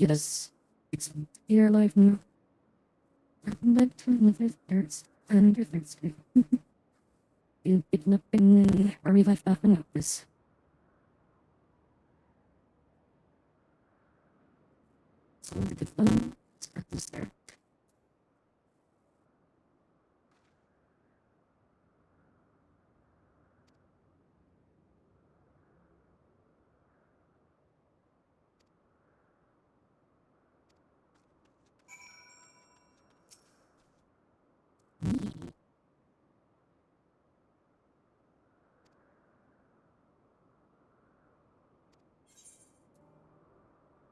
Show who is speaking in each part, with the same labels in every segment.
Speaker 1: Yes, it's your life now. I'm back to the there's and your thirds. You picking up in where we left off in office. So the fun start to start.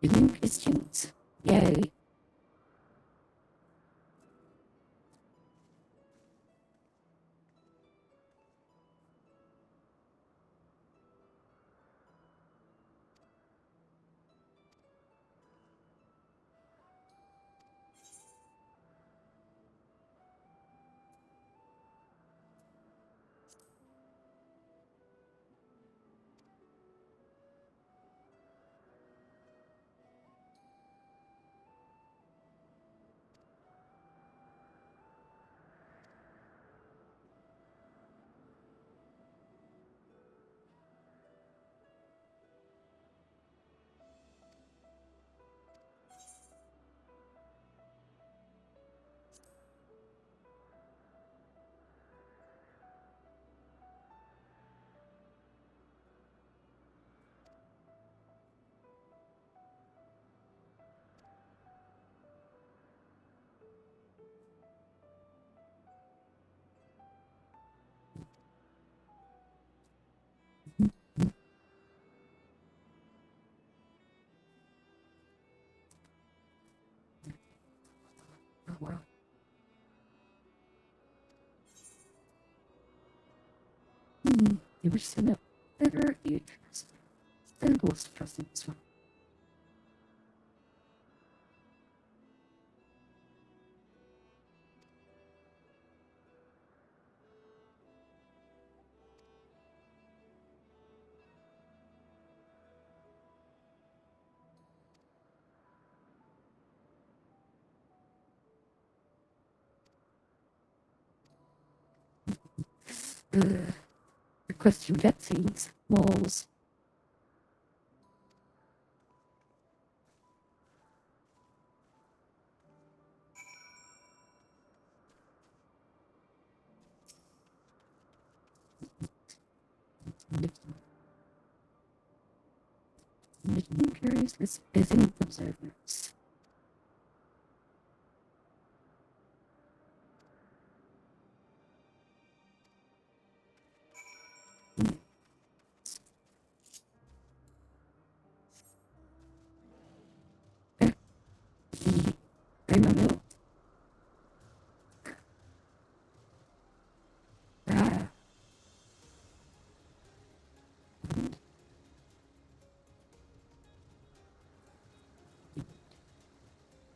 Speaker 1: New Christians. Yay. Oh, wow. You wish to know better you trust. Then goes trusting this one. Request your vaccines, walls. Making curious as in observers. I don't know. Ah,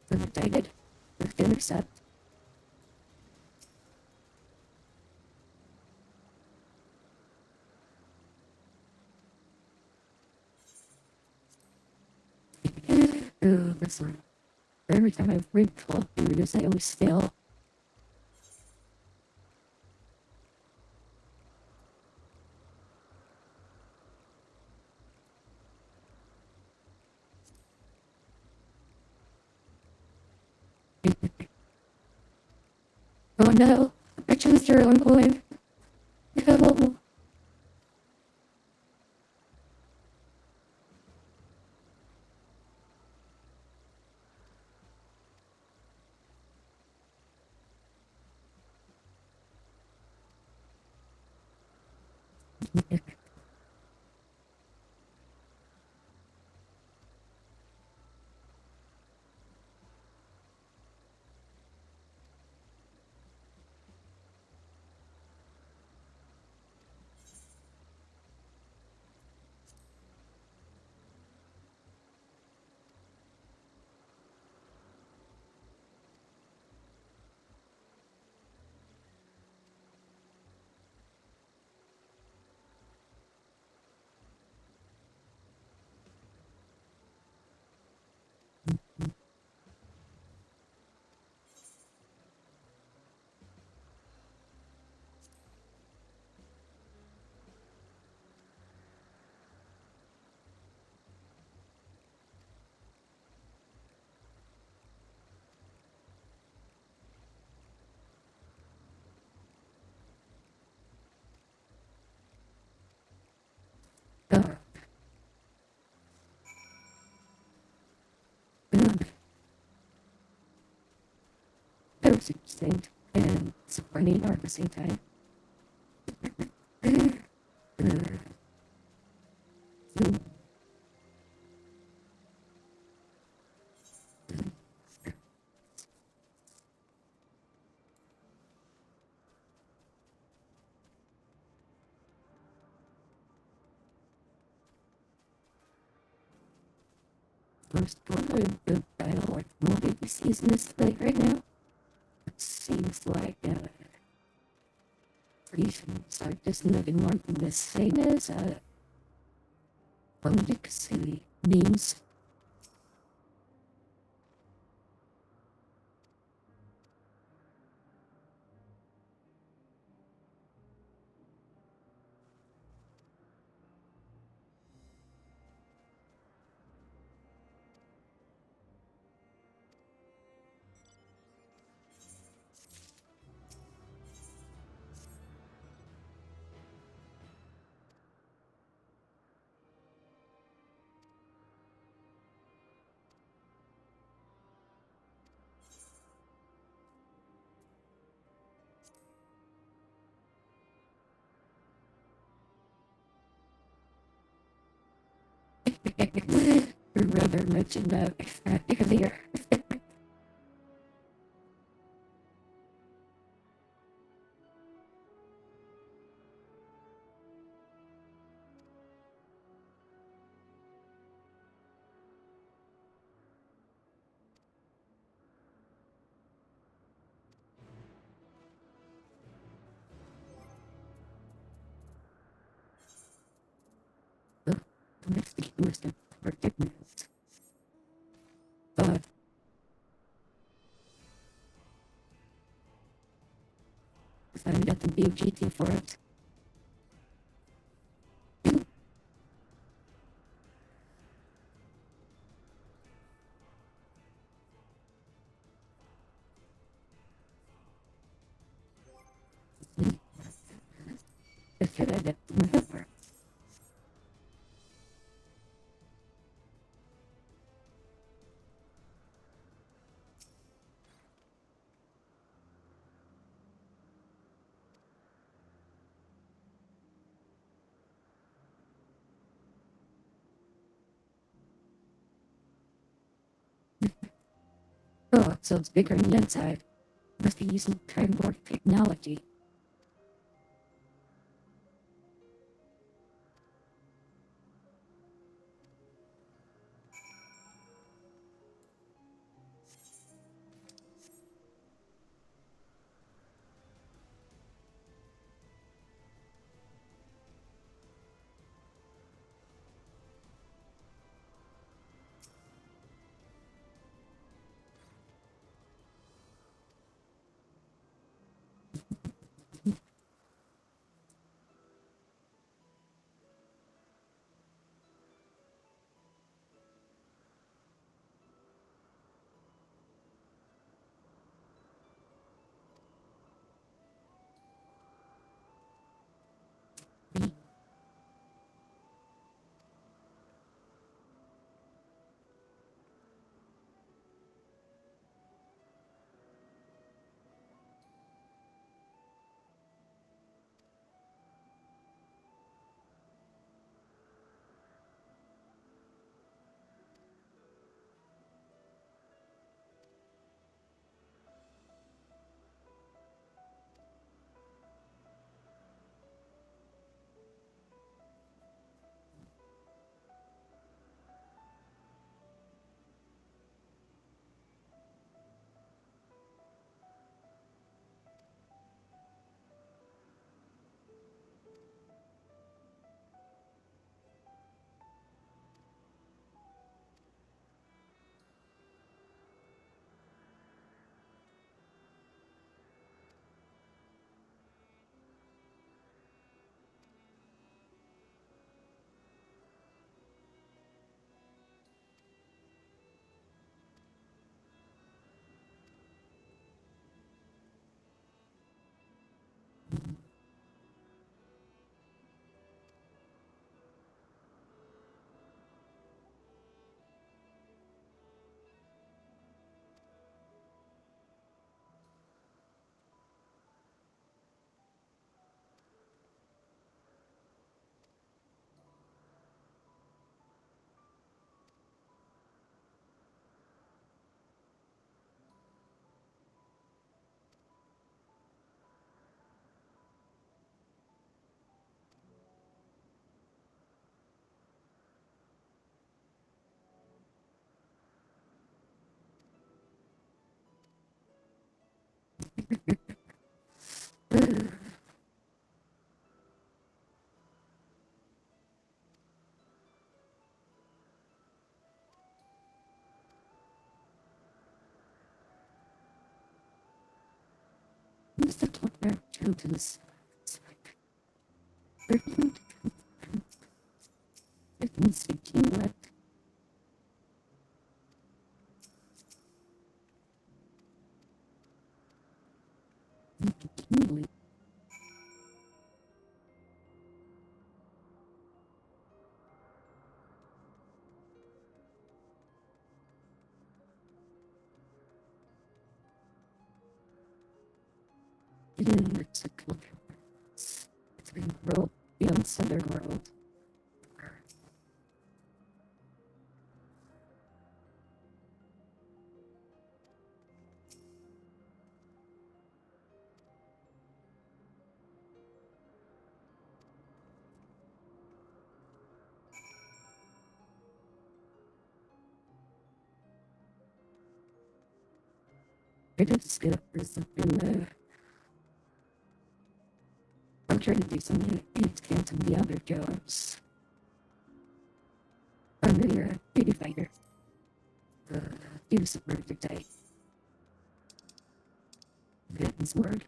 Speaker 1: I'm excited. We're gonna accept. Oh, this one. Every time I read 12 videos, I always fail. Oh no, I chose your own coin. No. was interesting and disappointing at the same time. First one of the battle like movie season is like right now. It seems like reasons are just nothing more than the same as Bundik City means. Rather mentioned earlier. Domestic wisdom forgiveness. But decided at the BGT for it. I should have it remember. Oh, so it's bigger on the inside. Must be using transport technology. Mr. Topper Children's Bertrand speaking what continually in Mexico between world beyond underworld. It is good for something there. I'm trying to do something it can't do the other jobs. I'm the beauty fighter. Use of birthday day. Goodness word.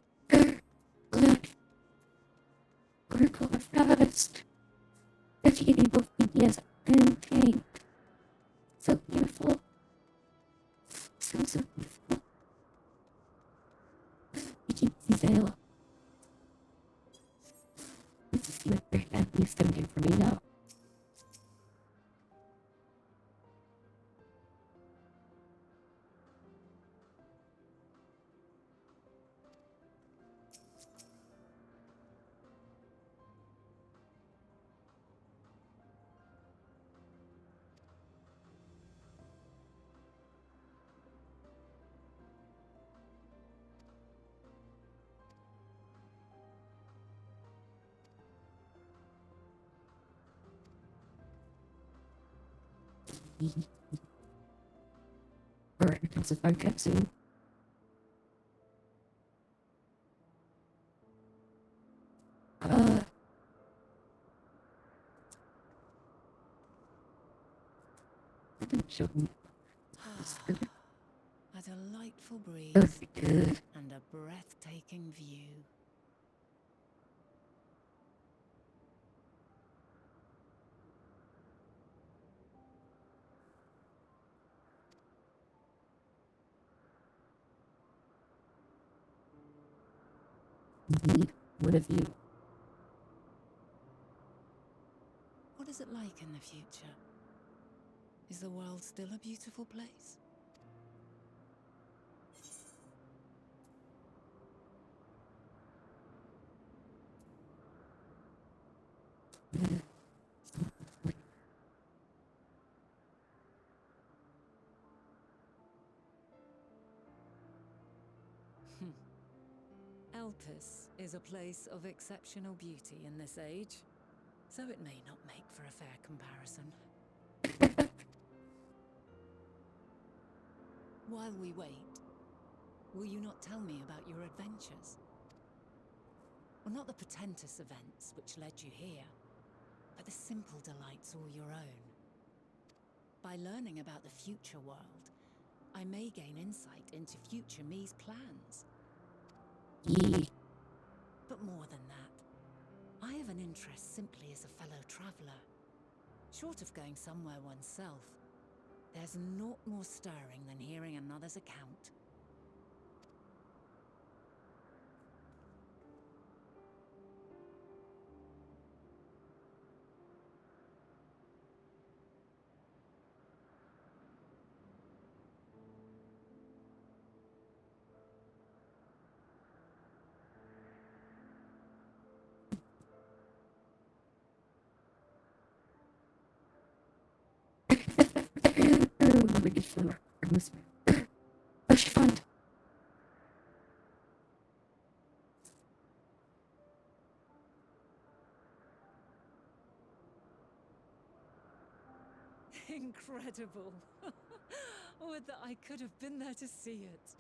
Speaker 1: Look, we're going fast. If you need both BTS and Tank. So beautiful. So beautiful. You can see Zayla. This is what their family's coming for me now. Or because if I get soon. I didn't show me.
Speaker 2: A delightful breeze
Speaker 1: That's good.
Speaker 2: and a breathtaking view.
Speaker 1: Indeed. What have you?
Speaker 2: What is it like in the future? Is the world still a beautiful place? Elpis is a place of exceptional beauty in this age, so it may not make for a fair comparison. While we wait, will you not tell me about your adventures? Well, not the portentous events which led you here, but the simple delights all your own. By learning about the future world, I may gain insight into future me's plans. But more than that, I have an interest simply as a fellow traveller. Short of going somewhere oneself, there's naught more stirring than hearing another's account.
Speaker 1: We get for oh, she found.
Speaker 2: Incredible! Would that I could have been there to see it.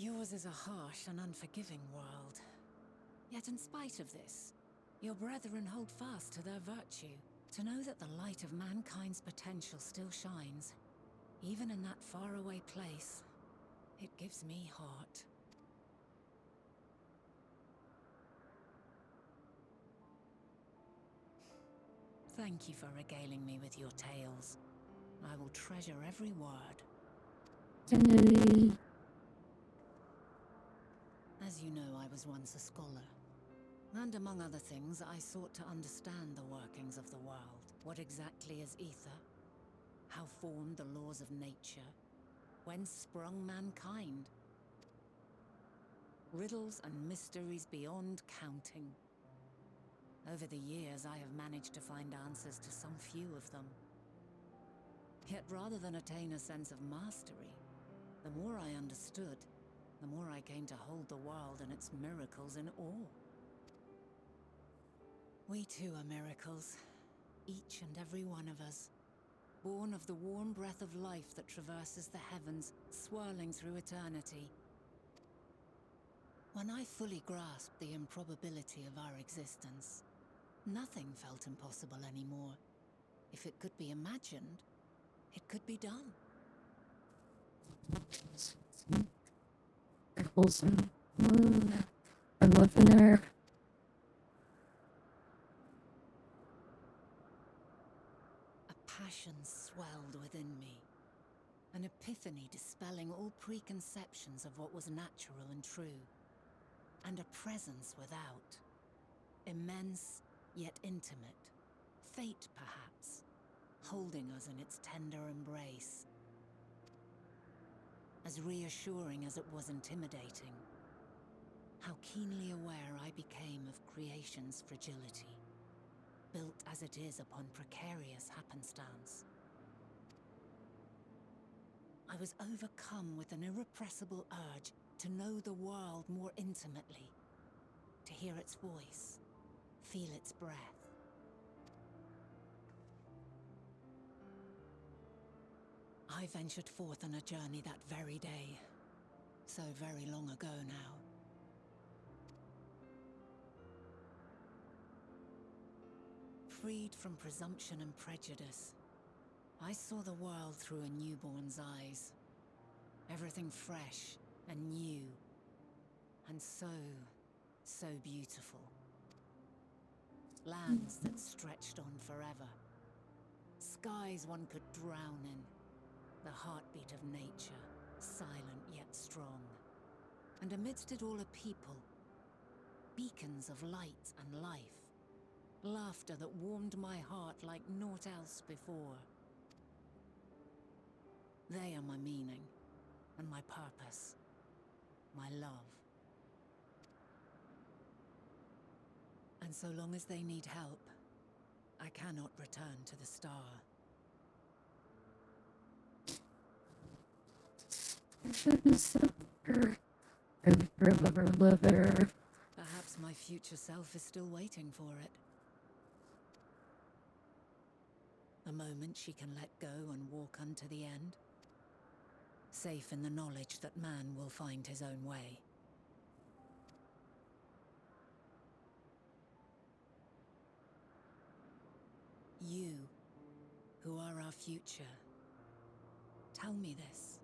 Speaker 2: Yours is a harsh and unforgiving world. Yet in spite of this, your brethren hold fast to their virtue. To know that the light of mankind's potential still shines, even in that faraway place, it gives me heart. Thank you for regaling me with your tales. I will treasure every word.
Speaker 1: Yay.
Speaker 2: As you know, I was once a scholar. And among other things, I sought to understand the workings of the world. What exactly is ether? How formed the laws of nature? Whence sprung mankind? Riddles and mysteries beyond counting. Over the years, I have managed to find answers to some few of them. Yet rather than attain a sense of mastery, the more I understood, the more I came to hold the world and its miracles in awe. We too are miracles, each and every one of us, born of the warm breath of life that traverses the heavens, swirling through eternity. When I fully grasped the improbability of our existence, nothing felt impossible anymore. If it could be imagined, it could be done.
Speaker 1: Wholesome. I love an air.
Speaker 2: A passion swelled within me, an epiphany dispelling all preconceptions of what was natural and true, and a presence without, immense yet intimate, fate perhaps, holding us in its tender embrace. As reassuring as it was intimidating, how keenly aware I became of creation's fragility, built as it is upon precarious happenstance. I was overcome with an irrepressible urge to know the world more intimately, to hear its voice, feel its breath. I ventured forth on a journey that very day, so very long ago now. Freed from presumption and prejudice, I saw the world through a newborn's eyes. Everything fresh and new, and so beautiful. Lands that stretched on forever. Skies one could drown in. The heartbeat of nature, silent yet strong. And amidst it all a people, beacons of light and life. Laughter that warmed my heart like naught else before. They are my meaning, and my purpose, my love. And so long as they need help, I cannot return to the star. Perhaps my future self is still waiting for it. A moment she can let go and walk unto the end. Safe in the knowledge that man will find his own way. You, who are our future, tell me this,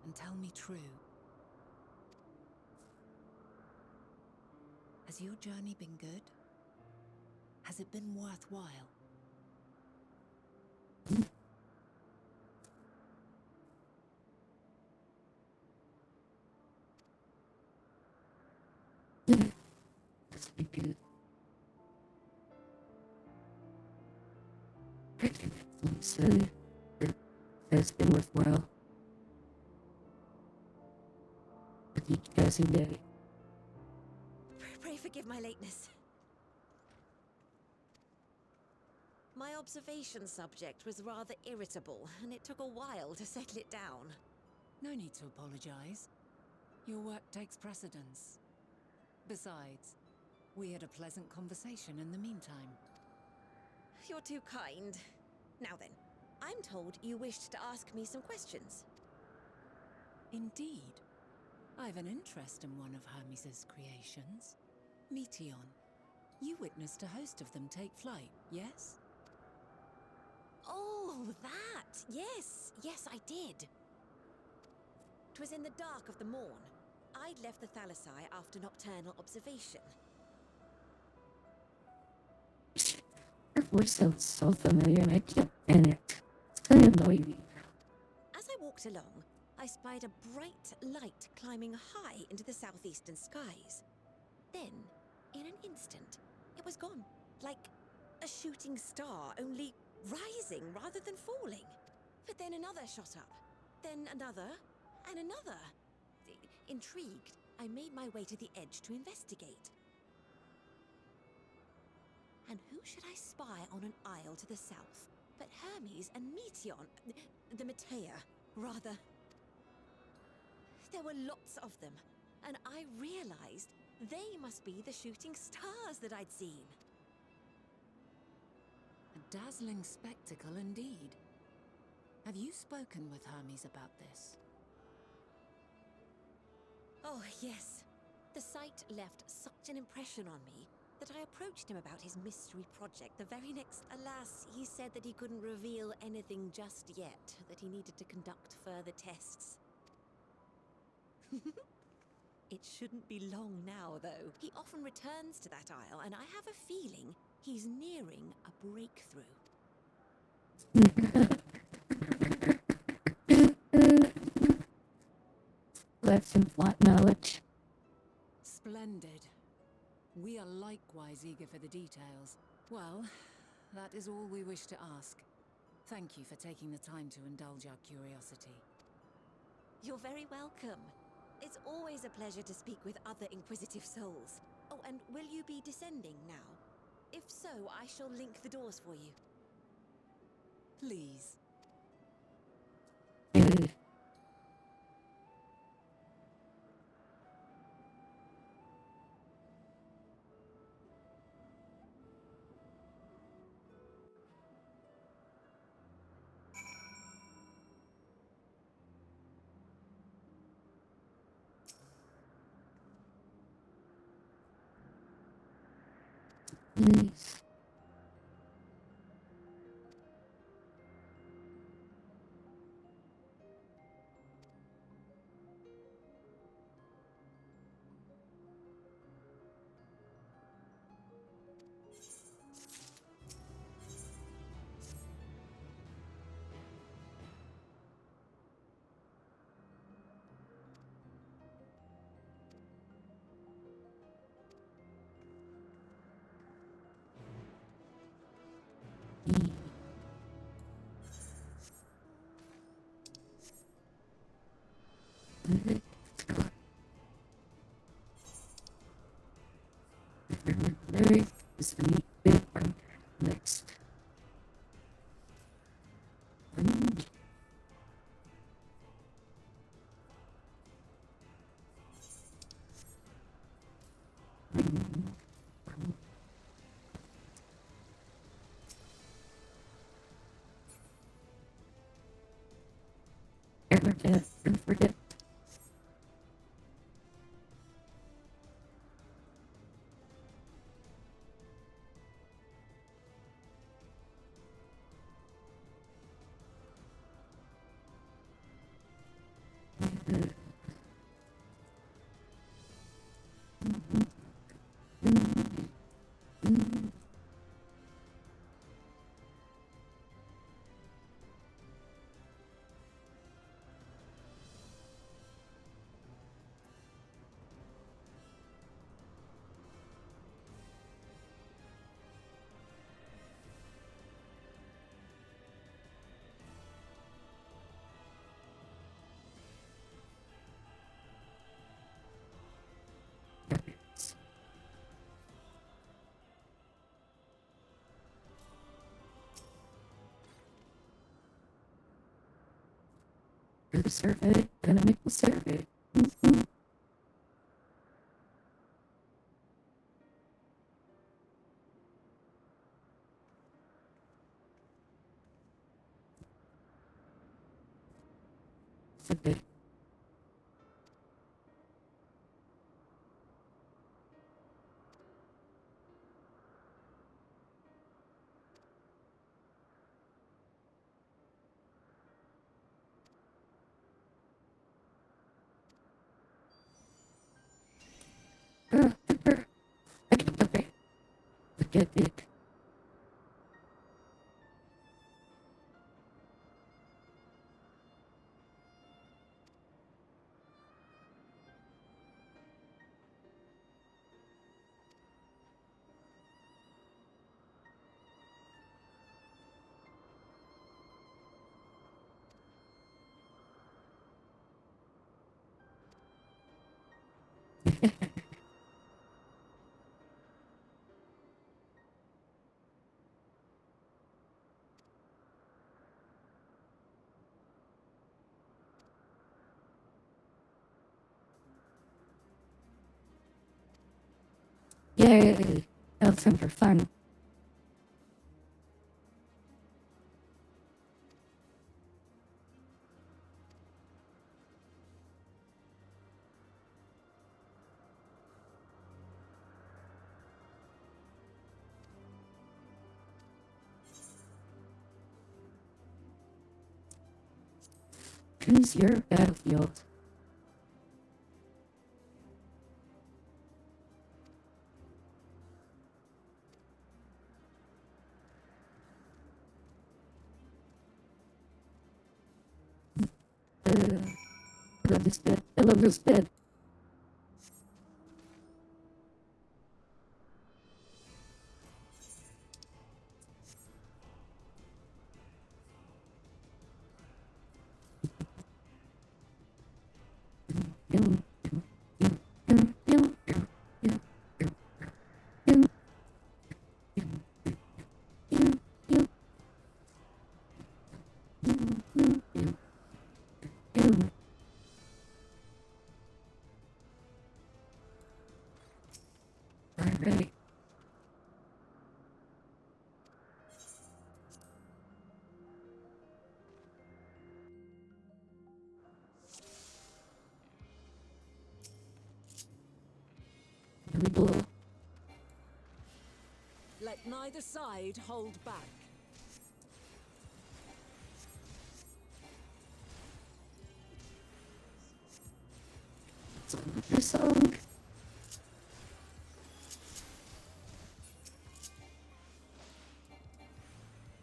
Speaker 2: and tell me true. Has your journey been good? Has it been worthwhile?
Speaker 1: It's been good. So, it has been worthwhile. With each passing day.
Speaker 3: Pray forgive my lateness. My observation subject was rather irritable, and it took a while to settle it down.
Speaker 2: No need to apologize. Your work takes precedence. Besides, we had a pleasant conversation in the meantime.
Speaker 3: You're too kind. Now then, I'm told you wished to ask me some questions.
Speaker 2: Indeed. I've an interest in one of Hermes's creations. Meteon. You witnessed a host of them take flight, yes?
Speaker 3: Oh, that! Yes, yes, I did. 'Twas in the dark of the morn. I'd left the Thalassai after nocturnal observation.
Speaker 1: Your voice sounds so familiar and I can't panic. It's kind of annoying.
Speaker 3: As I walked along, I spied a bright light climbing high into the southeastern skies. Then, in an instant, it was gone, like a shooting star, only rising rather than falling. But then another shot up, then another, and another. Intrigued, I made my way to the edge to investigate. And who should I spy on an isle to the south but Hermes and Meteon, the Metea, rather. There were lots of them, and I realized they must be the shooting stars that I'd seen.
Speaker 2: A dazzling spectacle indeed. Have you spoken with Hermes about this?
Speaker 3: Oh, yes. The sight left such an impression on me that I approached him about his mystery project the very next. Alas, he said that he couldn't reveal anything just yet, that he needed to conduct further tests. It shouldn't be long now, though. He often returns to that isle, and I have a feeling he's nearing a breakthrough.
Speaker 1: That's some flat knowledge.
Speaker 2: Splendid. We are likewise eager for the details. Well, that is all we wish to ask. Thank you for taking the time to indulge our curiosity.
Speaker 3: You're very welcome. It's always a pleasure to speak with other inquisitive souls. Oh, and will you be descending now? If so, I shall link the doors for you.
Speaker 2: Please.
Speaker 1: Please. There is a neat bit on next. Don't forget. For the survey, gonna make the survey. Okay. get it. Yay! Elves for fun. Choose your battlefield. I love this bed. I love this bed. Alright. Here we go.
Speaker 2: Let neither side hold back.
Speaker 1: Your song.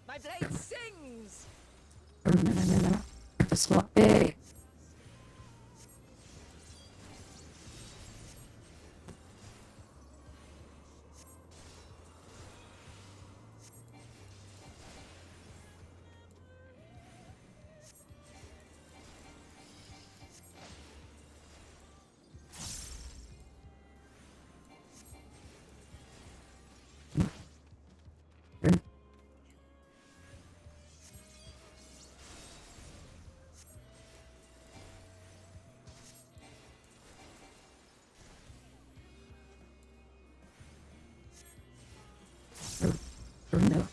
Speaker 2: My blade sings!
Speaker 1: No. Swap A. No.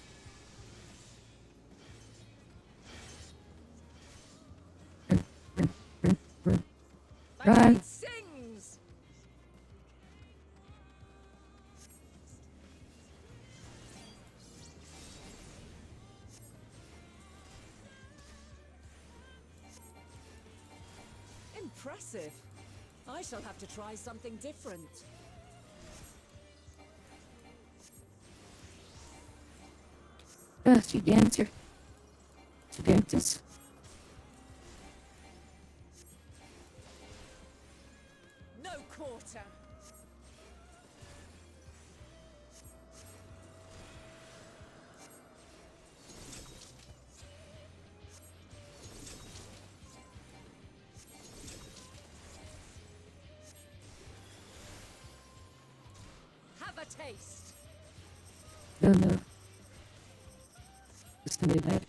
Speaker 2: My
Speaker 1: Run.
Speaker 2: blade sings! Impressive. I shall have to try something different.
Speaker 1: She dancer. She dances.
Speaker 2: No quarter. Have a taste.
Speaker 1: No. It's gonna be bad.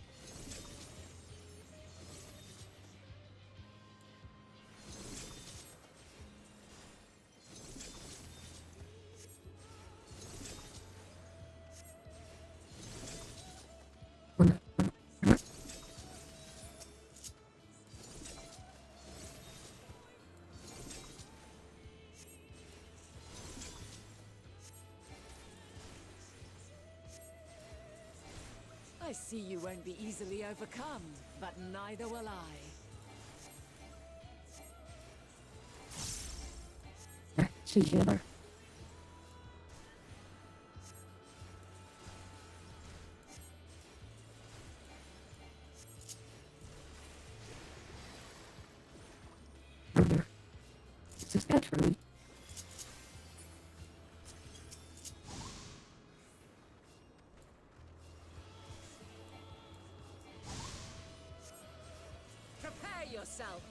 Speaker 2: I see you won't be easily overcome, but neither will I.
Speaker 1: She's the other.
Speaker 2: yourself.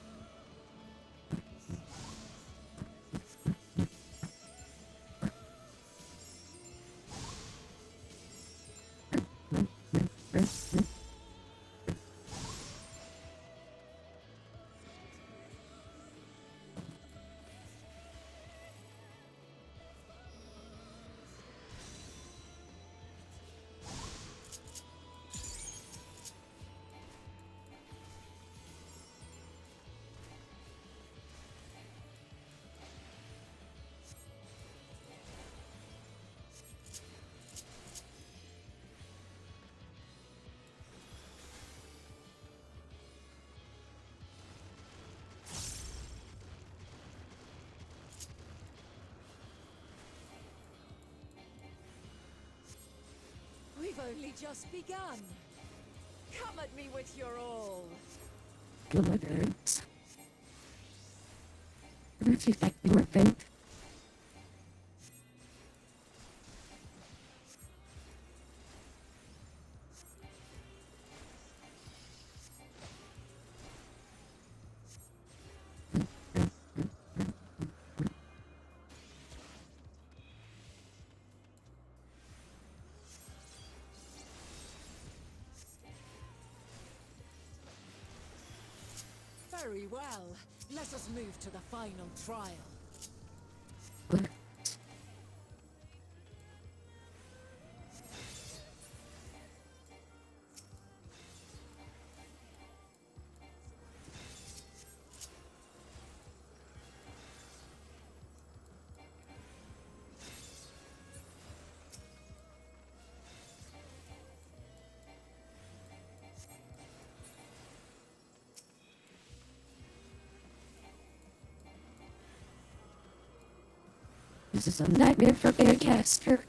Speaker 2: We've only just begun. Come at me with your all.
Speaker 1: Good. Let's see if I can work it.
Speaker 2: Very well. Let us move to the final trial.
Speaker 1: Good. This is a nightmare for a caster.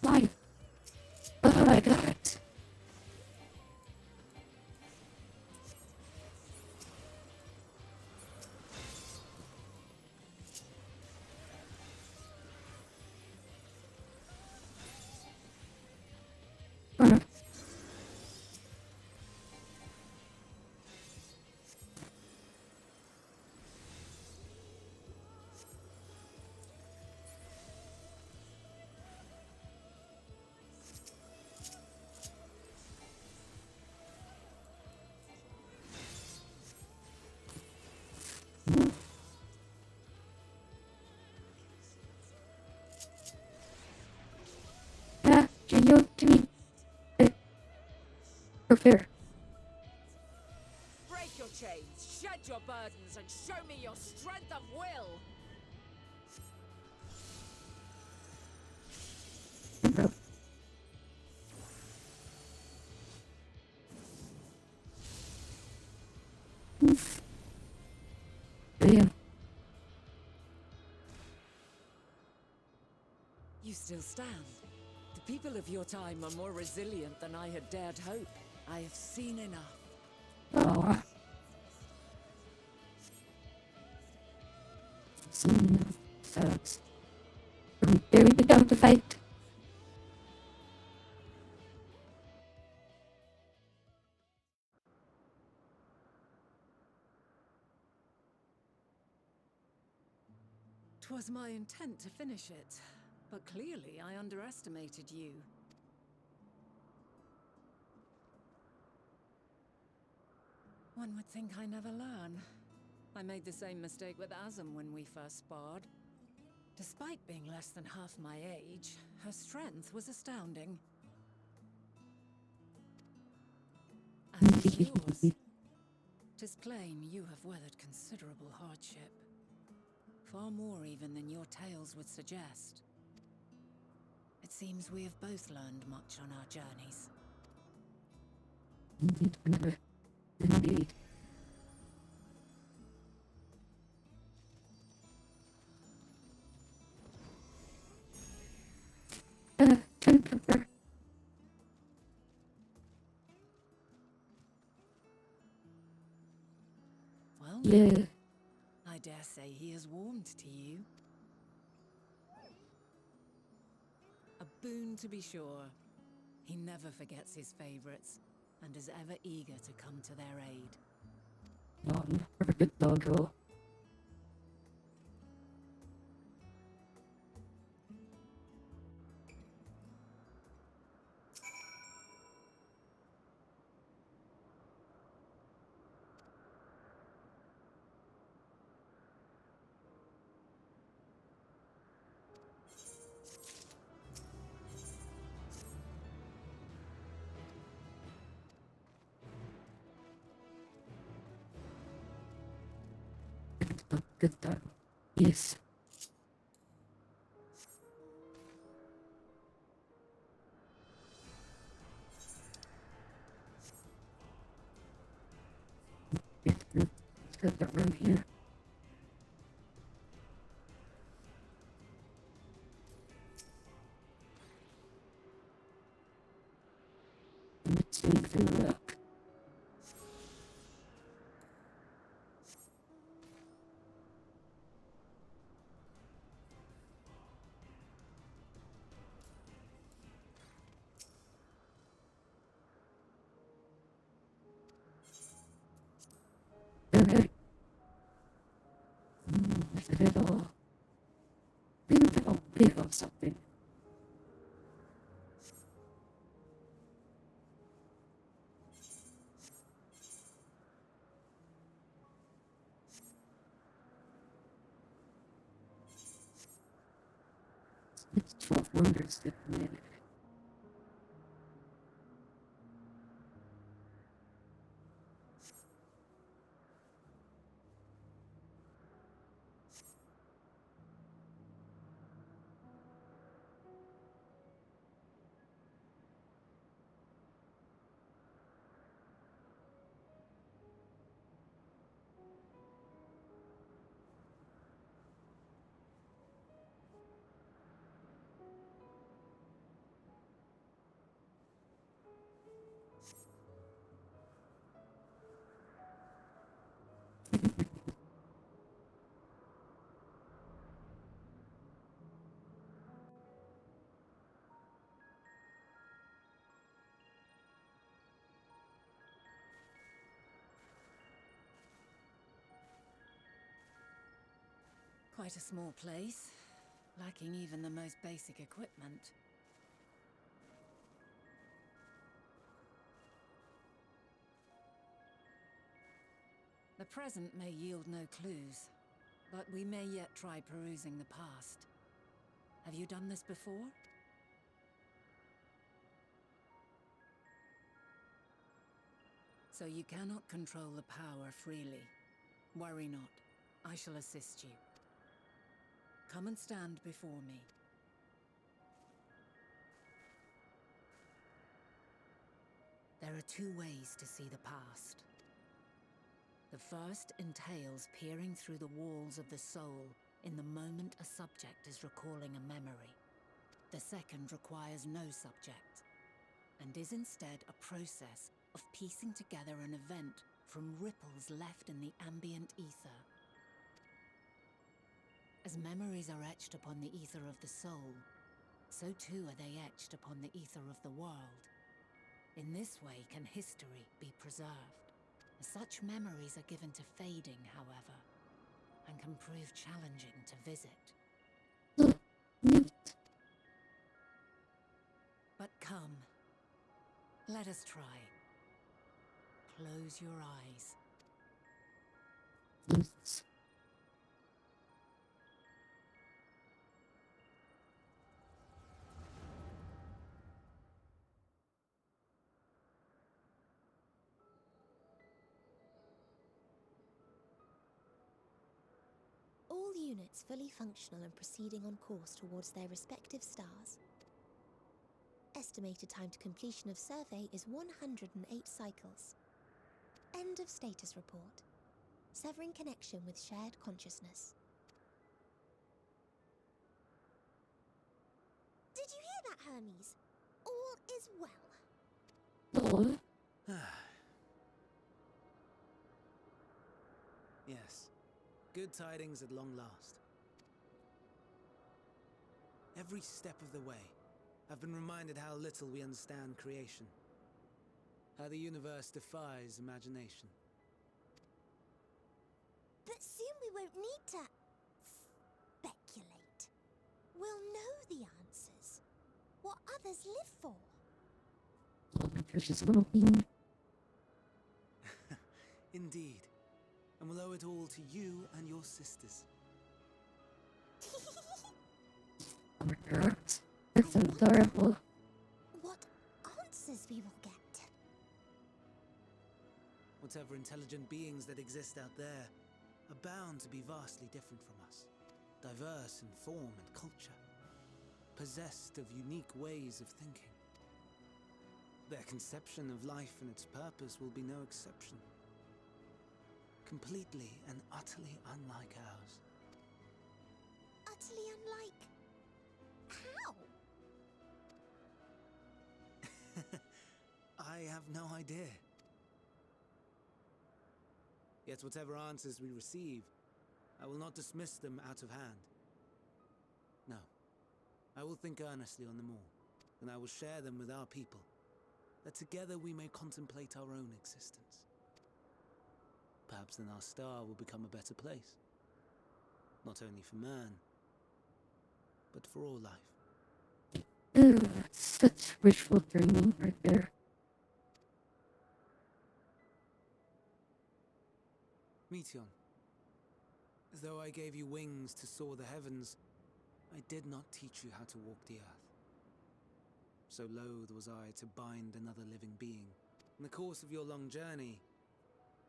Speaker 1: Life. Oh my god. Can you give me fair?
Speaker 2: Break your chains, shed your burdens, and show me your strength of will.
Speaker 1: Yeah.
Speaker 2: You still stand. The people of your time are more resilient than I had dared hope. I have seen enough.
Speaker 1: Oh. Some folks. From very begun to fight.
Speaker 2: Twas my intent to finish it, but clearly I underestimated you. One would think I never learn. I made the same mistake with Azem when we first sparred. Despite being less than half my age, her strength was astounding. And yours. 'Tis plain you have weathered considerable hardship. Far more even than your tales would suggest. It seems we have both learned much on our journeys.
Speaker 1: Indeed, brother. Indeed. Temper.
Speaker 2: Well,
Speaker 1: Yeah.
Speaker 2: I dare say he has warmed to you. A boon to be sure. He never forgets his favorites, and is ever eager to come to their aid.
Speaker 1: Perfect doggo. Good dog. Yes. Let's get that room here. Let's see if it'll work. Okay. If it all. Maybe that'll big or something. It's 12 wonders that man.
Speaker 2: Quite a small place, lacking even the most basic equipment. The present may yield no clues, but we may yet try perusing the past. Have you done this before? So you cannot control the power freely. Worry not, I shall assist you. Come and stand before me. There are two ways to see the past. The first entails peering through the walls of the soul in the moment a subject is recalling a memory. The second requires no subject, and is instead a process of piecing together an event from ripples left in the ambient ether. As memories are etched upon the ether of the soul, so too are they etched upon the ether of the world. In this way can history be preserved. Such memories are given to fading, however, and can prove challenging to visit.
Speaker 1: Neat.
Speaker 2: But come, let us try. Close your eyes.
Speaker 1: Yes.
Speaker 4: All units fully functional and proceeding on course towards their respective stars. Estimated time to completion of survey is 108 cycles. End of status report. Severing connection with shared consciousness. Did you hear that, Hermes? All is well.
Speaker 1: Oh,
Speaker 5: Yes, good tidings at long last. Every step of the way, I've been reminded how little we understand creation. How the universe defies imagination.
Speaker 4: But soon we won't need to speculate. We'll know the answers. What others live for.
Speaker 1: my precious little bean.
Speaker 5: Indeed. And we'll owe it all to you and your sisters.
Speaker 1: Our hearts are so adorable.
Speaker 4: What answers we will get.
Speaker 5: Whatever intelligent beings that exist out there are bound to be vastly different from us. Diverse in form and culture. Possessed of unique ways of thinking. Their conception of life and its purpose will be no exception. Completely and utterly unlike ours.
Speaker 4: Utterly unlike. How?
Speaker 5: I have no idea. Yet whatever answers we receive, I will not dismiss them out of hand. No. I will think earnestly on them all, and I will share them with our people, that together we may contemplate our own existence. Perhaps then our star will become a better place. Not only for man, but for all life.
Speaker 1: Oh, that's such wishful dreaming right there.
Speaker 5: Meteon, as though I gave you wings to soar the heavens, I did not teach you how to walk the earth. So loath was I to bind another living being. In the course of your long journey,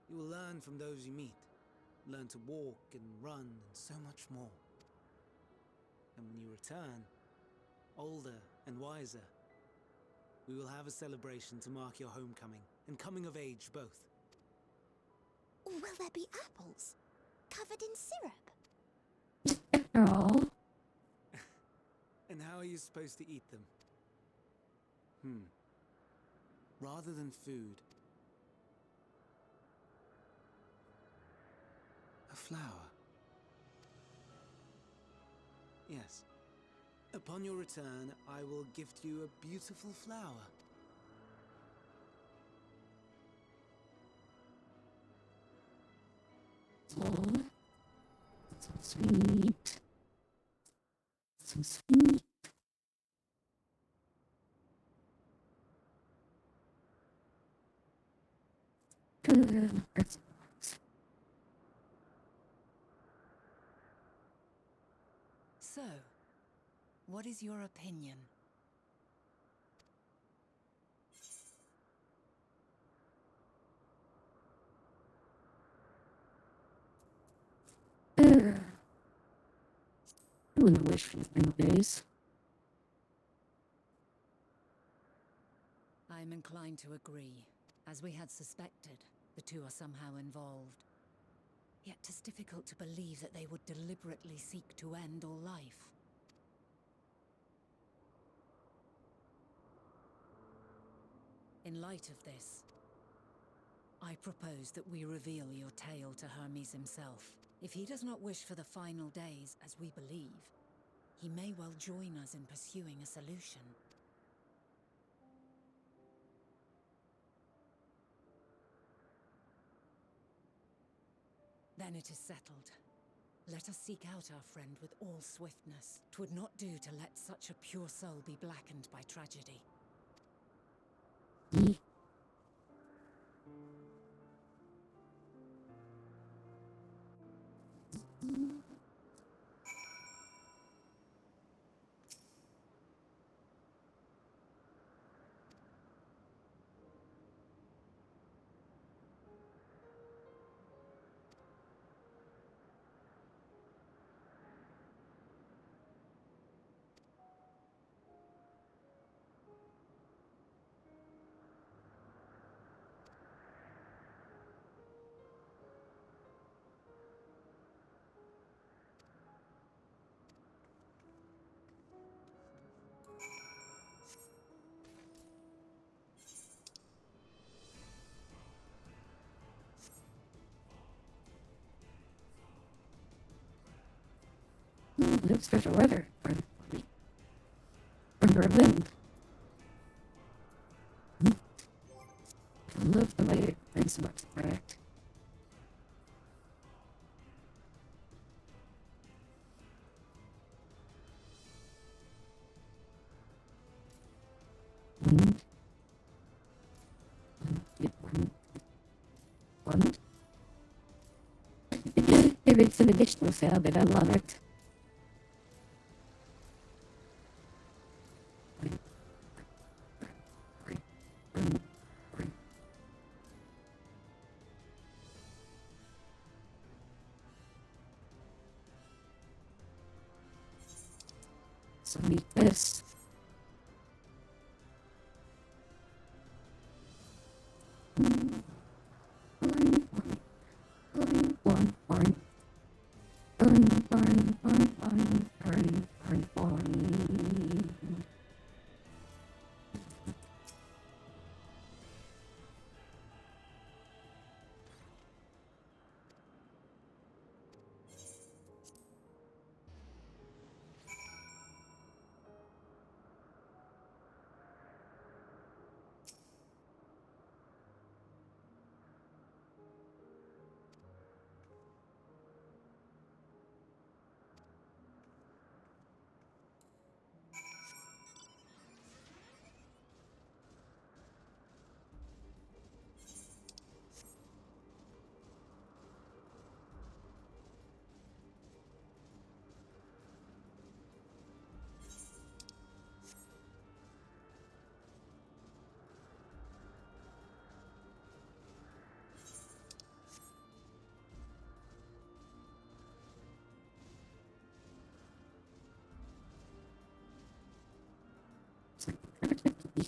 Speaker 5: you will learn from those you meet, learn to walk and run and so much more. And when you return, older and wiser, we will have a celebration to mark your homecoming and coming of age both.
Speaker 4: Will there be apples? Covered in syrup?
Speaker 1: After all,
Speaker 5: And how are you supposed to eat them? Rather than food, a flower. Yes. Upon your return, I will gift you a beautiful flower.
Speaker 1: oh, so sweet. So sweet. Good.
Speaker 2: So, what is your opinion?
Speaker 1: I wouldn't wish for these days.
Speaker 2: I'm inclined to agree. As we had suspected, the two are somehow involved. Yet 'tis difficult to believe that they would deliberately seek to end all life. In light of this, I propose that we reveal your tale to Hermes himself. If he does not wish for the final days, as we believe, he may well join us in pursuing a solution. Then it is settled. Let us seek out our friend with all swiftness. 'Twould not do to let such a pure soul be blackened by tragedy.
Speaker 1: no special weather. Under a wind. I love the way it thinks about the fact. One. If it's an additional sound, then I love it. So meet this.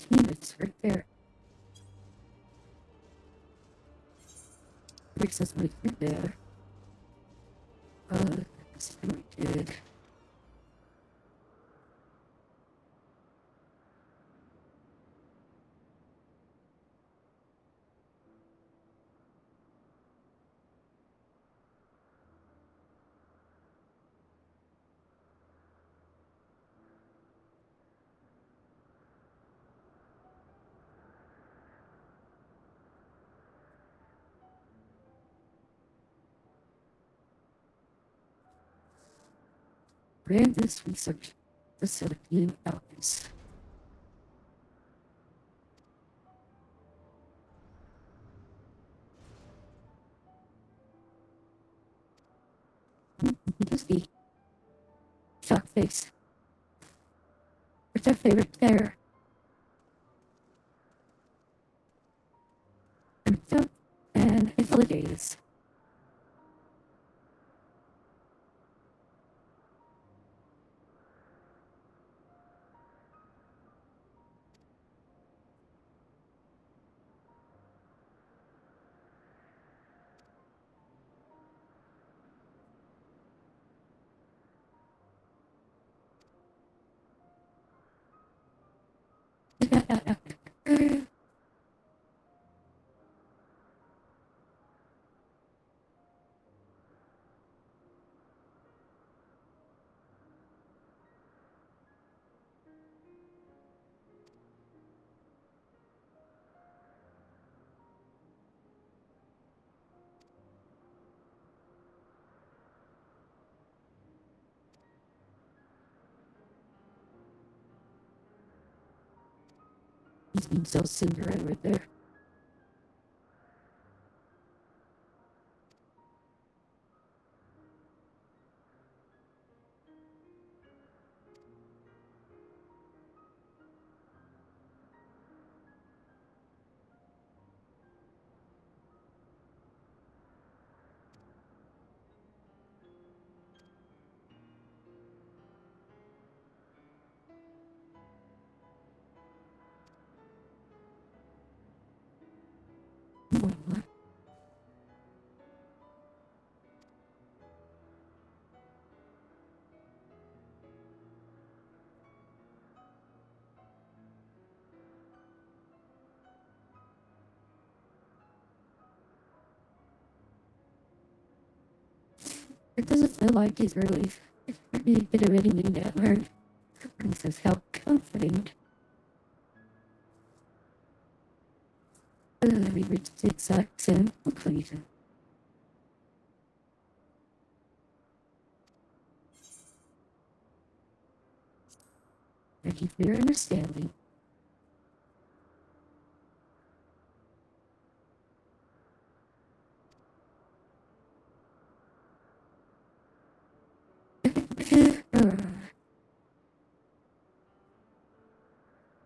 Speaker 1: It's right there. Makes us right there. That's what we did. Brandis Research Facility in Alphys. Just the shock face. What's our favorite terror? And holidays. He's been so Cinderella right there. It doesn't feel like he's really Maybe it already knew that word. Princess how comforting. We reached the exact same conclusion. Thank you for your understanding.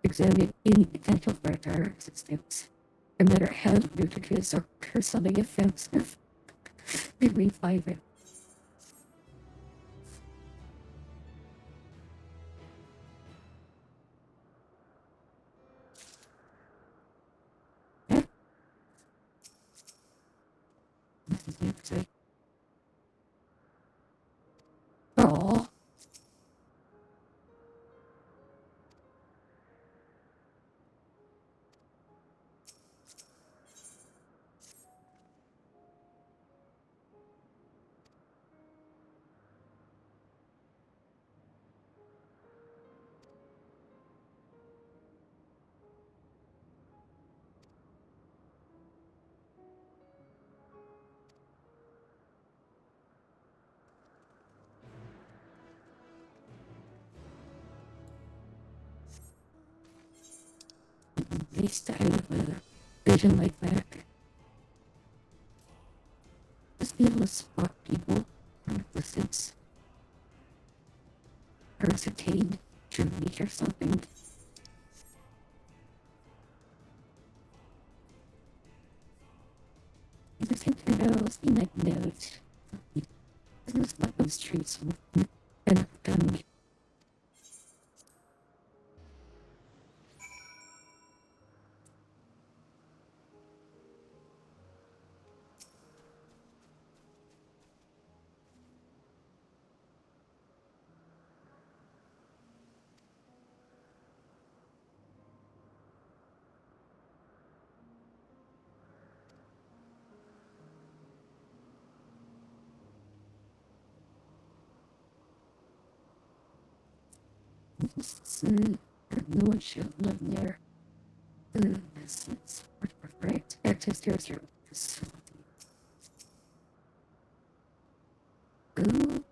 Speaker 1: Examine any potential for our resistance. No matter how ludicrous or personally offensive, we revive it. This is music. Aww. At least I have a vision like that. Just be able to spot people from a distance. Or ascertain true nature or something. I just think your nose be like nose. I just let those trees and gummy. No one should live near. This is right. Access to your facility. Ooh,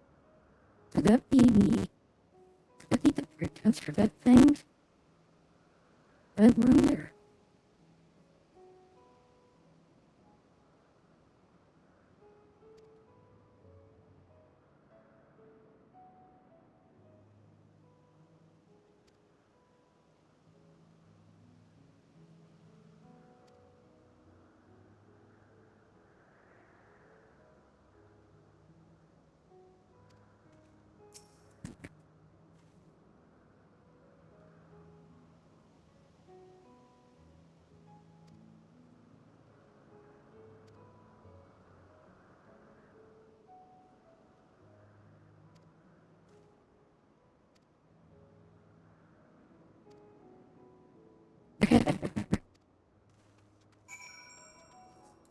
Speaker 1: could that be me? Could that be the pretense for that thing? I wonder.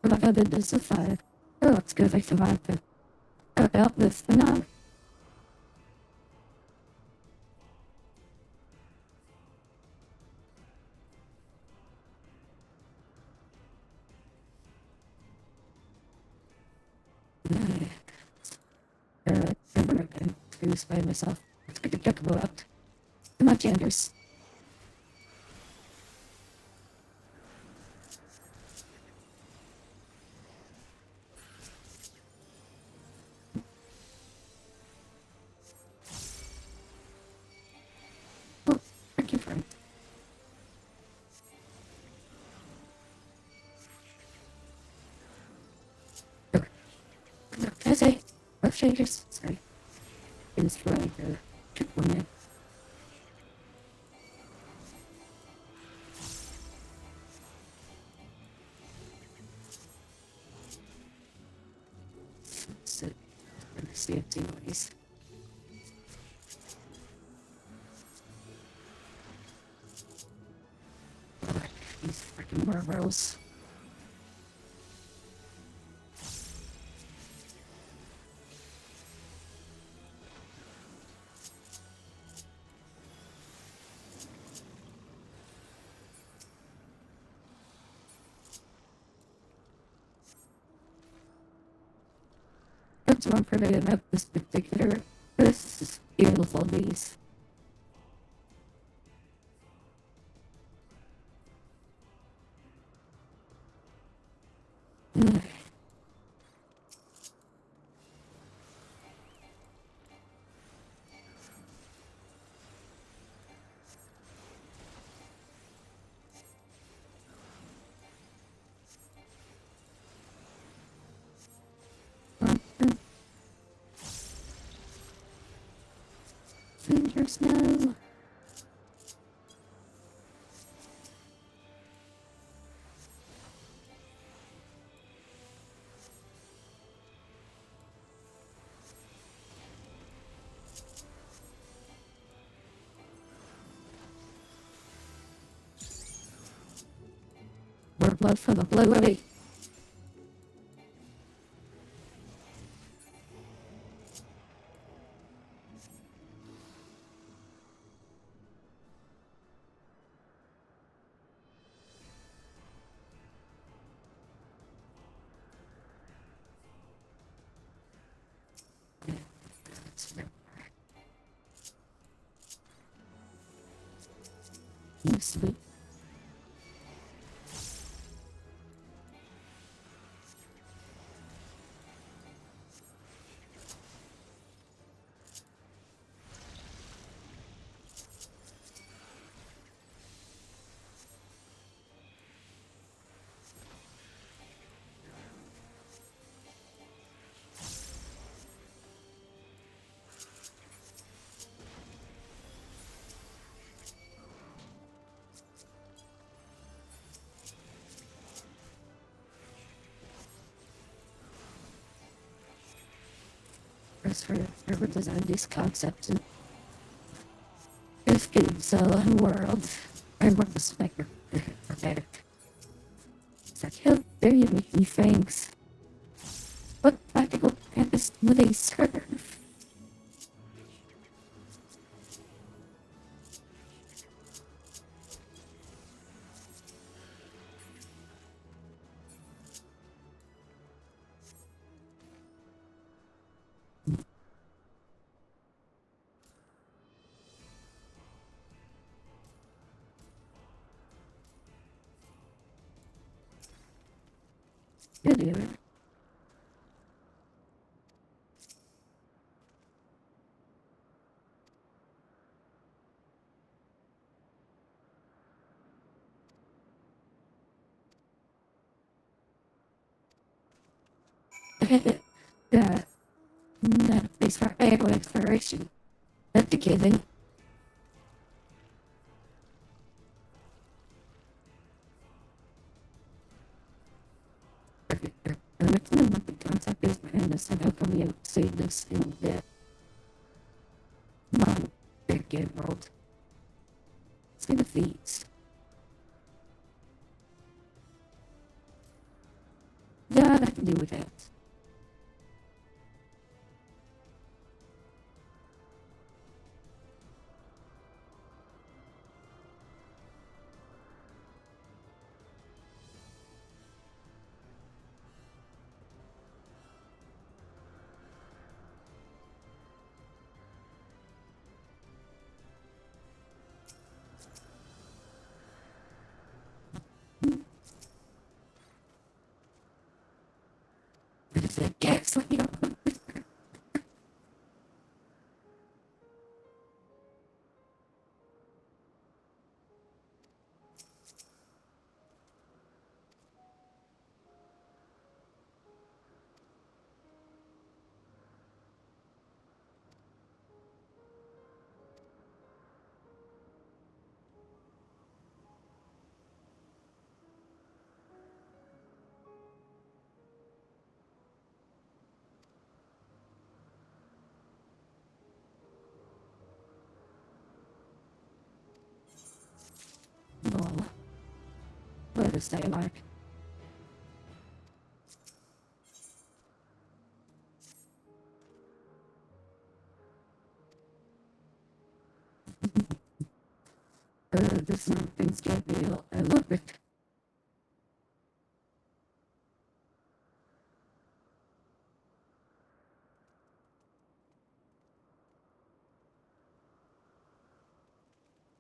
Speaker 1: Well, I did this survive. Oh, it's good I survived it. About this phenomenon. I'm gonna confused by myself. Let's get the juggalo out. Come on, Janders. Oh, thank you, friend. Okay. Can I say? Left shaders? Sorry. It's right, triple man. So, safety ways. These freaking marbles. to unforget about this particular this beautiful beast. Fingers now. More blood for the blue lady. You sweet. As for whoever designed these concepts and this gives a world, I want to respect for better. It's like, how dare you make me thanks? What practical purpose do they serve? Idiot. that that place for aerial exploration. That's the kidding. I'm not know what the concept is behind this and how come we don't see this in the non-big game world. Let's get with these. Yeah, that can do with that. It's a gas like Lol. What is they like? This something's gonna be a little bit.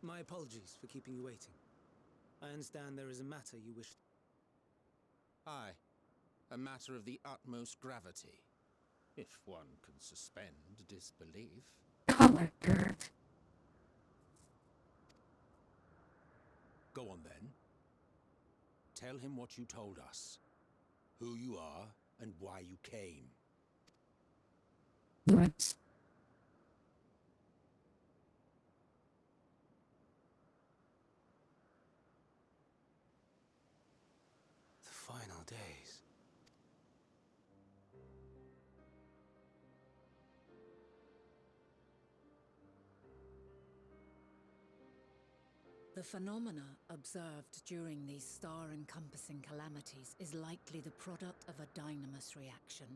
Speaker 5: My apologies for keeping you waiting. I understand there is a matter you wish...
Speaker 6: Aye. A matter of the utmost gravity. If one can suspend disbelief.
Speaker 1: Color curve.
Speaker 6: Go on then. Tell him what you told us. Who you are and why you came.
Speaker 1: Right.
Speaker 5: The final days.
Speaker 2: The phenomena observed during these star-encompassing calamities is likely the product of a dynamis reaction,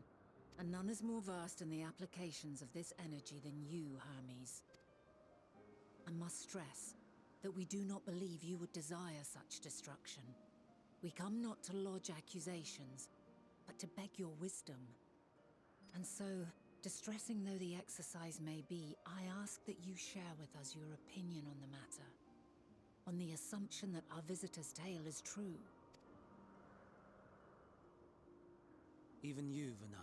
Speaker 2: and none is more versed in the applications of this energy than you, Hermes. I must stress that we do not believe you would desire such destruction. We come not to lodge accusations, but to beg your wisdom. And so, distressing though the exercise may be, I ask that you share with us your opinion on the matter, on the assumption that our visitor's tale is true.
Speaker 5: Even you, Vana.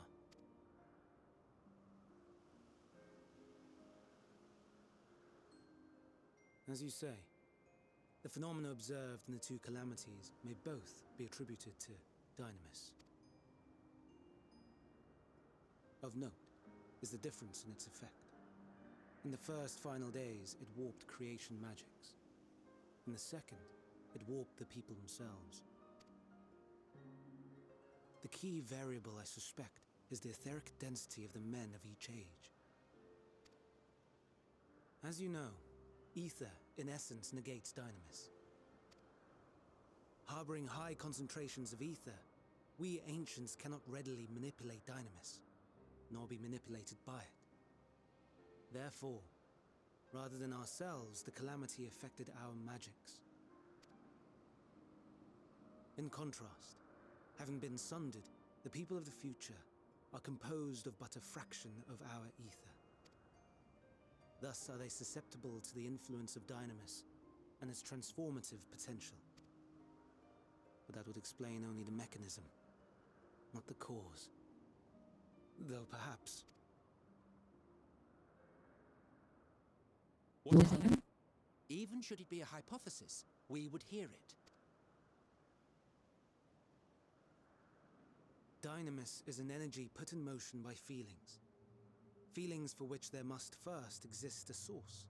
Speaker 5: As you say, the phenomena observed in the two calamities may both be attributed to dynamis. Of note is the difference in its effect. In the first final days, it warped creation magics. In the second, it warped the people themselves. The key variable, I suspect, is the etheric density of the men of each age. As you know, ether, in essence, negates dynamis. Harboring high concentrations of ether, we ancients cannot readily manipulate dynamis, nor be manipulated by it. Therefore, rather than ourselves, the calamity affected our magics. In contrast, having been sundered, the people of the future are composed of but a fraction of our ether. Thus are they susceptible to the influence of dynamis and its transformative potential. But that would explain only the mechanism, not the cause. Though perhaps...
Speaker 6: What is it? Even should it be a hypothesis, we would hear it.
Speaker 5: Dynamis is an energy put in motion by feelings. Feelings for which there must first exist a source.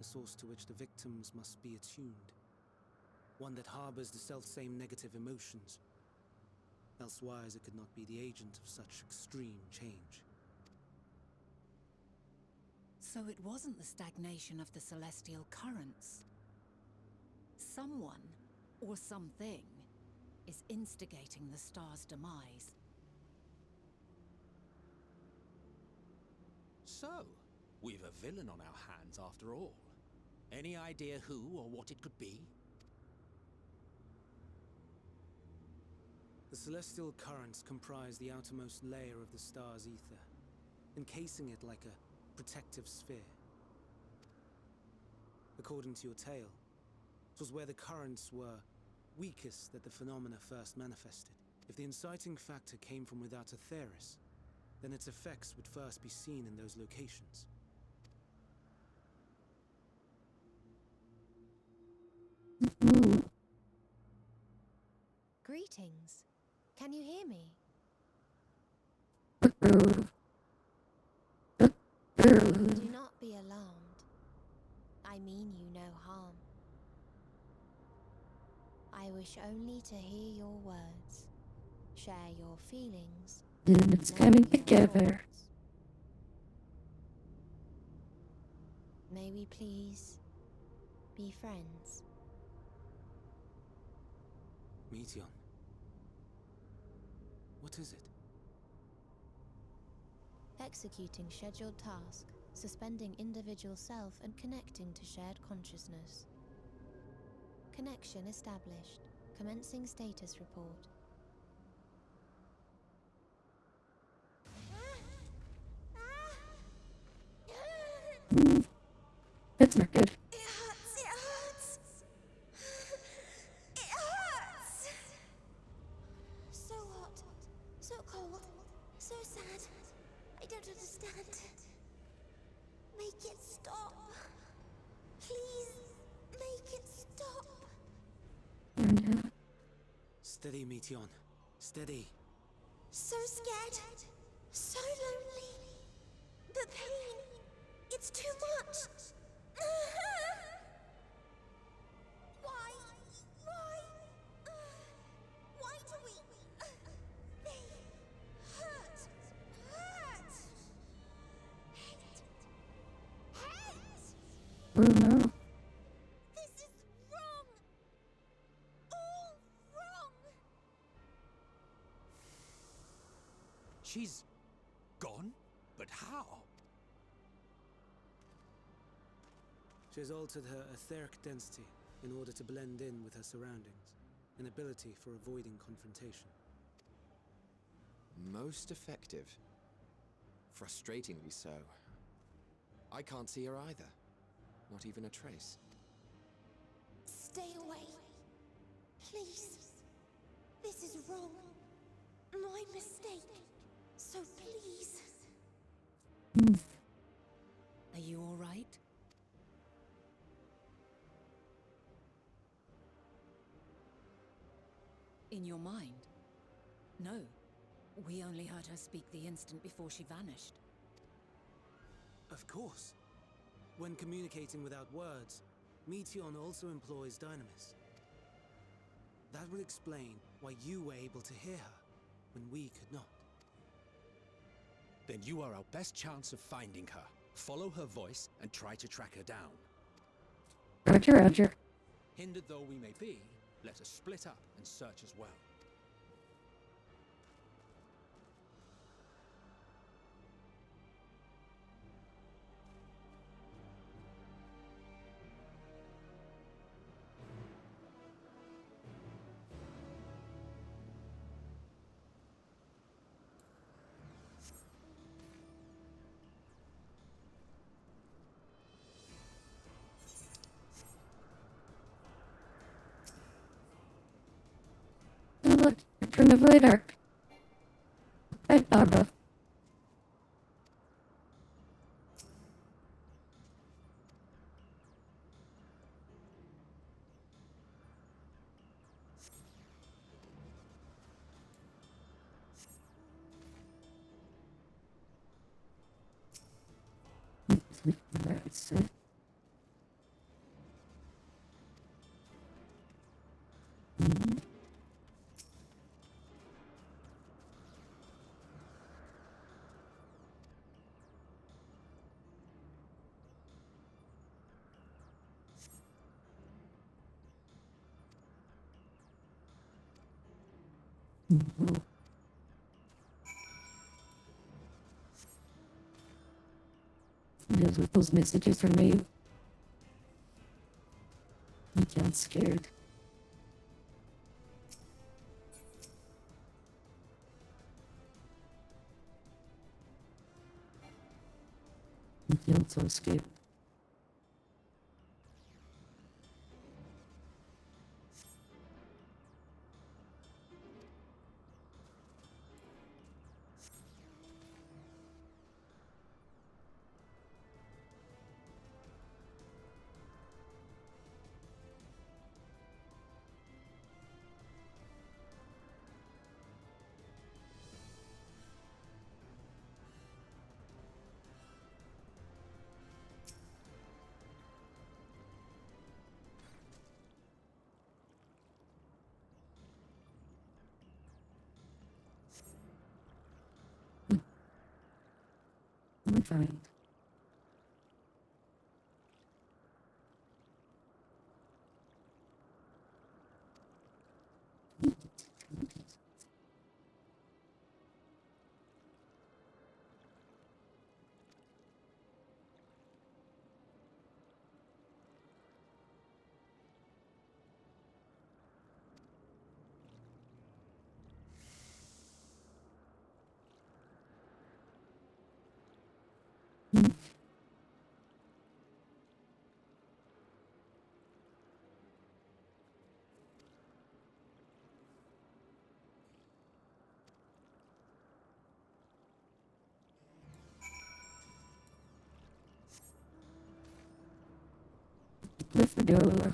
Speaker 5: A source to which the victims must be attuned. One that harbors the self-same negative emotions. Elsewise it could not be the agent of such extreme change.
Speaker 2: So it wasn't the stagnation of the celestial currents. Someone, or something, is instigating the star's demise.
Speaker 6: So, we've a villain on our hands after all. Any idea who or what it could be?
Speaker 5: The celestial currents comprise the outermost layer of the star's ether, encasing it like a protective sphere. According to your tale, it was where the currents were weakest that the phenomena first manifested. If the inciting factor came from without a Theris, then its effects would first be seen in those locations.
Speaker 4: Greetings. Can you hear me? Do not be alarmed. I mean you no harm. I wish only to hear your words, share your feelings.
Speaker 1: And it's
Speaker 4: know
Speaker 1: coming
Speaker 4: your
Speaker 1: together.
Speaker 4: thoughts. May we please be friends?
Speaker 5: Meteon. What is it?
Speaker 4: Executing scheduled task, suspending individual self and connecting to shared consciousness. Connection established. Commencing status report.
Speaker 1: It's That's not good.
Speaker 3: It hurts, it hurts. It hurts. So hot, so cold, so sad. I don't understand. Make it stop. Please, make it stop.
Speaker 1: Oh no.
Speaker 5: Steady, Meteon. Steady.
Speaker 3: So scared. So lonely. The pain. It's too much. Why? Why? Why do we? They hurt. Hurt. Hate. Hate.
Speaker 1: Oh no.
Speaker 3: This is wrong. All wrong.
Speaker 6: She's gone? But how?
Speaker 5: She has altered her etheric density in order to blend in with her surroundings, an ability for avoiding confrontation.
Speaker 7: Most effective. Frustratingly so. I can't see her either. Not even a trace.
Speaker 3: Stay away. Please. This is wrong. My mistake. So please.
Speaker 2: Are you all right? In your mind? No. We only heard her speak the instant before she vanished.
Speaker 5: Of course. When communicating without words, Meteon also employs Dynamis. That would explain why you were able to hear her, when we could not.
Speaker 6: Then you are our best chance of finding her. Follow her voice and try to track her down.
Speaker 1: Roger, roger.
Speaker 6: Hindered though we may be, let us split up and search as well.
Speaker 1: Oh look, return of the dark. Hi, Barbara. That's it. Deals with those messages from me. You get scared. You feel so scared. I'm fine. with the door.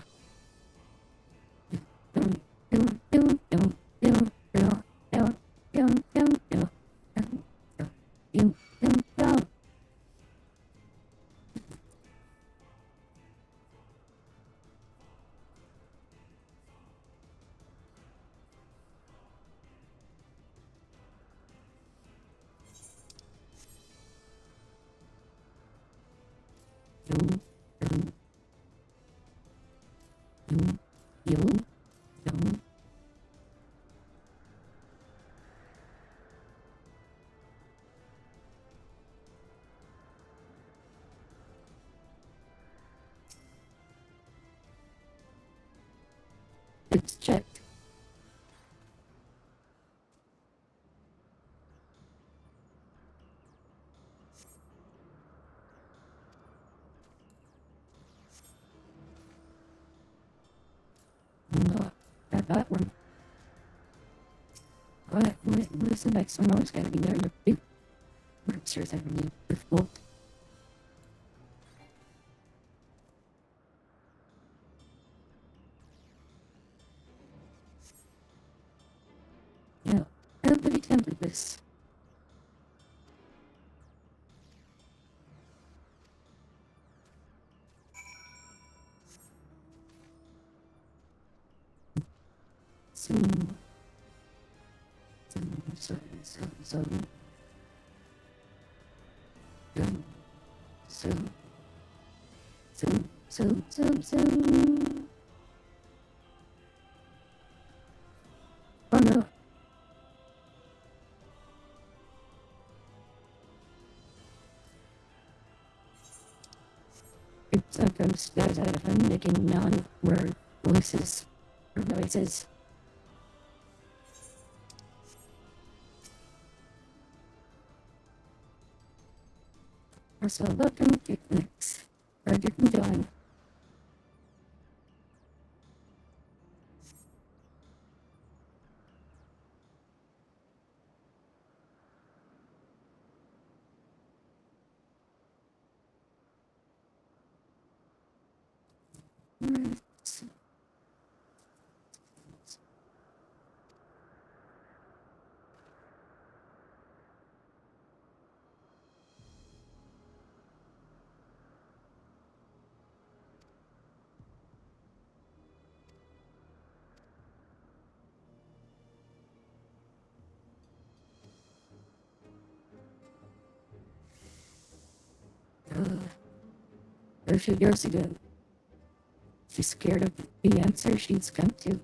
Speaker 1: It's checked. No, not that one. What's the next one? Always gotta be there. I'm sure it's every difficult. Yeah, everybody tempted this. So, oh no. It sometimes does that if I'm making non-word voices or noises. Also, welcome to picnics. Or you can join. A few years ago, she's scared of the answer she's come to.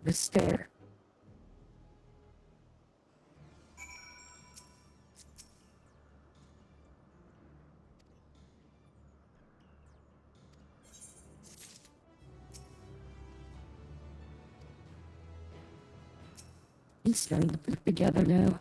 Speaker 1: The stare. He's starting to put it together now.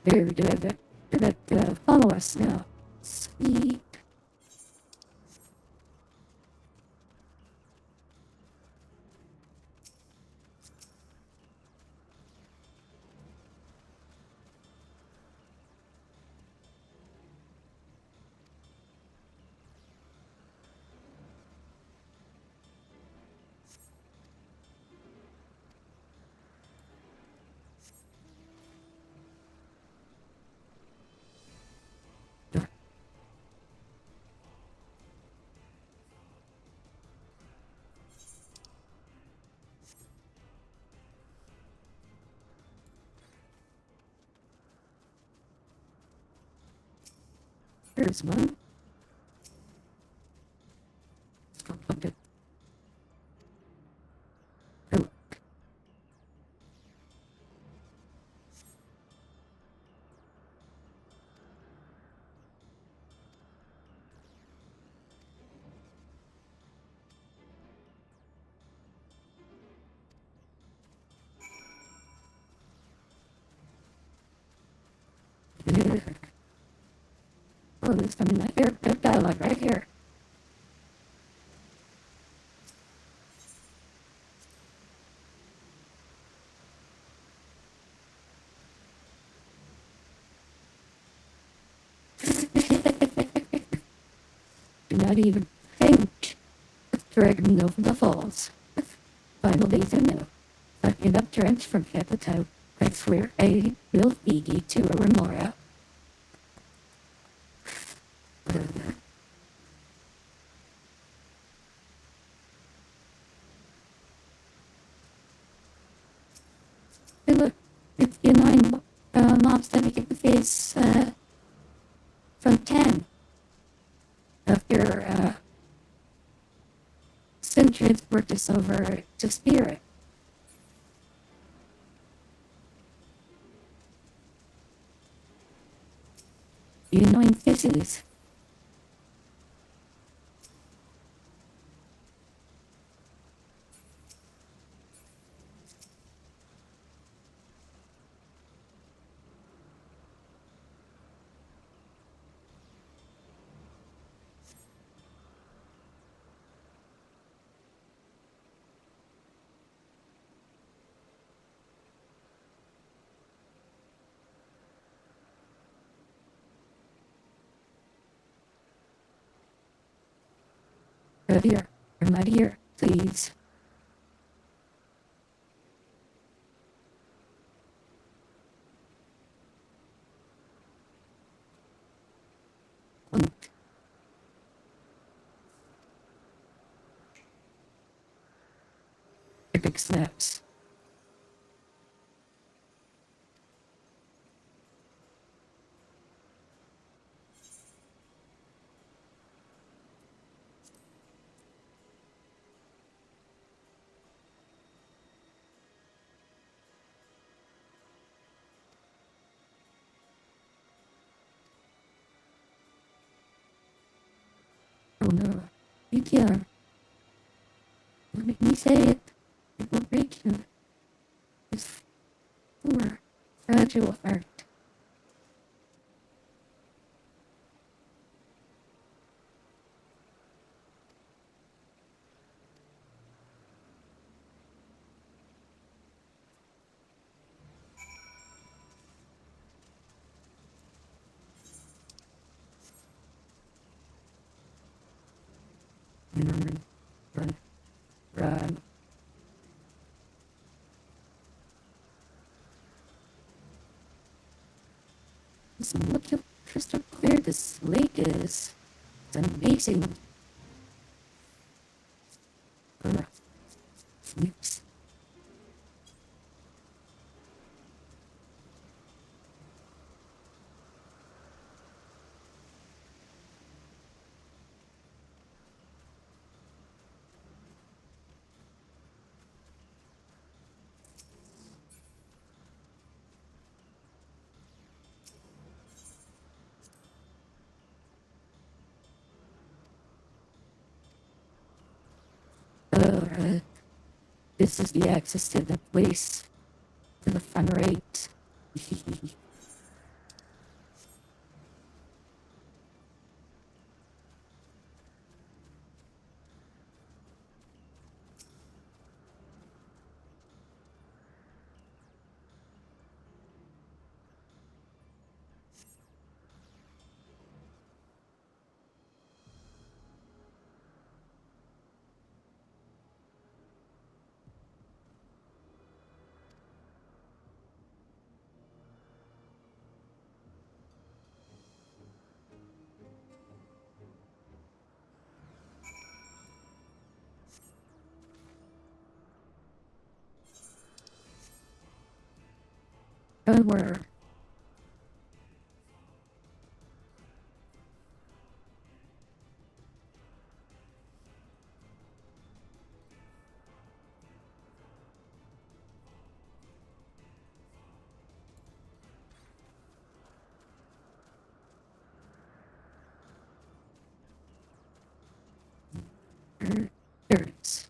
Speaker 1: Very good. Follow us now. Sweet. Here's one. Okay. Oh. Oh, there's something right here. Good dialogue right here. Do not even think of dragging over the falls. Finally, they know. Sucking up drenched from head to toe. I swear I will feed you to a remora. Hey, look, it's the annoying mobs that we get to face from 10 of your sin transport us over to Spirit. You annoying fissies. Right here. I'm right here, please. Epic snaps. Oh no, you can't. Don't make me say it. It will break you. This poor, fragile heart. Run, run. Listen, look how crystal clear this lake is. It's amazing. Snoops. This is the access to the place. To the fun rate. were. There it is.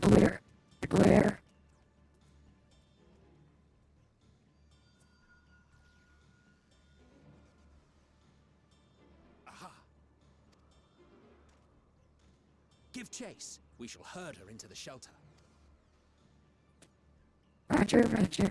Speaker 1: Glare. Glare.
Speaker 6: Aha! Give chase. We shall herd her into the shelter.
Speaker 1: Roger, roger.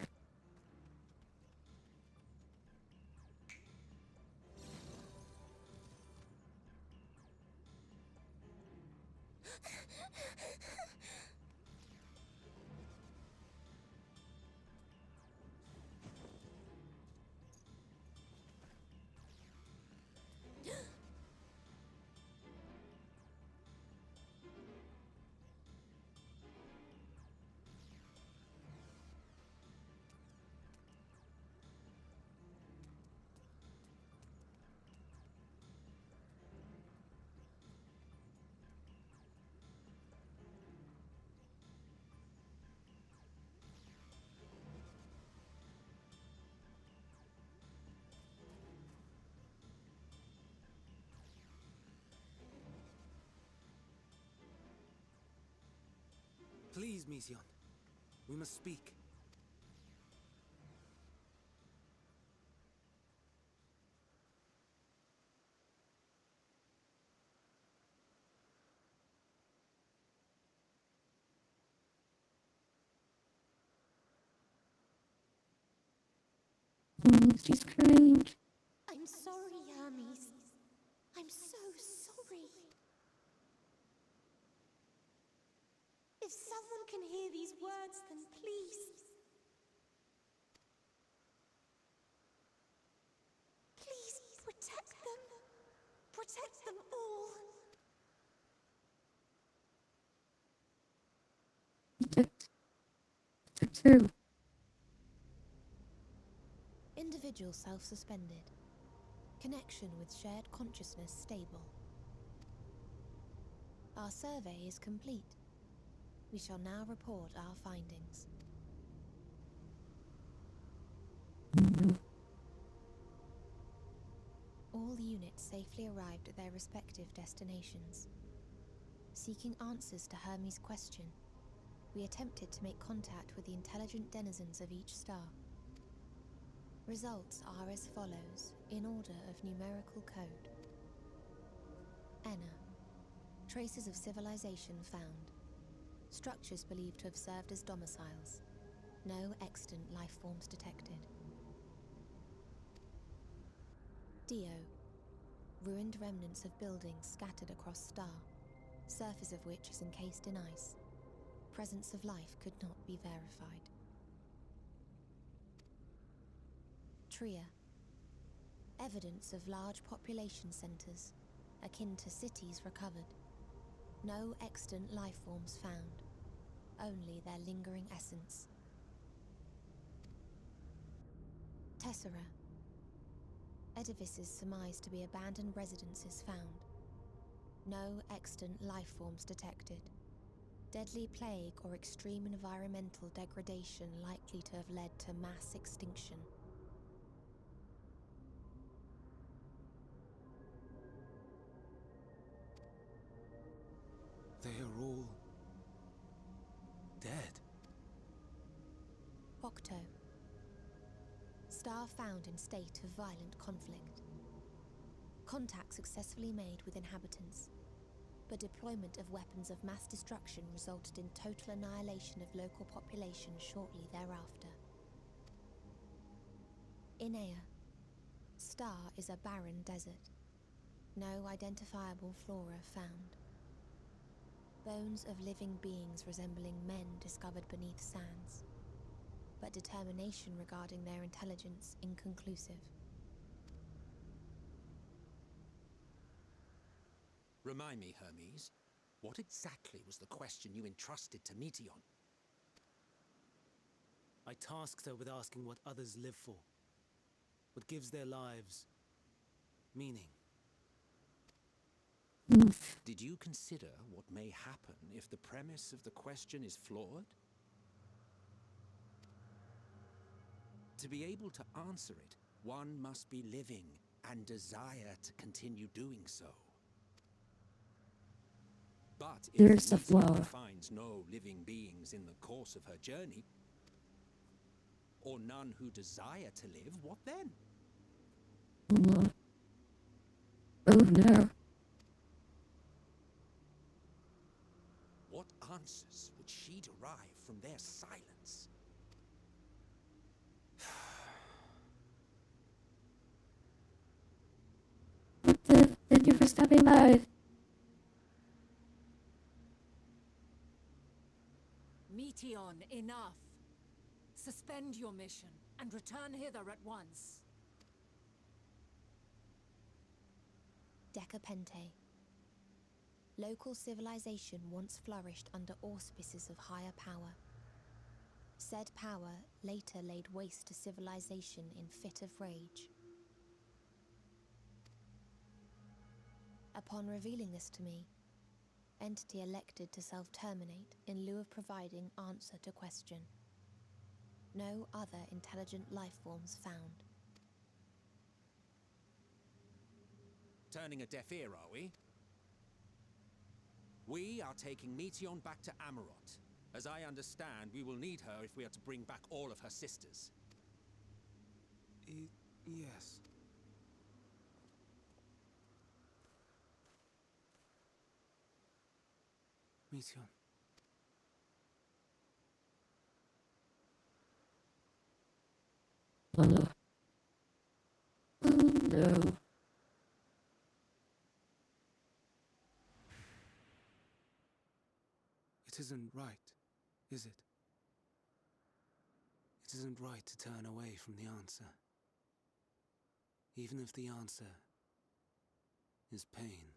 Speaker 5: Please, Mission. We must speak.
Speaker 1: She's crying.
Speaker 4: I'm sorry, Hermes. I'm so sorry. If someone can hear these words, then please. Please protect them. Protect them all.
Speaker 1: Two.
Speaker 4: Individual self-suspended. Connection with shared consciousness stable. Our survey is complete. We shall now report our findings. All units safely arrived at their respective destinations. Seeking answers to Hermes' question, we attempted to make contact with the intelligent denizens of each star. Results are as follows, in order of numerical code. Enna. Traces of civilization found. Structures believed to have served as domiciles. No extant life forms detected. Dio. Ruined remnants of buildings scattered across star, surface of which is encased in ice. Presence of life could not be verified. Tria. Evidence of large population centers, akin to cities recovered. No extant life forms found, only their lingering essence. Tessera. Edifices surmised to be abandoned residences found. No extant life forms detected. Deadly plague or extreme environmental degradation likely to have led to mass extinction.
Speaker 5: They are all dead.
Speaker 4: Octo. Star found in state of violent conflict. Contact successfully made with inhabitants, but deployment of weapons of mass destruction resulted in total annihilation of local populations shortly thereafter. In Ea, Star is a barren desert. No identifiable flora found. Bones of living beings resembling men discovered beneath sands, but determination regarding their intelligence inconclusive.
Speaker 6: Remind me, Hermes, what exactly was the question you entrusted to Meteon?
Speaker 5: I tasked her with asking what others live for, what gives their lives meaning.
Speaker 6: Did you consider what may happen if the premise of the question is flawed? To be able to answer it, one must be living and desire to continue doing so. But if
Speaker 1: There's the
Speaker 6: Meteor
Speaker 1: flaw.
Speaker 6: finds no living beings in the course of her journey, or none who desire to live, what then?
Speaker 1: Oh no.
Speaker 6: What answers would she derive from their silence?
Speaker 1: Thank you for stopping by.
Speaker 2: Meteon, enough! Suspend your mission and return hither at once.
Speaker 4: Decapente. Local civilization once flourished under auspices of higher power. Said power later laid waste to civilization in fit of rage. Upon revealing this to me, entity elected to self-terminate in lieu of providing answer to question. No other intelligent life forms found.
Speaker 6: Turning a deaf ear, are we? We are taking Meteon back to Amarot. As I understand, we will need her if we are to bring back all of her sisters.
Speaker 5: Yes. Meteon.
Speaker 1: Oh no. Oh no.
Speaker 5: It isn't right, is it? It isn't right to turn away from the answer. Even if the answer is pain.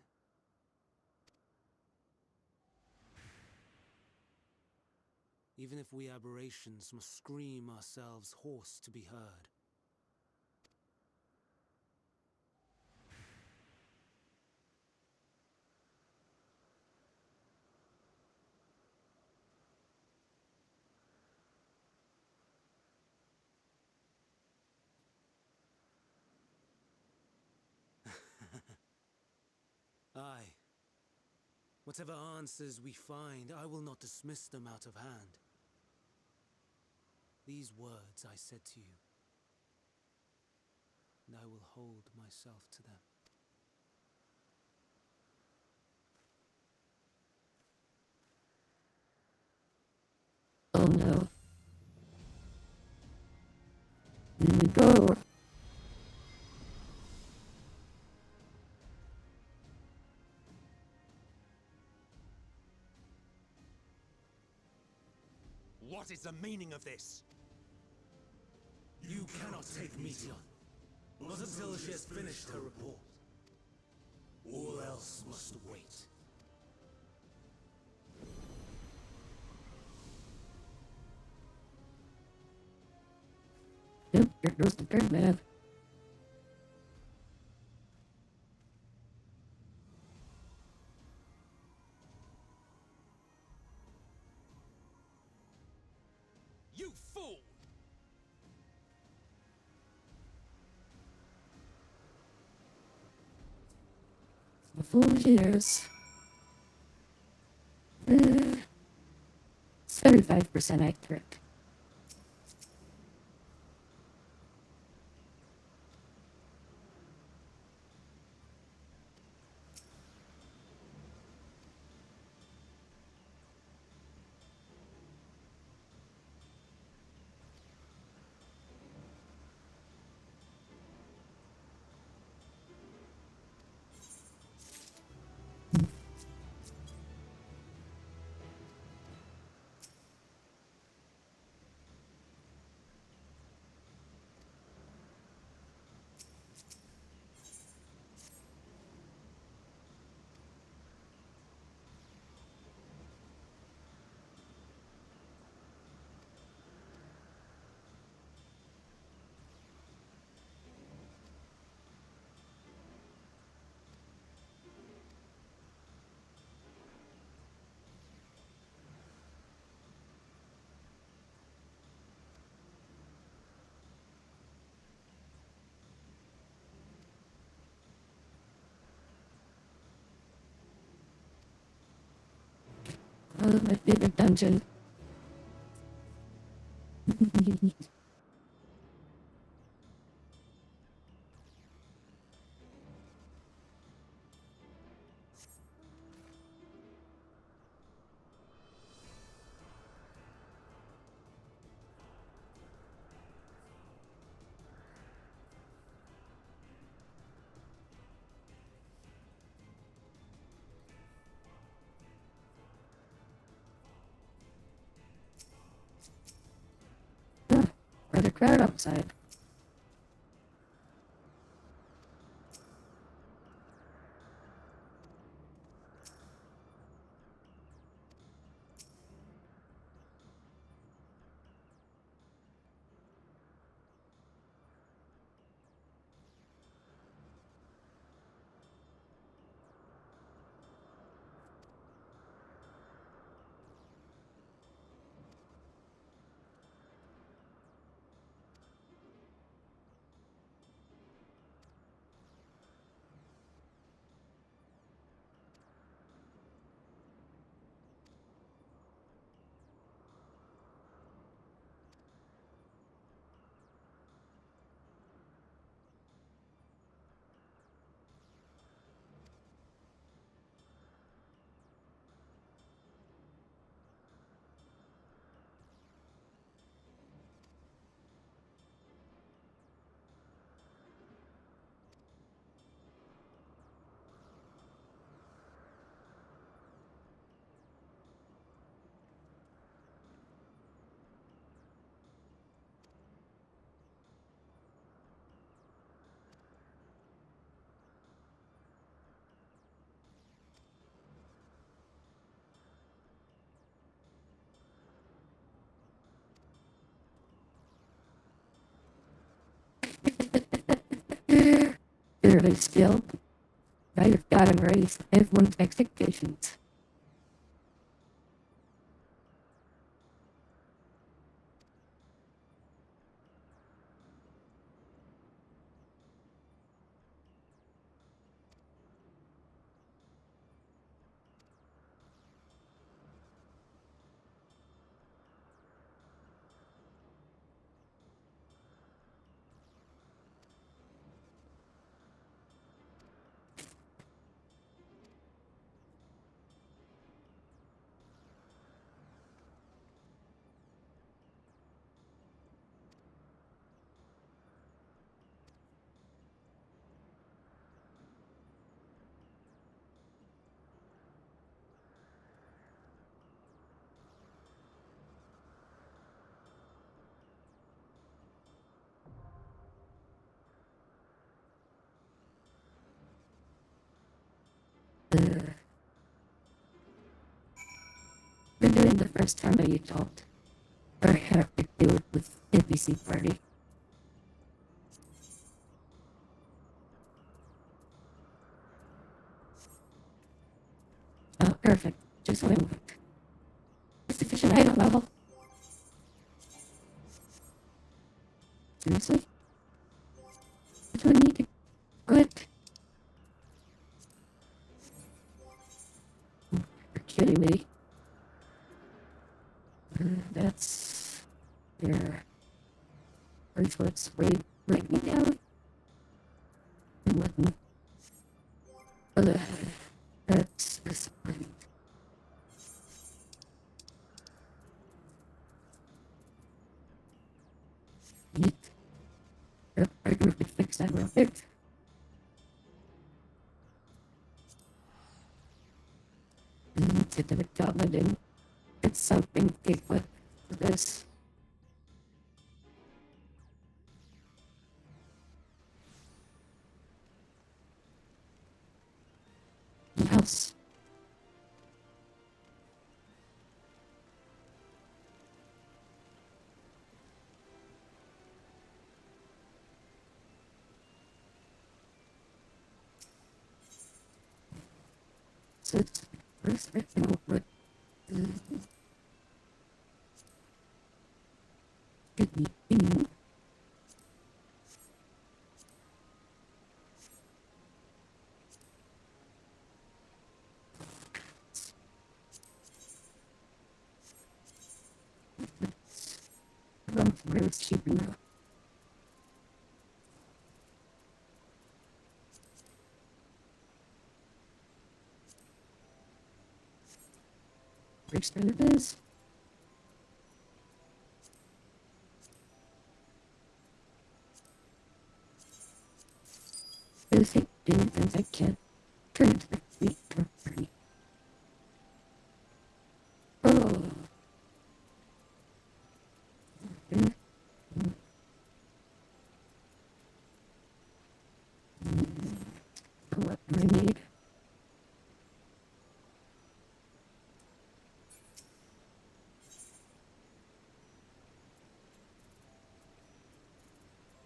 Speaker 5: Even if we aberrations must scream ourselves hoarse to be heard. Aye. Whatever answers we find, I will not dismiss them out of hand. These words I said to you, and I will hold myself to them.
Speaker 1: Oh no. Here we go.
Speaker 6: What is the meaning of this?
Speaker 5: You cannot take Meteon. Not until she has finished her report. All else must wait.
Speaker 1: Yep, there goes the third man.
Speaker 6: You fool!
Speaker 1: The full years. 35% accurate. Oh, my favorite dungeon. Or the crowd outside. Fairly skilled. Now you've got to raise everyone's expectations. Been doing the first time that you talked. Or have to do it with NPC party. Oh, perfect. Just what I want. Sufficient item level. Seriously? What do I need to... What? You're kidding me. That's... Your... bracelets break me down. And whatnot. That's disappointing. Neat. Yep, I can fix that real quick. Get the goblet in. It's something big with this. Yes. So it's first I know what could be in. where it's keeping up. Which one it is? I think doing things I can't turn into the sweet property. Oh. What do I need?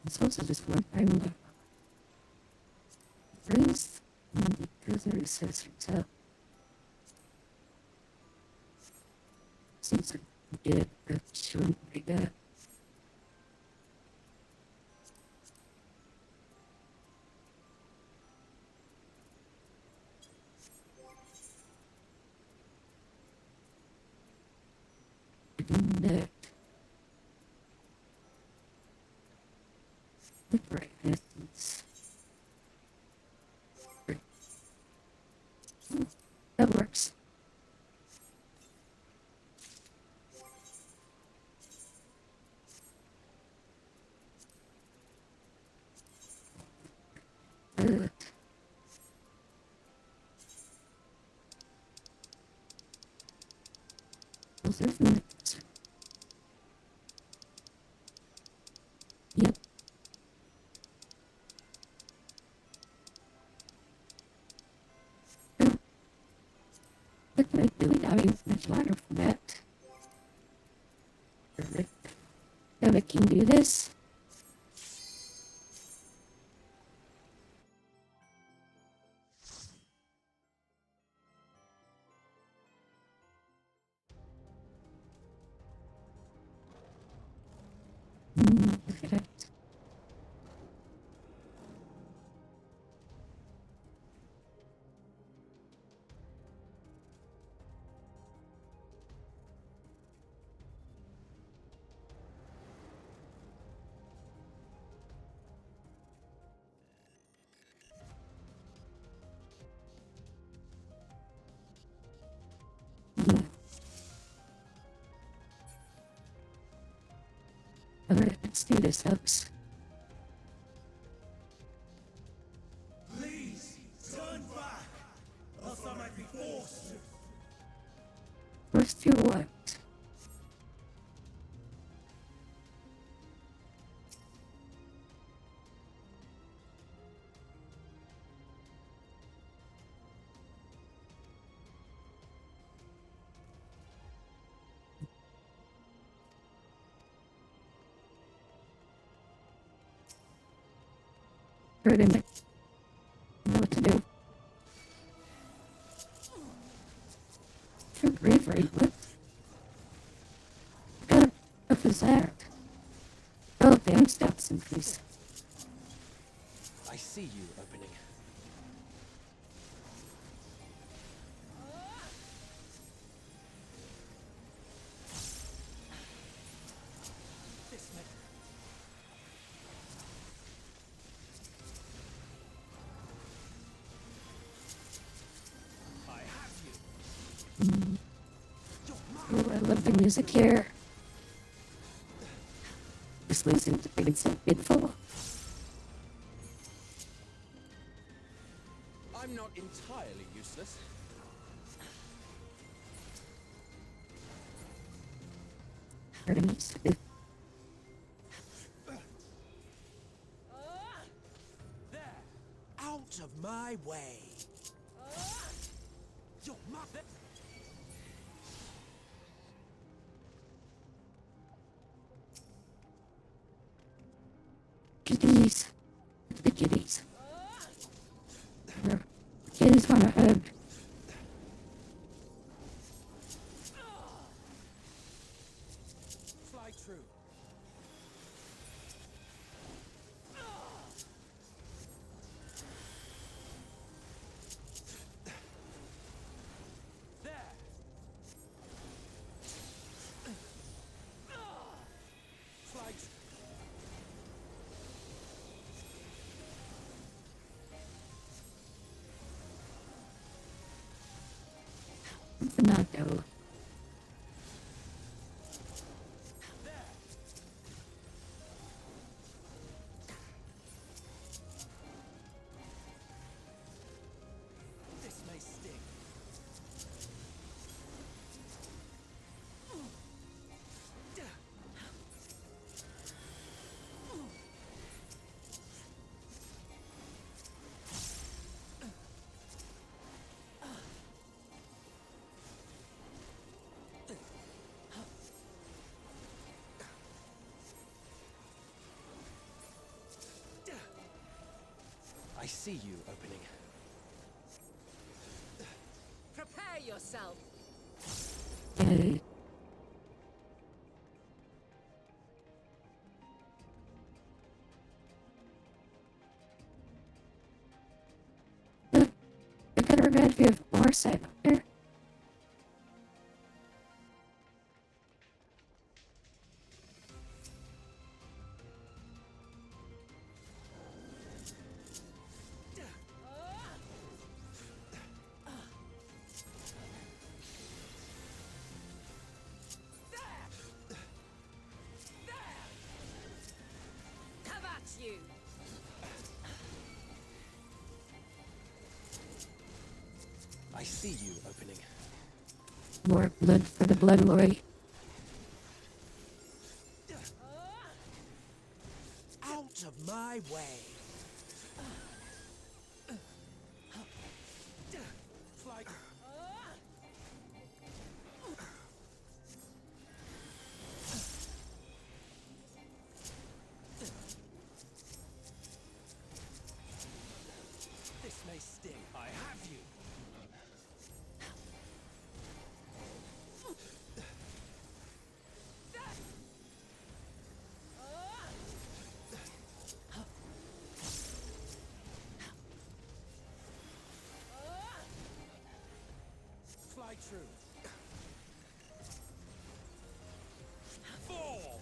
Speaker 1: It's also just one time to freeze because there is accessories up. Seems like we did, but shouldn't be that. Net. The brightness. That works. Yep. Look like Billy Dying much longer for that. Perfect. Now we can do this. Look at it. Yeah. Alright, let's do this, folks.
Speaker 8: Please, turn back, else I might be forced to.
Speaker 1: First you what? Heard him. Know what to do. True bravery, what? What was that? Oh, damn steps increase.
Speaker 7: I see you opening.
Speaker 8: This way. I have you.
Speaker 1: Oh, I love the music here. This leads into being so beautiful.
Speaker 7: I'm not entirely useless.
Speaker 1: Artemis.
Speaker 8: There. Out of my way. Your mother.
Speaker 1: Kitties. The kitties. The kitties want a hug.
Speaker 8: Fly true. There. Fly
Speaker 1: Fanato.
Speaker 5: This may sting.
Speaker 7: I see you opening.
Speaker 2: Prepare yourself.
Speaker 1: Yay. Look, we got a red view of our side up there.
Speaker 2: Have at you.
Speaker 7: I see you opening.
Speaker 1: More blood for the blood lorry.
Speaker 8: Out of my way.
Speaker 5: Fly. This may sting. I have you. Fly true. Fall.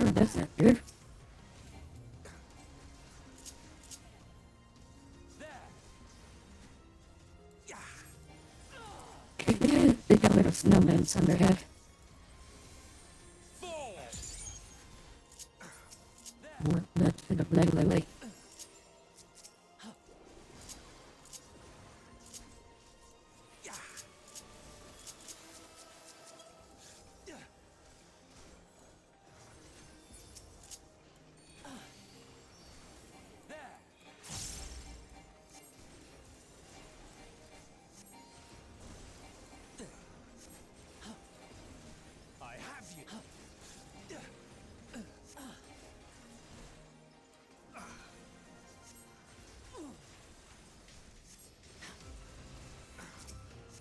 Speaker 1: Oh, that's not good. They got little snowmen on their head.
Speaker 5: Fall.
Speaker 1: More blood for the blood lily.
Speaker 5: I have you.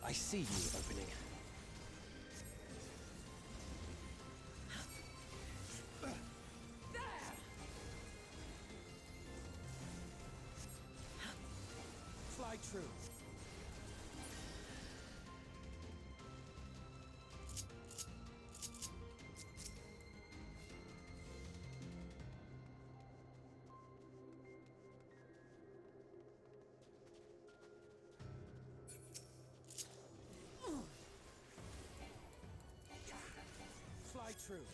Speaker 7: I see you opening.
Speaker 5: Fly true. Fly true.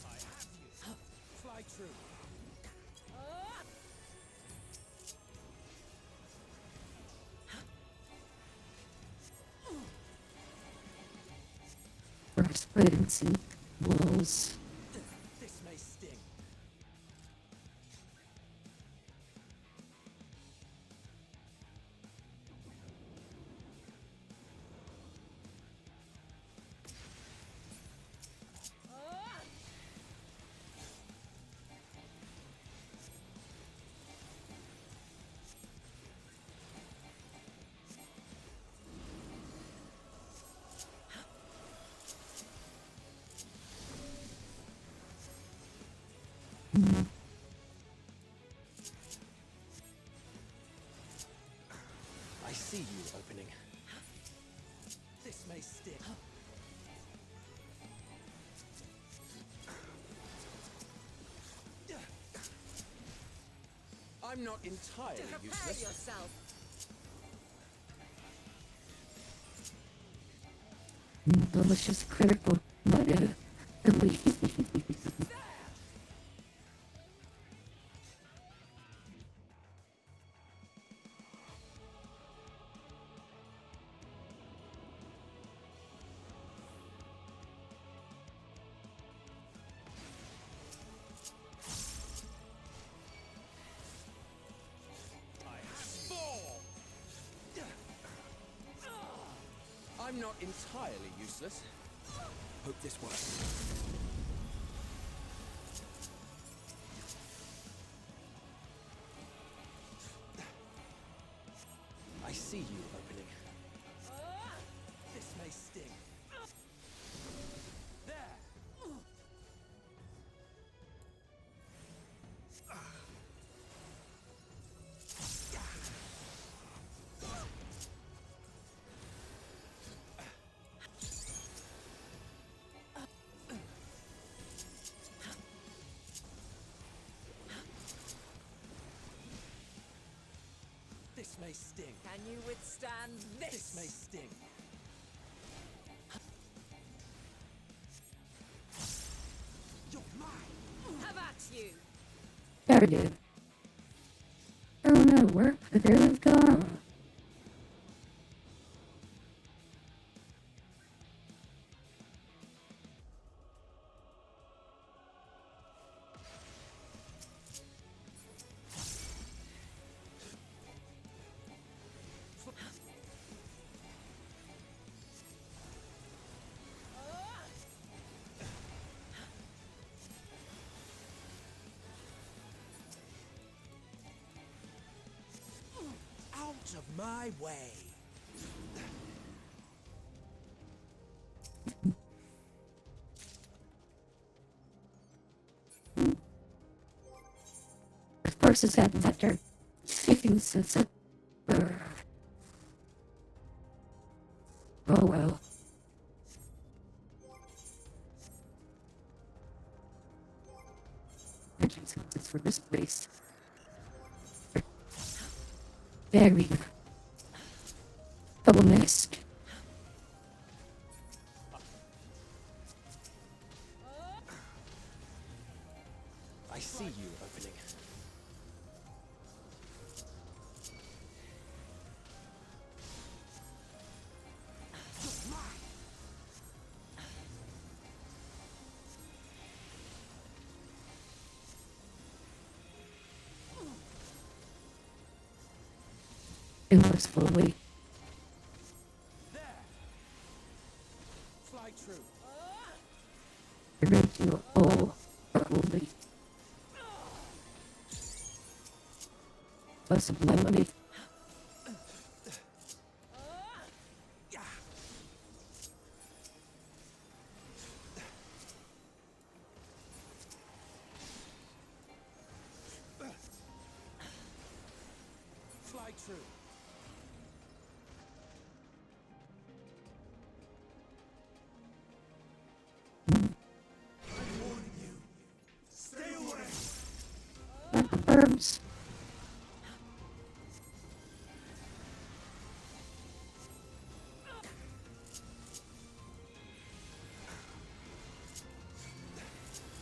Speaker 5: I have you. Fly true.
Speaker 1: First potency. Wolves.
Speaker 5: This may sting.
Speaker 7: I see you opening.
Speaker 5: This may sting.
Speaker 7: I'm not entirely
Speaker 3: Prepare
Speaker 7: useless.
Speaker 3: yourself.
Speaker 1: Delicious critical, but at least.
Speaker 7: I'm not entirely useless. Hope this works. I see you opening.
Speaker 5: This may sting. There! This may sting.
Speaker 3: Can you withstand this?
Speaker 5: This may sting. You're mine!
Speaker 3: Have at you.
Speaker 1: Very good. Oh no, where could they have gone?
Speaker 5: Out of my way!
Speaker 1: Of course, it's happened after speaking since it. Oh well. I can't stop this for this place. Very double missed.
Speaker 7: I see you opening.
Speaker 1: It was fully.
Speaker 5: There! Fly true.
Speaker 1: You're going to all probably. Possibility.
Speaker 5: Fly true. I'm warning you. Stay away!
Speaker 1: Confirms.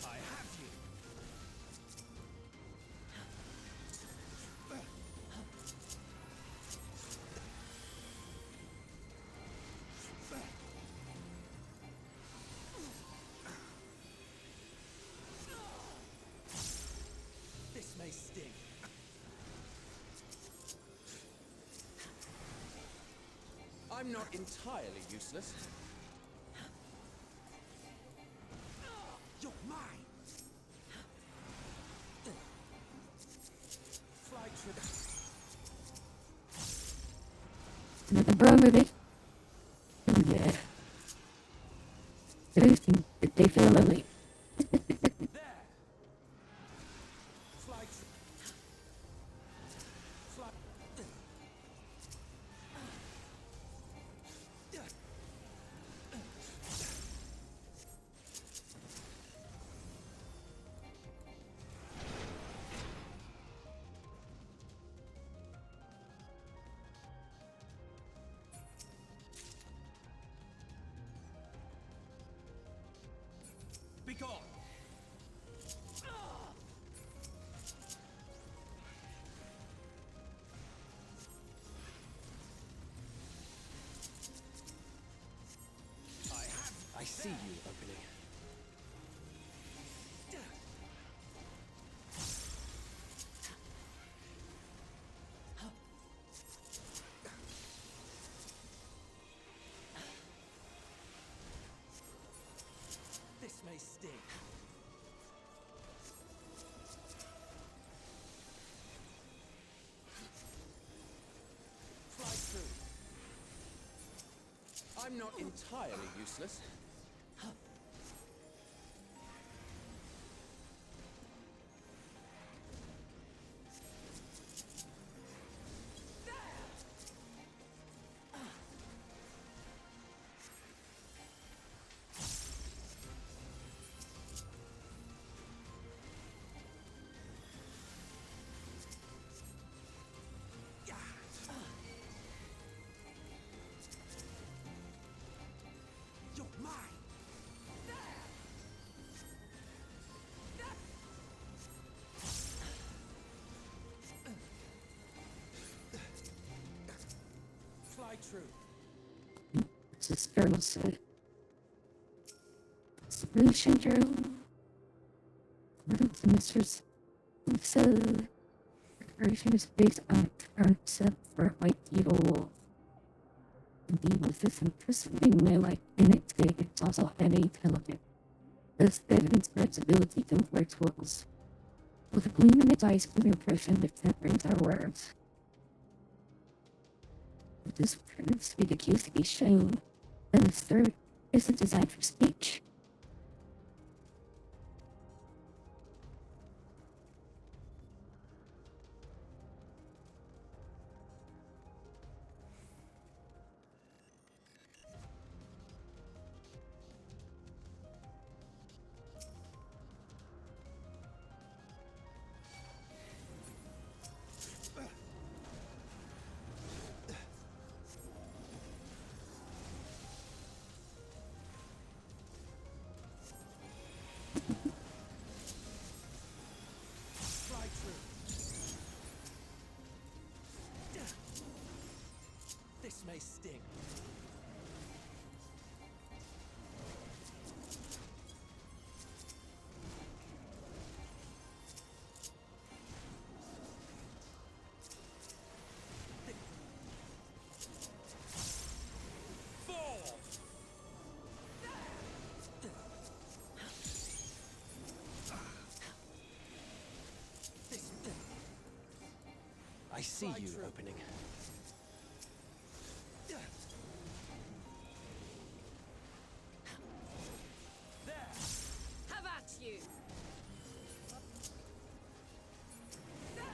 Speaker 5: I have you. This may sting.
Speaker 7: I'm not entirely useless.
Speaker 5: You're mine! Fly true.
Speaker 1: Another bro movie. Oh yeah. They feel lovely.
Speaker 5: There! Fly true. Fly.
Speaker 6: gone!
Speaker 7: I see you opening.
Speaker 8: This may sting. Fly through.
Speaker 7: I'm not entirely useless.
Speaker 8: You're mine. Fly true.
Speaker 1: As this girl said. Solution Journal. One of the misters said version is based on a concept for a white evil wolf. Indeed, with this imprisonment like in its day, it's also highly intelligent. Thus, evidence for its ability to work tools. With a gleam in its eyes, give the impression that temperance are words. If this proves to be the case to be shown, then the third isn't designed for speech.
Speaker 8: Fly true. This may sting. Fall! This
Speaker 7: I see you opening.
Speaker 8: there.
Speaker 3: Have at you!
Speaker 8: There.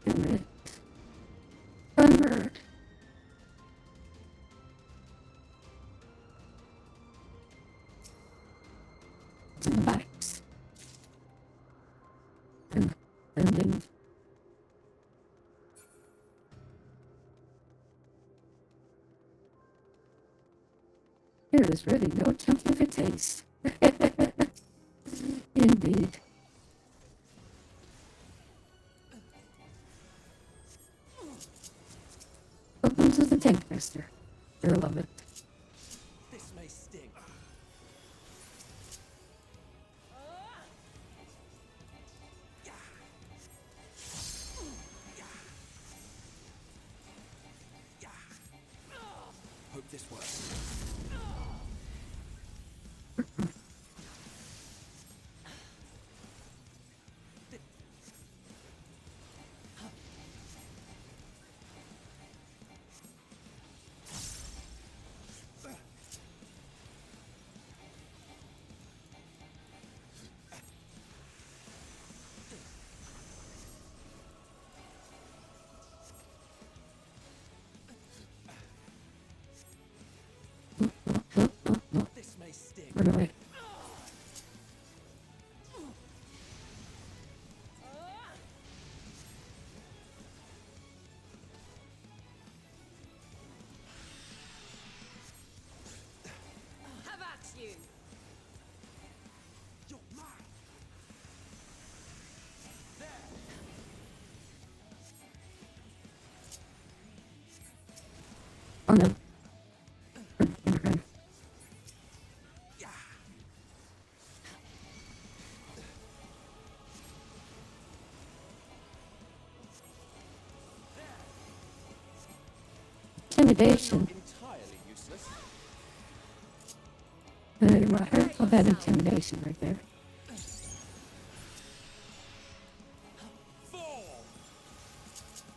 Speaker 1: Damn it. Bummer. It's in the box. And then there is really no telling of a taste. Indeed. Welcome to the tank master. You'll love it.
Speaker 8: This may sting.
Speaker 7: Hope this works.
Speaker 1: away.
Speaker 3: Have at you!
Speaker 8: You're mine.
Speaker 1: Oh no. Intimidation.
Speaker 7: Entirely useless.
Speaker 1: I heard all that intimidation right there.
Speaker 8: Fall.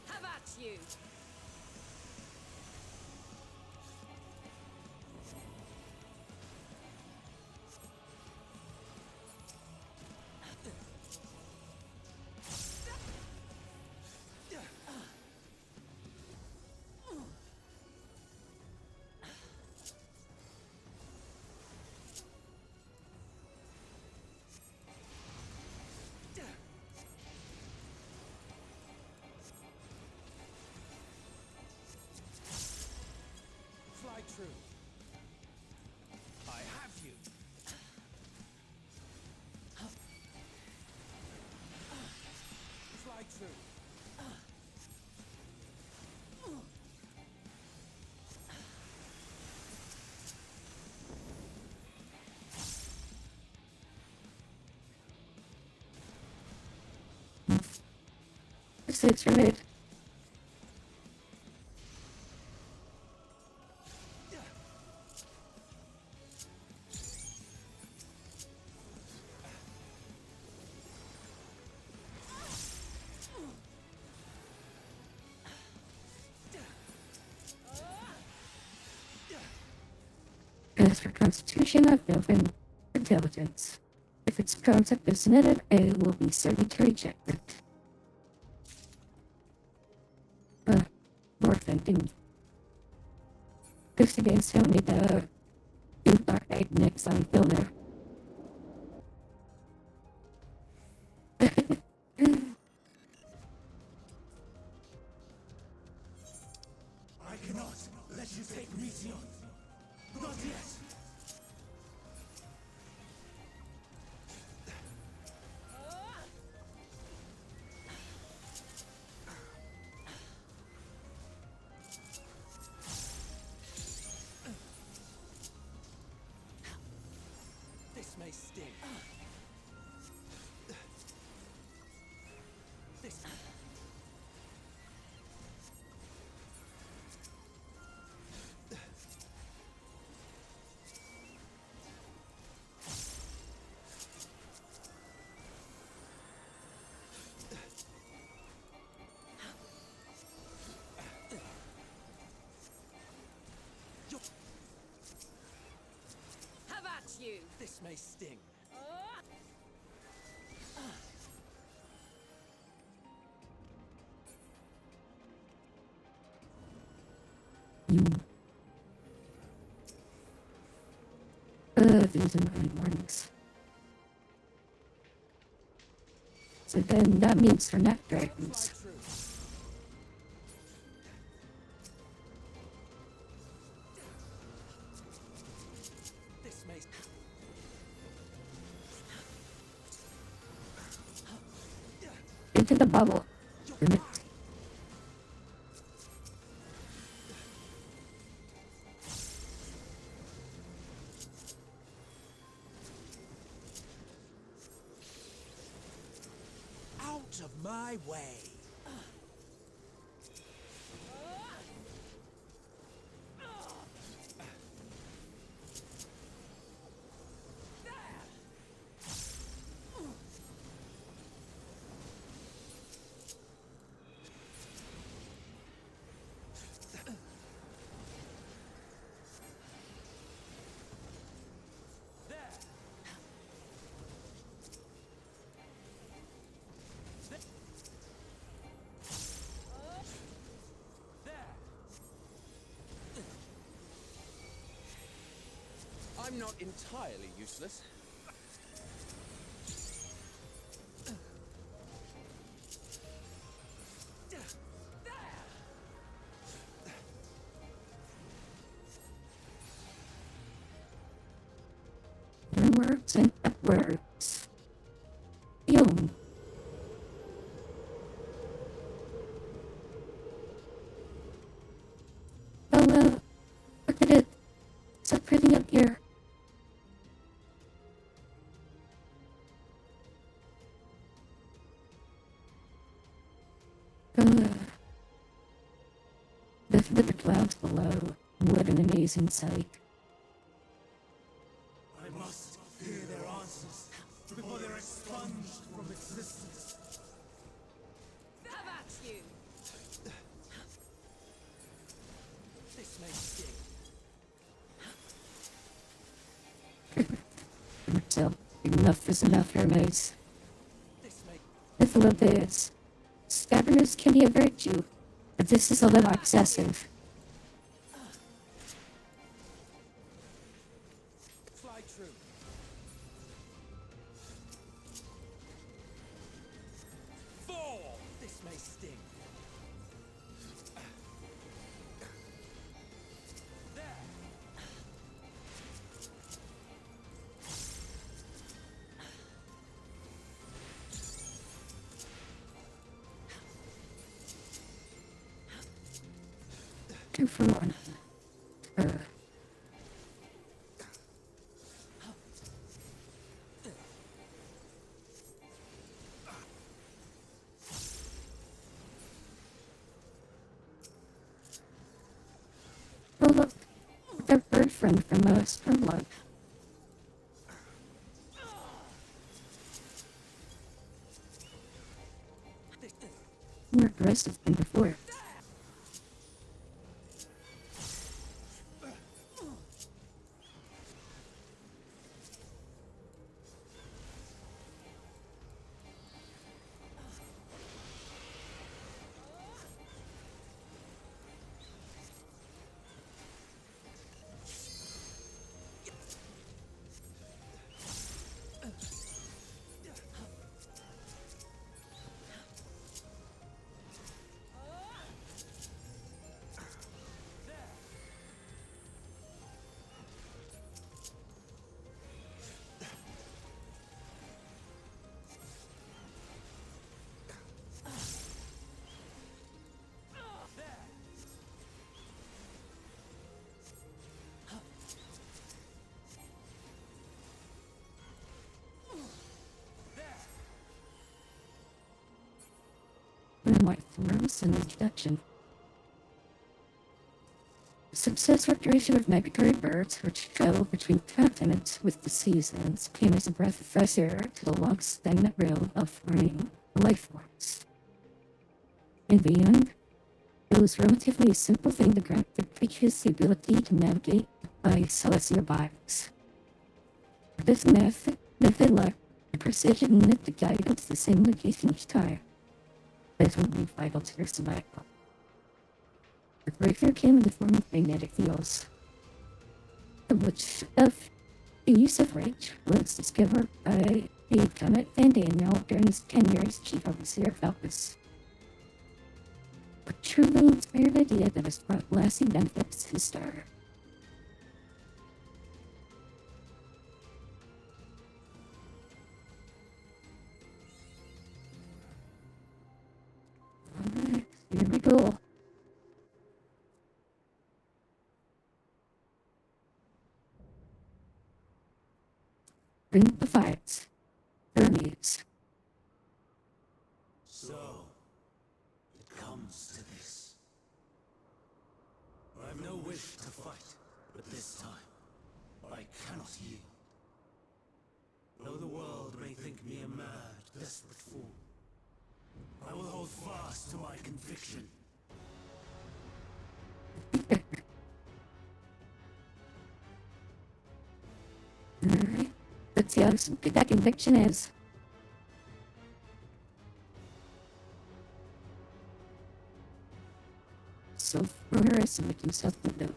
Speaker 3: Have at you!
Speaker 8: Fly true. I have you. Fly true.
Speaker 1: It's right. As for Constitution, I've no intelligence. If its concept is netted, I will be certain to reject it. More thinking. If the games tell me the Dark Knight next on Thighlander.
Speaker 8: I cannot let you take Meteor. Not yet.
Speaker 7: This may sting. This.
Speaker 3: Have at you!
Speaker 7: This may sting.
Speaker 1: These are my warnings. So then that means they're not dragons.
Speaker 7: Fly true. This may.
Speaker 1: Into the bubble. Damn it.
Speaker 8: Out of my way.
Speaker 7: I'm not entirely useless.
Speaker 1: Onwards and upwards. Boom. Oh, look at it. It's so pretty up here. The clouds below. What an amazing sight.
Speaker 8: I must hear their answers before they're expunged from existence.
Speaker 2: Have at you!
Speaker 7: This may sting.
Speaker 1: So, enough is enough, Hermes.
Speaker 7: This may...
Speaker 1: Ithilophids. Stubbornness can be a virtue, but this is a little excessive.
Speaker 7: Fly true. Fall! This may sting. There!
Speaker 1: 2 for 1. Oh look, their bird friend from Stormlight. More aggressive than before. My throws an introduction. Success restoration of migratory birds, which go between continents with the seasons, came as a breath of fresh air to the long stagnant realm of marine life forms. In the end, it was a relatively simple thing to grant the creatures the ability to navigate by celestial biomes. This method lacked the precision needed to guide it to the same location each time. This would be vital to their survival. The breakthrough came in the form of magnetic fields, which the use of which was discovered by Lieutenant Van Daniel during his tenure as chief officer of Valkus. A truly inspired idea that has brought lasting benefits to the star. Alright, here we go. Bring the fights. Hermes.
Speaker 8: So, it comes to this. I have no wish to fight, but this time, I cannot yield. Though the world may think me a mad, desperate fool, I will hold fast to my conviction.
Speaker 1: Alright, let's see how good that conviction is. So, for her, I submit himself to the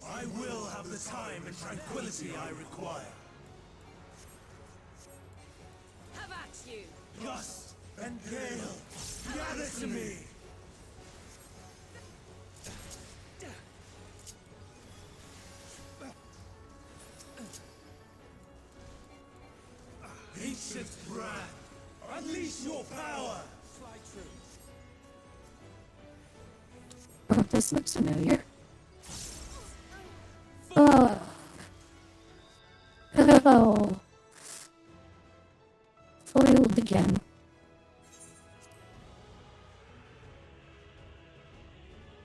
Speaker 8: I will have have the time and tranquility I require.
Speaker 3: Have at you!
Speaker 8: Gust and gale, gather to me! Ancient brand, unleash your power!
Speaker 7: Fly true.
Speaker 1: Oh, this looks familiar. Oh. Oh. Foiled again.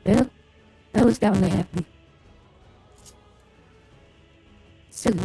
Speaker 1: Well, that was bound to happen. Soon.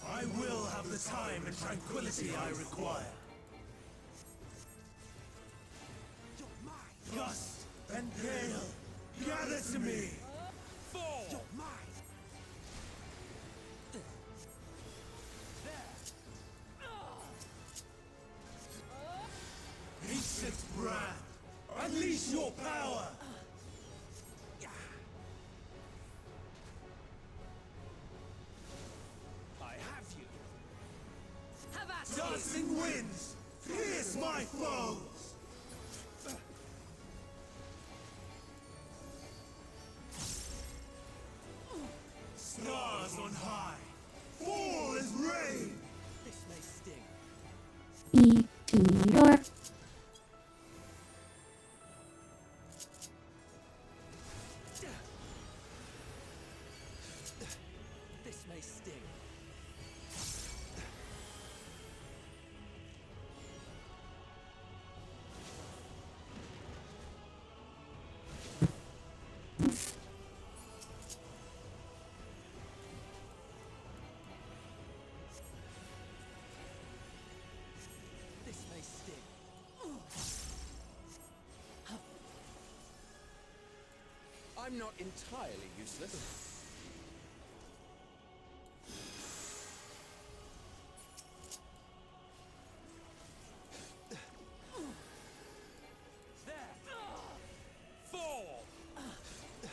Speaker 8: I will have the time and tranquility I require. Gust and gale, gather to me!
Speaker 7: Fall!
Speaker 8: Ancient brand, unleash your power!
Speaker 7: I have you!
Speaker 3: Have at you!
Speaker 8: Dancing winds, pierce my foes! Stars on high, fall as rain!
Speaker 7: This may sting.
Speaker 1: Meteor.
Speaker 7: This may sting. This may sting. I'm not entirely useless. There! Fall! There!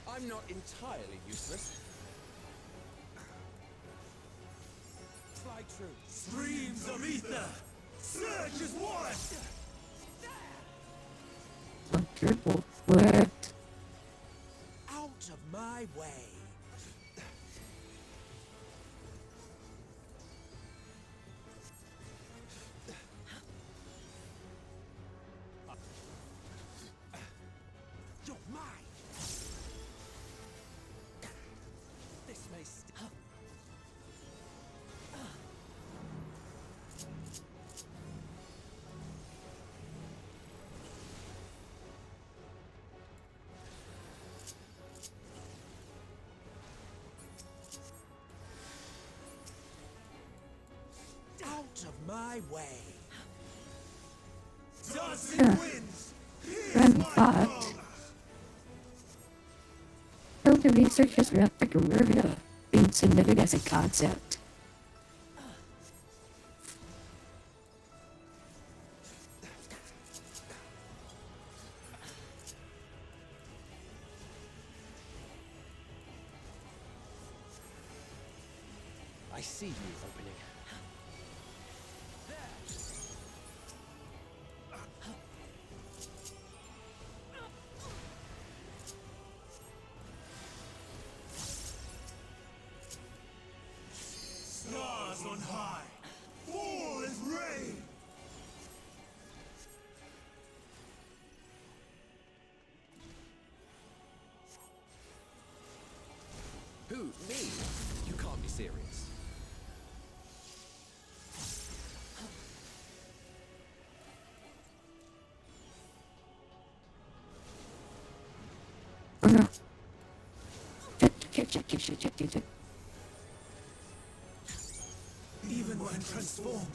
Speaker 7: I'm not entirely useless. Fly true.
Speaker 8: Streams of ether, surge as one!
Speaker 1: Triple word.
Speaker 7: Out of my way. You're mine. This may out of my way.
Speaker 8: Dancing winds, pierce
Speaker 1: Run
Speaker 8: my
Speaker 1: fought.
Speaker 8: foes!
Speaker 1: Further research has Replica Murder being submitted as a concept.
Speaker 7: I see you opening. Who? Me? You can't be serious.
Speaker 1: Oh no. Shit.
Speaker 8: Even when transformed.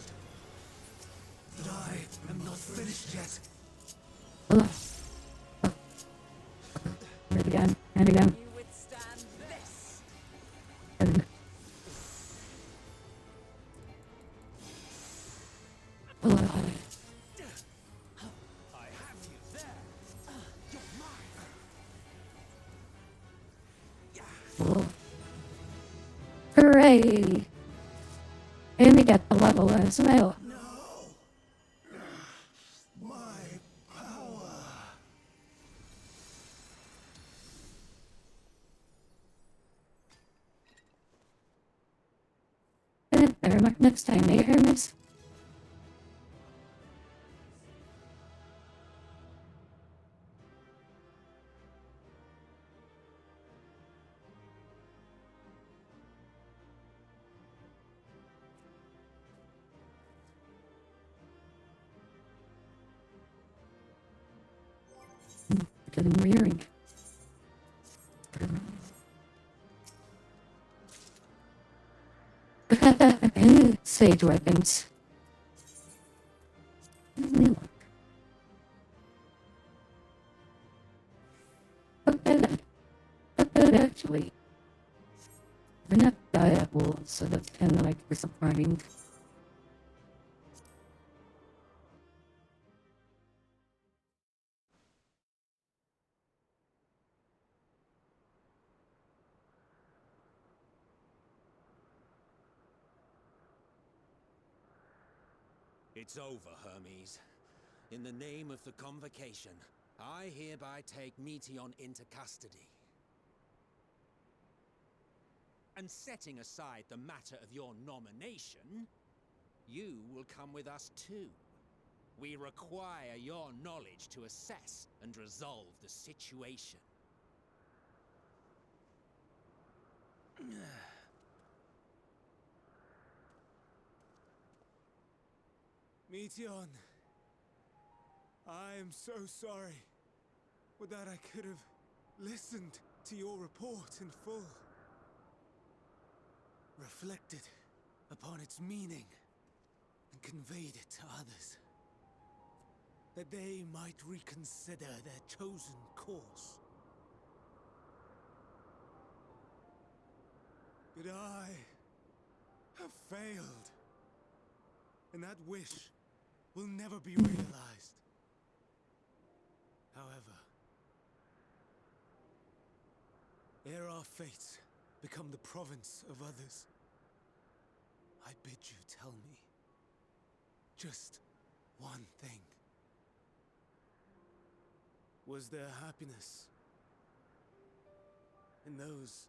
Speaker 8: But I am not finished yet.
Speaker 1: Hello. Oh. And again.
Speaker 2: You withstand this.
Speaker 1: And hello.
Speaker 8: I have you there. You're mine.
Speaker 1: Hello. Hooray! And we got the level as well.
Speaker 8: No. My power.
Speaker 1: Better luck next time, eh, Hermes? Getting weary. Sage weapons. But actually, they're not diable, so that's kind of like disappointing.
Speaker 6: It's over, Hermes. In the name of the Convocation, I hereby take Meteon into custody. And setting aside the matter of your nomination, you will come with us too. We require your knowledge to assess and resolve the situation.
Speaker 5: Meteon, I am so sorry. Would that I could have listened to your report in full. Reflected upon its meaning and conveyed it to others. That they might reconsider their chosen course. But I have failed. And that wish will never be realized. However, ere our fates become the province of others, I bid you tell me just one thing. Was there happiness in those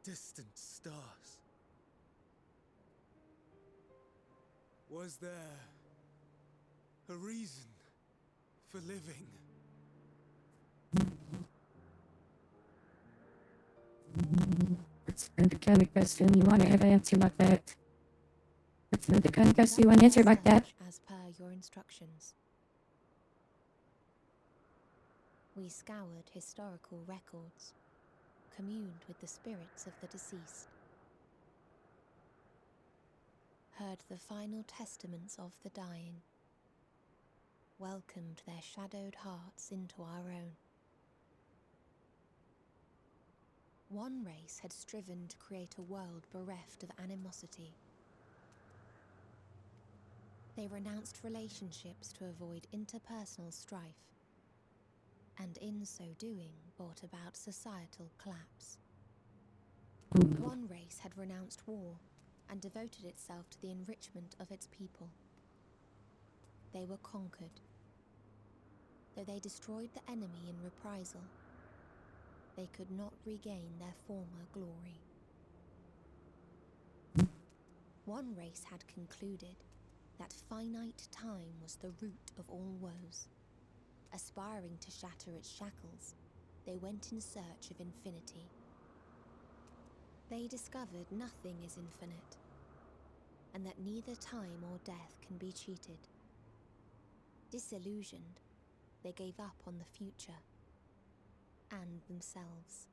Speaker 5: distant stars? Was there a reason for living?
Speaker 1: It's not the kind of question you want to have an answer like that. It's not the kind of question you want to answer like that.
Speaker 4: As per your instructions. We scoured historical records, communed with the spirits of the deceased, heard the final testaments of the dying, welcomed their shadowed hearts into our own. One race had striven to create a world bereft of animosity. They renounced relationships to avoid interpersonal strife, and in so doing brought about societal collapse. One race had renounced war and devoted itself to the enrichment of its people. They were conquered. Though they destroyed the enemy in reprisal, they could not regain their former glory. One race had concluded that finite time was the root of all woes. Aspiring to shatter its shackles, they went in search of infinity. They discovered nothing is infinite, and that neither time or death can be cheated. Disillusioned, they gave up on the future and themselves.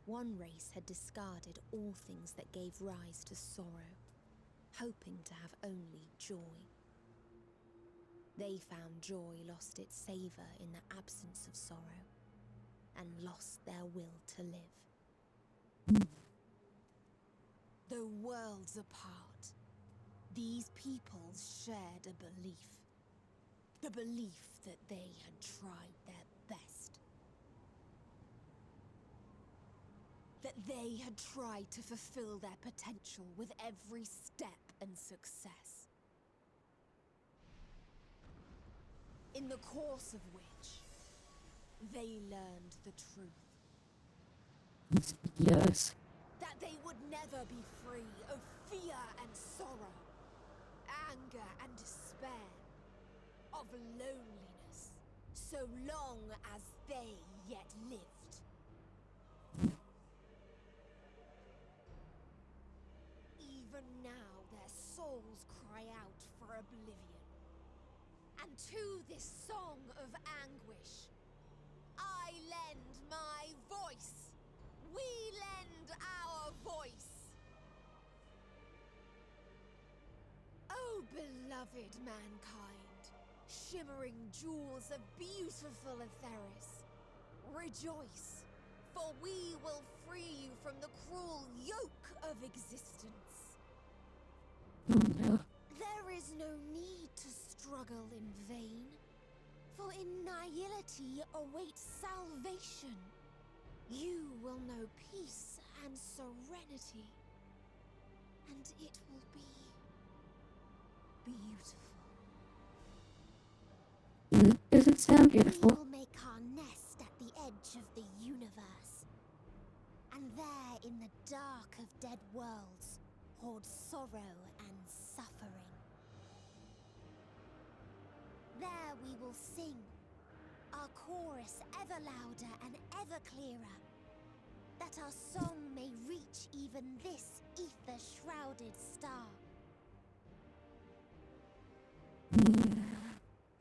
Speaker 4: One race had discarded all things that gave rise to sorrow, hoping to have only joy. They found joy lost its savor in the absence of sorrow, and lost their will to live. Though worlds apart, these peoples shared a belief. The belief that they had tried their best. That they had tried to fulfill their potential with every step and success. In the course of which, they learned the truth.
Speaker 1: Yes.
Speaker 4: That they would never be free of fear and sorrow, anger and despair, of loneliness, so long as they yet lived. Even now their souls cry out for oblivion. And to this song of anguish, I lend my voice. We lend our voice. Oh, beloved mankind, shimmering jewels of beautiful Etheris, rejoice, for we will free you from the cruel yoke of existence.
Speaker 1: Oh no.
Speaker 4: There is no need to struggle in vain, for in nihility awaits salvation. You will know peace and serenity, and it will be beautiful.
Speaker 1: Doesn't sound beautiful.
Speaker 4: We will make our nest at the edge of the universe, and there in the dark of dead worlds hoard sorrow and suffering. There we will sing, our chorus ever louder and ever clearer, that our song may reach even this ether-shrouded star.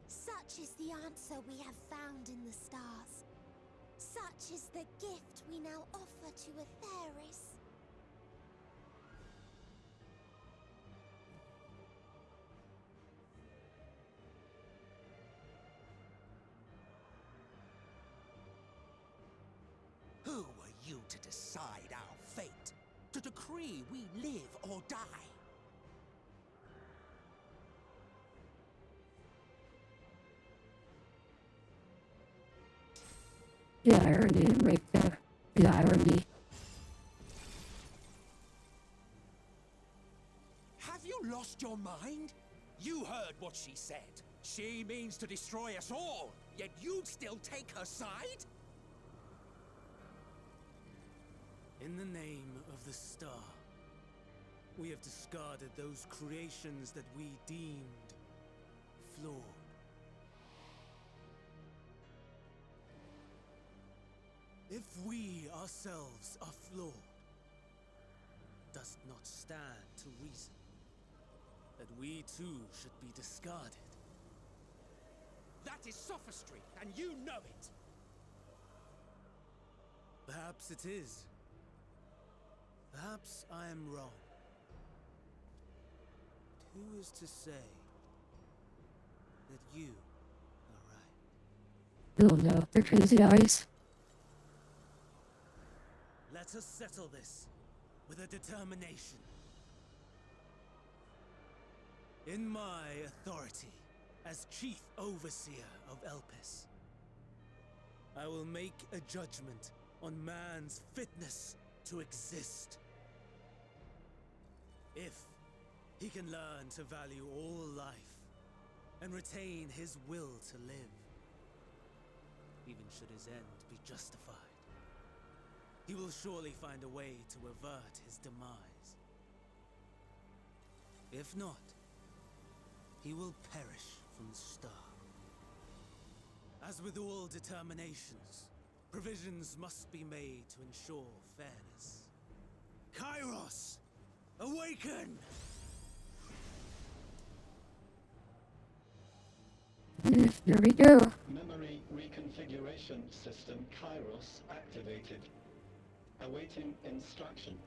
Speaker 4: Such is the answer we have found in the stars. Such is the gift we now offer to Etheris.
Speaker 6: Who were you to decide our fate? To decree we live or die?
Speaker 1: The irony right there. The irony.
Speaker 6: Have you lost your mind? You heard what she said. She means to destroy us all, yet you'd still take her side?
Speaker 8: In the name of the star, we have discarded those creations that we deemed flawed. If we ourselves are flawed, does it not stand to reason that we too should be discarded?
Speaker 6: That is sophistry, and you know it!
Speaker 8: Perhaps it is. Perhaps I am wrong. But who is to say that you are right?
Speaker 1: Oh no, they're crazy eyes.
Speaker 8: Let us settle this with a determination. In my authority as Chief Overseer of Elpis, I will make a judgment on man's fitness to exist. If he can learn to value all life and retain his will to live, even should his end be justified, he will surely find a way to avert his demise. If not, he will perish from the start. As with all determinations,
Speaker 5: Provisions must be made to ensure fairness. Kairos! Awaken!
Speaker 1: There we go.
Speaker 9: Memory reconfiguration system Kairos activated. Awaiting instruction.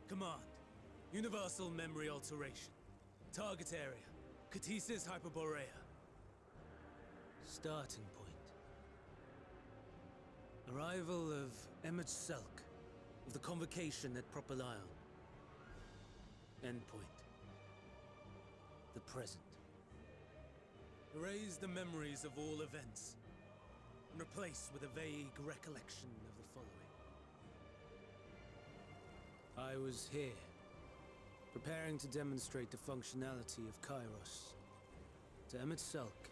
Speaker 5: Command. Universal memory alteration. Target area. Catesis Hyperborea. Starting point. Arrival of Emmett Selk of the convocation at Propylion. Endpoint. The present. Erase the memories of all events and replace with a vague recollection of the following. I was here, preparing to demonstrate the functionality of Kairos to Emmett Selk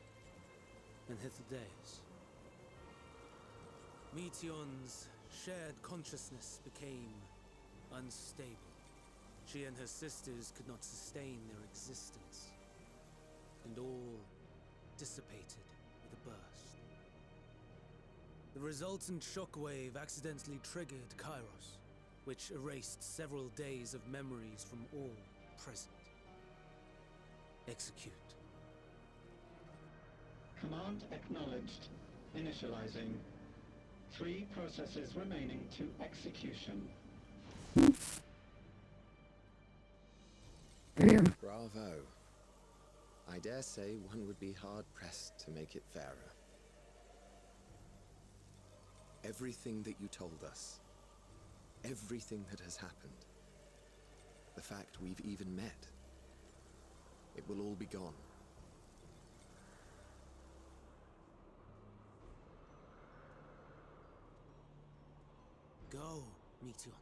Speaker 5: and Hythlodaeus. Meteon's shared consciousness became unstable. She and her sisters could not sustain their existence, and all dissipated with a burst. The resultant shockwave accidentally triggered Kairos, which erased several days of memories from all present. Execute.
Speaker 9: Command acknowledged. Initializing. 3 processes remaining to execution.
Speaker 7: Bravo. I dare say one would be hard-pressed to make it fairer. Everything that you told us, everything that has happened, the fact we've even met, it will all be gone.
Speaker 5: Go, Meteon.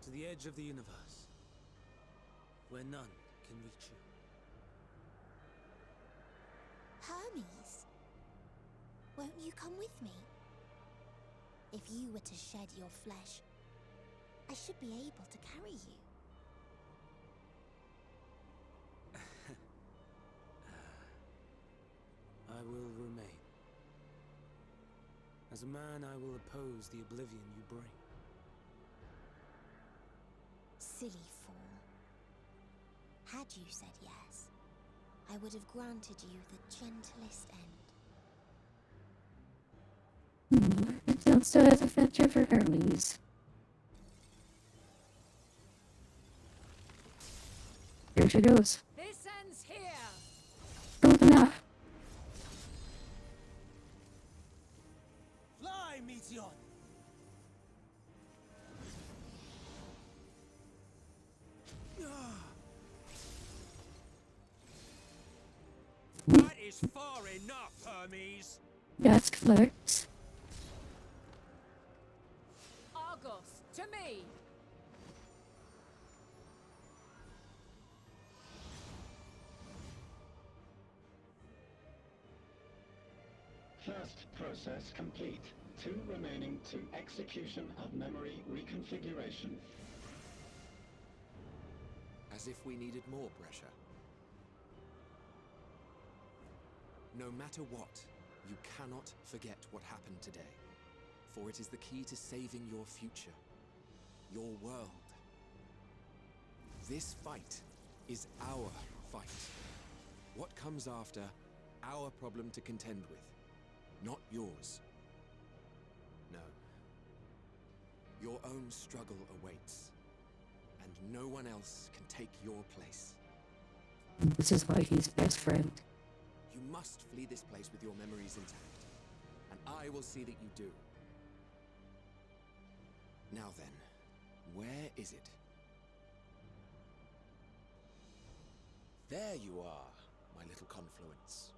Speaker 5: To the edge of the universe, where none can reach you.
Speaker 4: Hermes, won't you come with me? If you were to shed your flesh, I should be able to carry you.
Speaker 5: I will remain. As a man, I will oppose the oblivion you bring.
Speaker 4: Silly fool. Had you said yes, I would have granted you the gentlest end.
Speaker 1: It sounds so as a adventure for Hermes. Here she goes.
Speaker 2: This ends here!
Speaker 1: Open up.
Speaker 5: Fly, Meteon!
Speaker 6: That is far enough, Hermes!
Speaker 1: That's clerks.
Speaker 2: Argos, to me!
Speaker 9: First process complete. 2 remaining to execution of memory reconfiguration.
Speaker 7: As if we needed more pressure. No matter what, you cannot forget what happened today. For it is the key to saving your future. Your world. This fight is our fight. What comes after, our problem to contend with. Not yours. No. Your own struggle awaits. And no one else can take your place.
Speaker 1: This is why he's best friend.
Speaker 7: You must flee this place with your memories intact. And I will see that you do. Now then, where is it? There you are, my little confluence.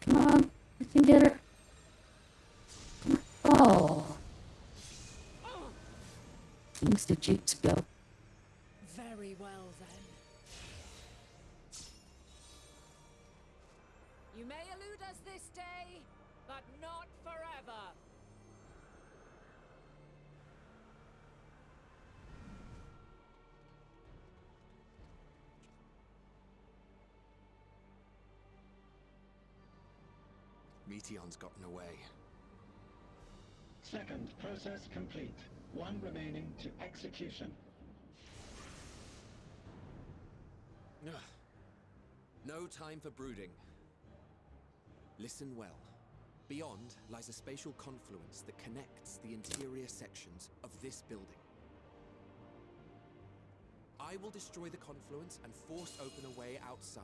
Speaker 1: Come on, I can get her. Come on. substitutes go.
Speaker 2: Very well, then. You may elude us this day, but not forever.
Speaker 7: Meteon's gotten away.
Speaker 9: Second process complete. One remaining to execution.
Speaker 7: Ugh. No time for brooding. Listen well. Beyond lies a spatial confluence that connects the interior sections of this building. I will destroy the confluence and force open a way outside.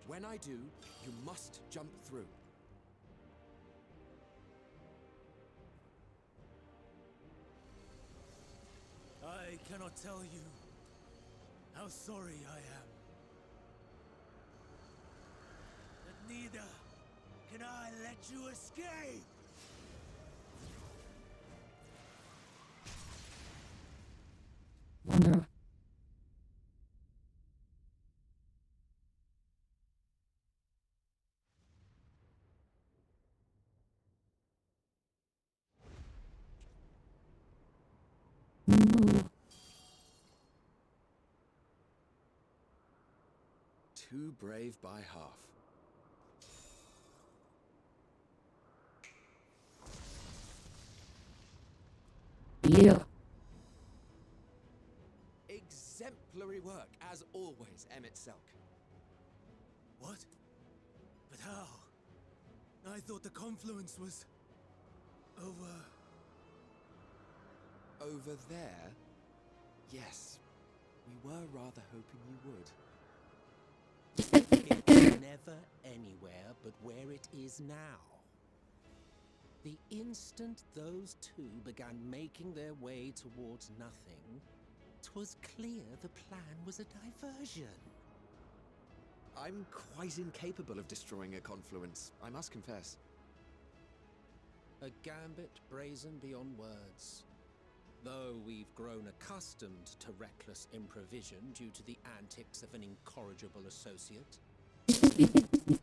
Speaker 7: When I do, you must jump through.
Speaker 8: I cannot tell you how sorry I am. But neither can I let you escape!
Speaker 1: No. No.
Speaker 7: Too brave by half.
Speaker 1: Yeah.
Speaker 7: Exemplary work, as always, Emmett Selk.
Speaker 8: What? But how? I thought the confluence was... over...
Speaker 7: Over there? Yes. We were rather hoping you would.
Speaker 10: It was never anywhere but where it is now. The instant those two began making their way towards nothing, 'twas clear the plan was a diversion.
Speaker 7: I'm quite incapable of destroying a confluence, I must confess.
Speaker 10: A gambit brazen beyond words. Though we've grown accustomed to reckless improvision due to the antics of an incorrigible associate.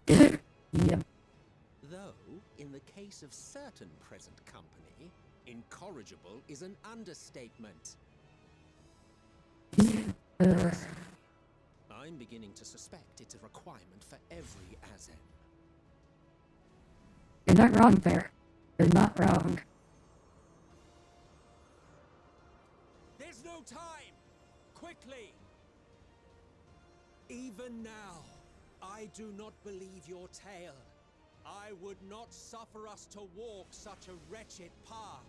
Speaker 1: Yeah.
Speaker 10: Though, in the case of certain present company, incorrigible is an understatement. I'm beginning to suspect it's a requirement for every Azen.
Speaker 1: You're not wrong there. You're not wrong.
Speaker 6: There's no time! Quickly! Even now, I do not believe your tale. I would not suffer us to walk such a wretched path.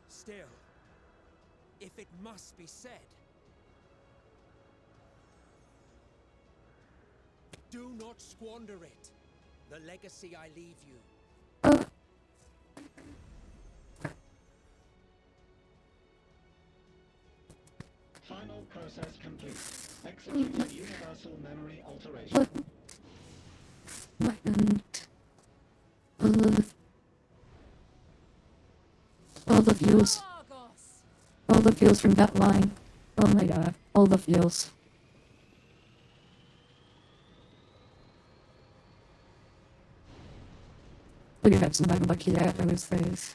Speaker 6: Still, if it must be said, do not squander it. The legacy I leave you.
Speaker 9: Final process complete. Execute universal memory alteration.
Speaker 1: All the views. All the views from that line. Oh my god. All the views. Look at that, somebody lucky that I was face.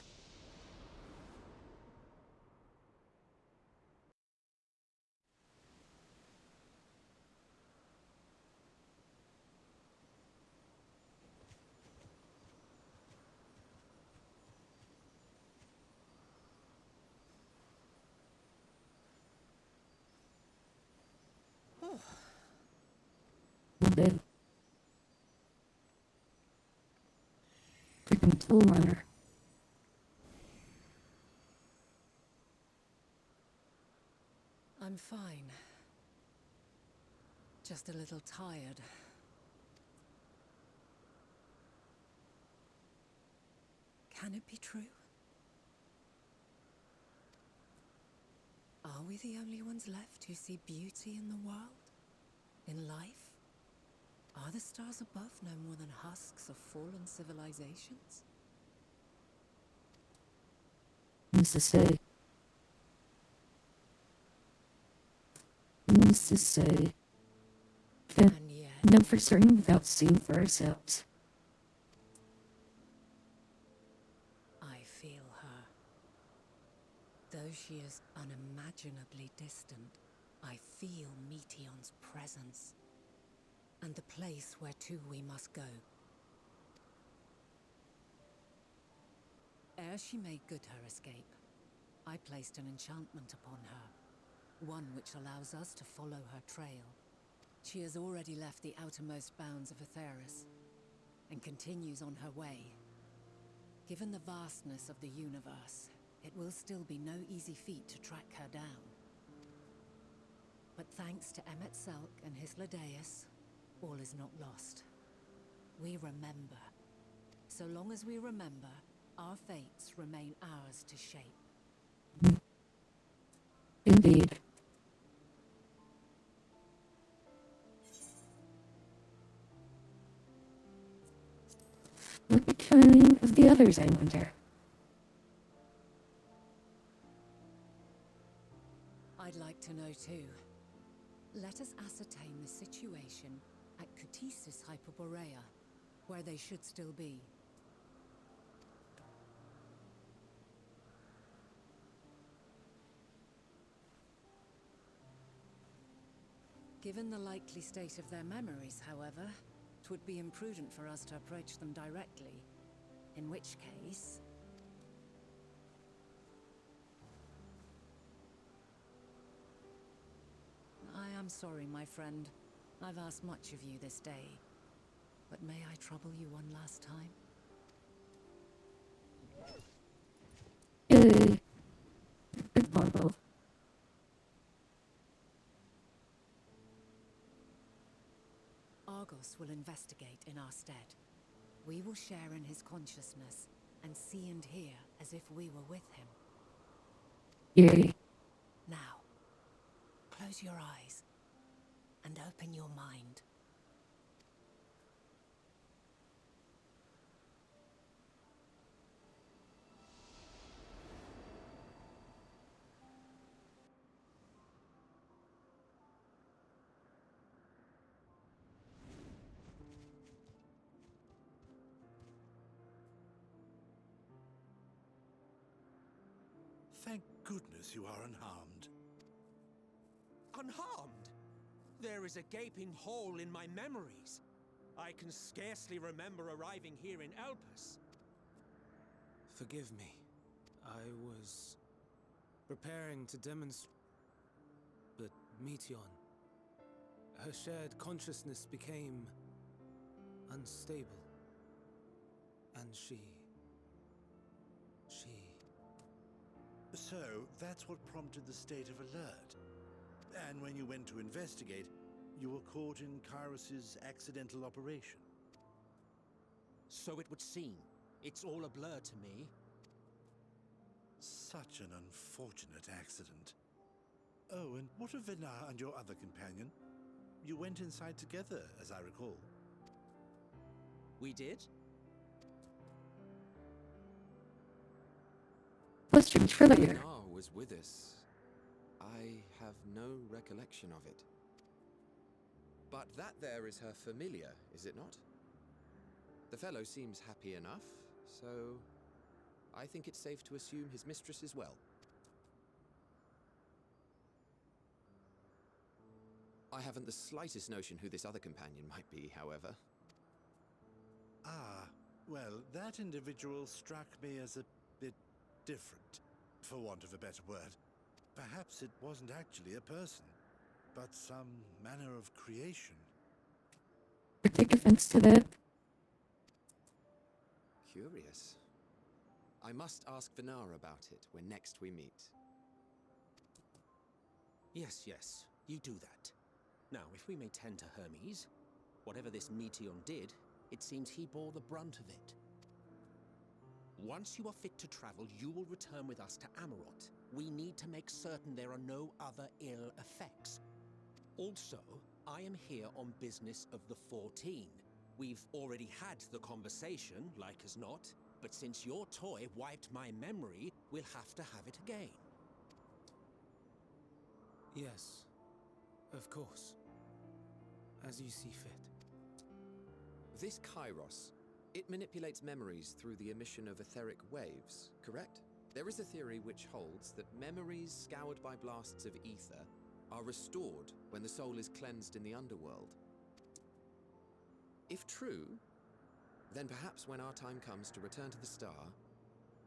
Speaker 1: Dead. Freaking tool runner.
Speaker 2: I'm fine. Just a little tired. Can it be true? Are we the only ones left who see beauty in the world? In life? Are the stars above no more than husks of fallen civilizations?
Speaker 1: Who's to say? Needless to say, can't
Speaker 2: And yet,
Speaker 1: know for certain without seeing for ourselves.
Speaker 2: I feel her. Though she is unimaginably distant, I feel Meteon's presence. And the place where to we must go. Ere she made good her escape, I placed an enchantment upon her, one which allows us to follow her trail. She has already left the outermost bounds of Aetheris, and continues on her way. Given the vastness of the universe, it will still be no easy feat to track her down. But thanks to Emmet Selk and his Ladeus, all is not lost. We remember. So long as we remember, our fates remain ours to shape.
Speaker 1: Indeed. What becoming of the others, I wonder?
Speaker 2: I'd like to know too. Let us ascertain the situation at Cutisis Hyperborea, where they should still be. Given the likely state of their memories, however, it would be imprudent for us to approach them directly. In which case... I am sorry, my friend. I've asked much of you this day. But may I trouble you one last time?
Speaker 1: Good marvel.
Speaker 2: Argos will investigate in our stead. We will share in his consciousness and see and hear as if we were with him.
Speaker 1: Yay.
Speaker 2: Now, close your eyes and open your mind.
Speaker 8: Thank goodness you are unharmed.
Speaker 6: Unharmed? There is a gaping hole in my memories. I can scarcely remember arriving here in Elpis.
Speaker 5: Forgive me. I was preparing to demonstrate. But Meteon, her shared consciousness became unstable. And she...
Speaker 8: So, that's what prompted the state of alert. And when you went to investigate, you were caught in Kyros's accidental operation.
Speaker 6: So it would seem. It's all a blur to me.
Speaker 8: Such an unfortunate accident. Oh, and what of Venar and your other companion? You went inside together, as I recall.
Speaker 6: We did?
Speaker 1: Questions for later.
Speaker 7: Venar was with us. I have no recollection of it. But that there is her familiar, is it not? The fellow seems happy enough, so I think it's safe to assume his mistress is well. I haven't the slightest notion who this other companion might be, however.
Speaker 8: Ah, well, that individual struck me as a bit different, for want of a better word. Perhaps it wasn't actually a person, but some manner of creation.
Speaker 1: I take offense to that.
Speaker 7: Curious. I must ask Venar about it when next we meet.
Speaker 10: Yes, you do that. Now, if we may tend to Hermes, whatever this Meteon did, it seems he bore the brunt of it. Once you are fit to travel, you will return with us to Amarot. We need to make certain there are no other ill effects. Also, I am here on business of the 14. We've already had the conversation, like as not, but since your toy wiped my memory, we'll have to have it again.
Speaker 5: Yes. Of course. As you see fit.
Speaker 7: This Kairos, it manipulates memories through the emission of etheric waves, correct? There is a theory which holds that memories scoured by blasts of ether are restored when the soul is cleansed in the underworld. If true, then perhaps when our time comes to return to the star,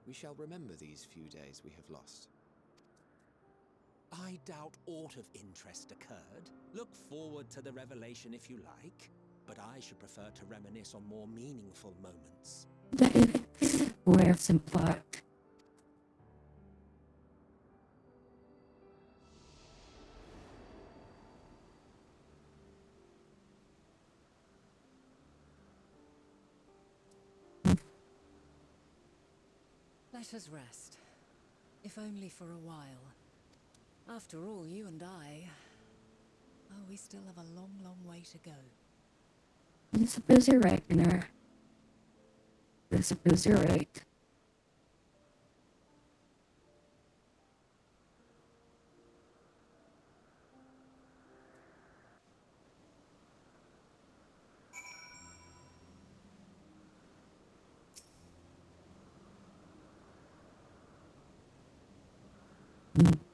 Speaker 7: we shall remember these few days we have lost.
Speaker 10: I doubt aught of interest occurred. Look forward to the revelation if you like, but I should prefer to reminisce on more meaningful moments.
Speaker 1: Where's some plot?
Speaker 2: Let us rest. If only for a while. After all, you and I... Oh, we still have a long, long way to go.
Speaker 1: I suppose you're right, Gunnar. I suppose you're right.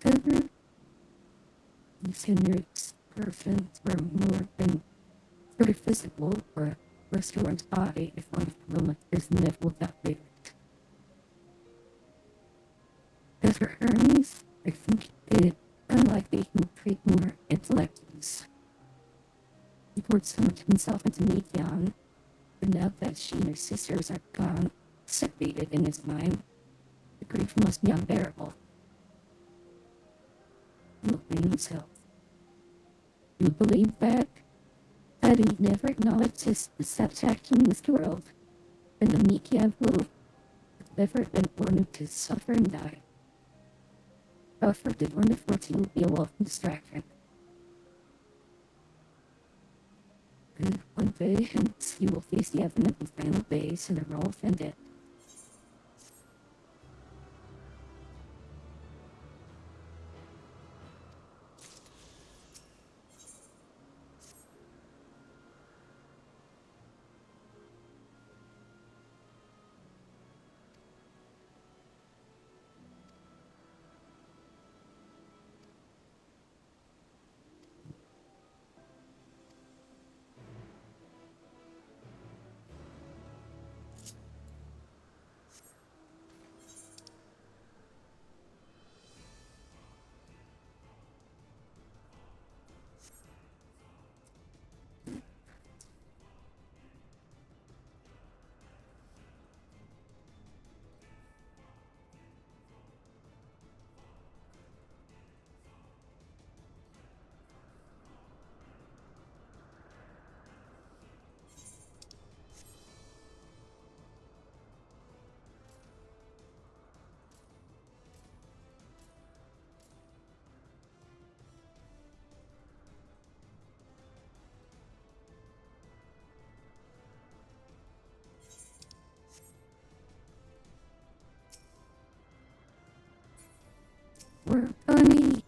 Speaker 1: Gunnar, these Henrik's perfect were more than very visible for a restaurant's body if one of the moment is never without big. As for Hermes, I think it unlikely he would treat more intellectuals. He poured so much of himself into Nekion, but now that she and her sisters are gone, separated in his mind, the grief must be unbearable. Looking himself. You believe that? That he never acknowledged his satisfaction in this world, and the Nekion who had never been born to suffer and die. However, the wonderful tea will be a welcome distraction. And one day, hence, he will face the advent of final days and the role of Vendetta. We're funny.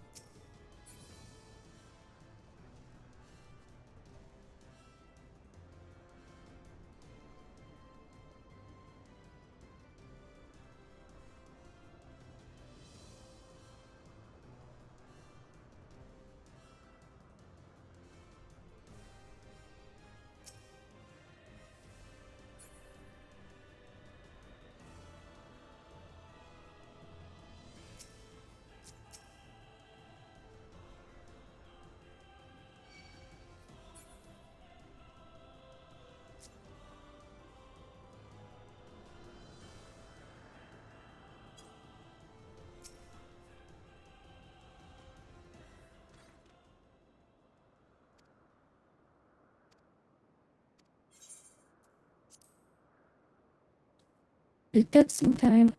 Speaker 1: It took some time.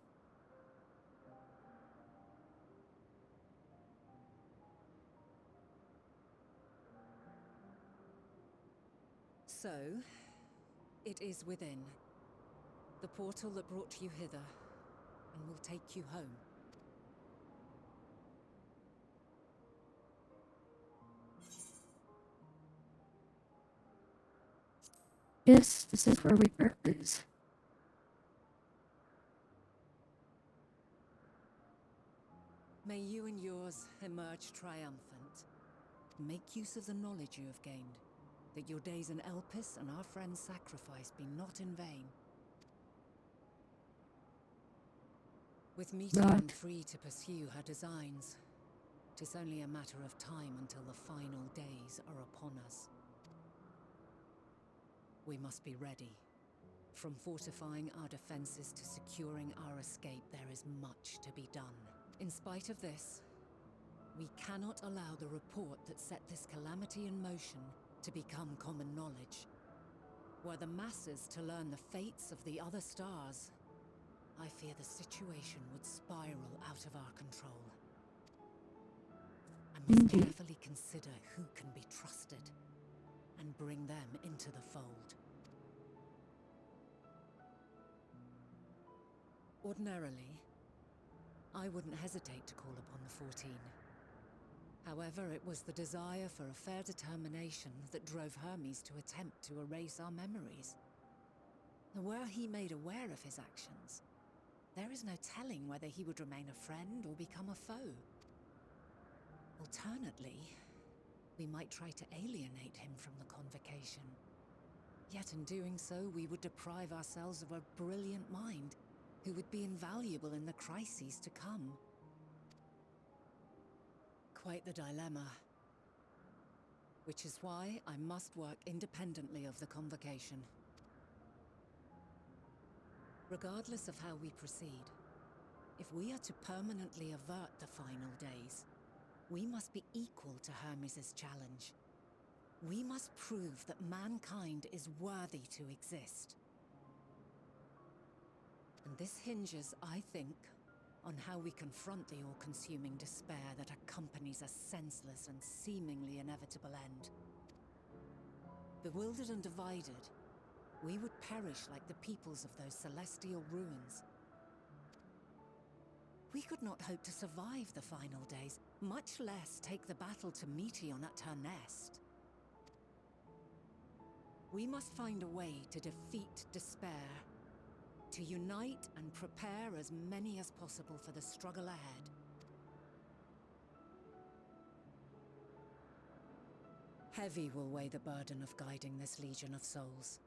Speaker 2: So, it is within. The portal that brought you hither, and will take you home.
Speaker 1: Yes, this is where we practice.
Speaker 2: May you and yours emerge triumphant. Make use of the knowledge you have gained, that your days in Elpis and our friend's sacrifice be not in vain. With Meteon
Speaker 1: Right.
Speaker 2: free to pursue her designs, 'tis only a matter of time until the final days are upon us. We must be ready. From fortifying our defenses to securing our escape, there is much to be done. In spite of this, we cannot allow the report that set this calamity in motion to become common knowledge. Were the masses to learn the fates of the other stars, I fear the situation would spiral out of our control. I must
Speaker 1: Indeed.
Speaker 2: carefully consider who can be trusted and bring them into the fold. Ordinarily, I wouldn't hesitate to call upon the 14. However, it was the desire for a fair determination that drove Hermes to attempt to erase our memories. And were he made aware of his actions, there is no telling whether he would remain a friend or become a foe. Alternately, we might try to alienate him from the convocation. Yet in doing so, we would deprive ourselves of a brilliant mind who would be invaluable in the crises to come. Quite the dilemma. Which is why I must work independently of the convocation. Regardless of how we proceed, if we are to permanently avert the final days, we must be equal to Hermes' challenge. We must prove that mankind is worthy to exist. And this hinges, I think, on how we confront the all-consuming despair that accompanies a senseless and seemingly inevitable end. Bewildered and divided, we would perish like the peoples of those celestial ruins. We could not hope to survive the final days, much less take the battle to Meteon at her nest. We must find a way to defeat despair, to unite and prepare as many as possible for the struggle ahead. Heavy will weigh the burden of guiding this legion of souls.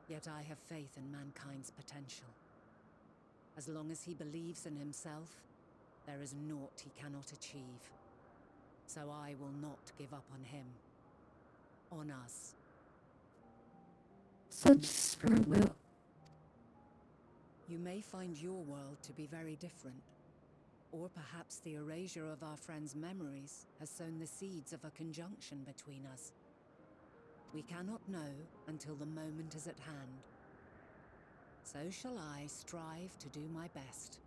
Speaker 2: Yet I have faith in mankind's potential. As long as he believes in himself, there is naught he cannot achieve. So I will not give up on him. On us.
Speaker 1: Such strong will.
Speaker 2: You may find your world to be very different. Or perhaps the erasure of our friend's memories has sown the seeds of a conjunction between us. We cannot know until the moment is at hand. So shall I strive to do my best,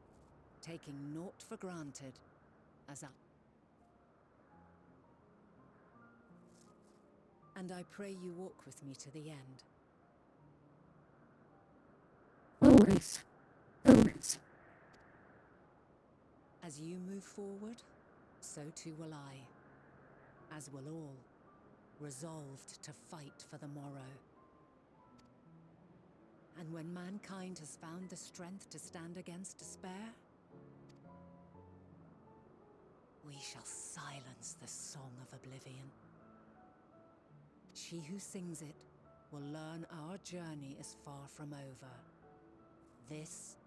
Speaker 2: taking naught for granted, as I... And I pray you walk with me to the end.
Speaker 1: Always. Always.
Speaker 2: As you move forward, so too will I. As will all, resolved to fight for the morrow. And when mankind has found the strength to stand against despair, we shall silence the song of oblivion. She who sings it will learn our journey is far from over. This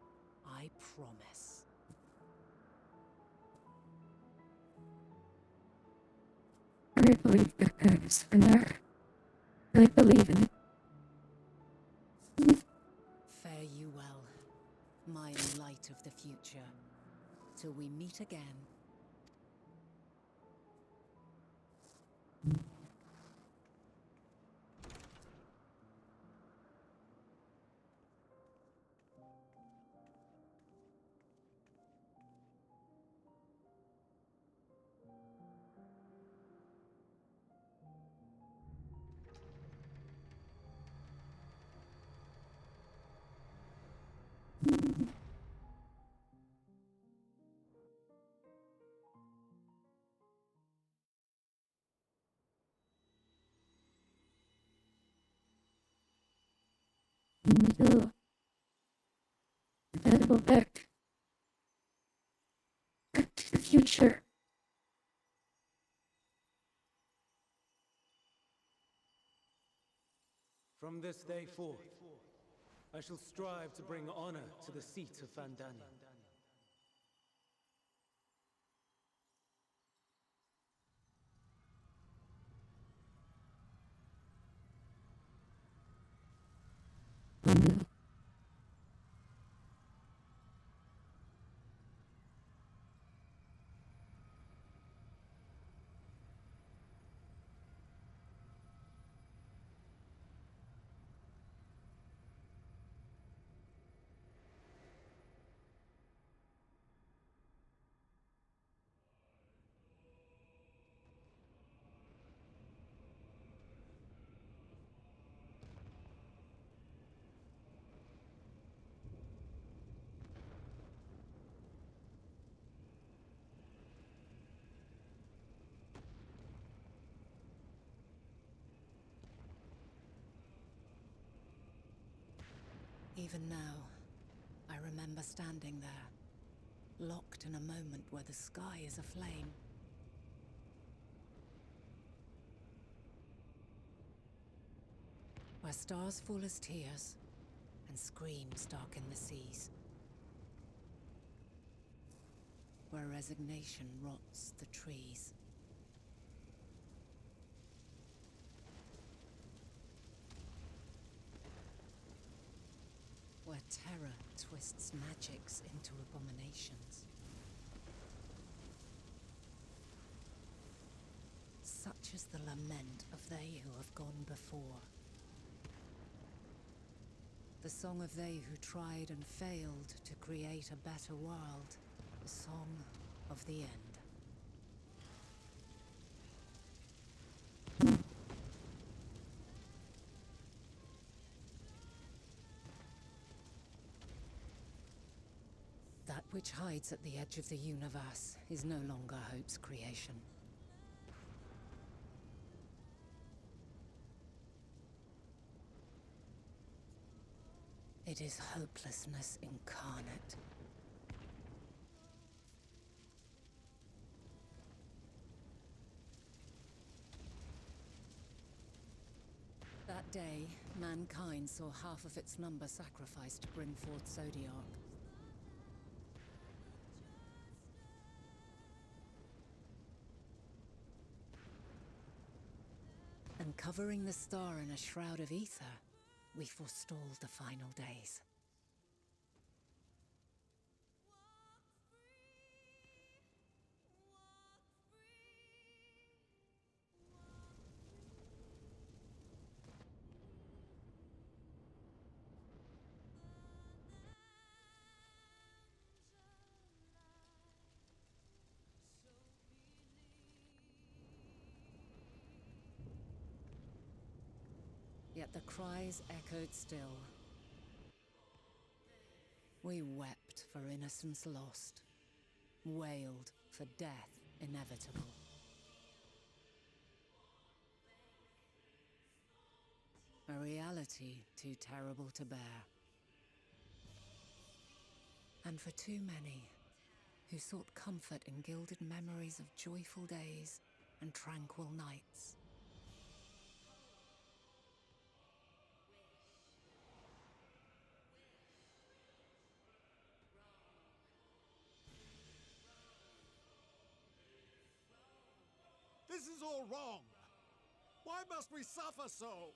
Speaker 2: I promise.
Speaker 1: I believe that Hermes in there. I believe in it.
Speaker 2: Fare you well, my light of the future, till we meet again.
Speaker 1: We do. We better go back. Back to the future.
Speaker 5: From this day forth, I shall strive to bring honor to the seat of Vandania.
Speaker 1: Oh no.
Speaker 2: Even now, I remember standing there, locked in a moment where the sky is aflame. Where stars fall as tears, and screams darken the seas. Where resignation rots the trees. Where terror twists magics into abominations. Such is the lament of they who have gone before. The song of they who tried and failed to create a better world. The song of the end. That which hides at the edge of the universe is no longer hope's creation. It is hopelessness incarnate. That day, mankind saw half of its number sacrificed to bring forth Zodiark. And covering the star in a shroud of ether, we forestalled the final days. Yet the cries echoed still. We wept for innocence lost, wailed for death inevitable. A reality too terrible to bear. And for too many who sought comfort in gilded memories of joyful days and tranquil nights.
Speaker 6: This is all wrong! Why must we suffer so?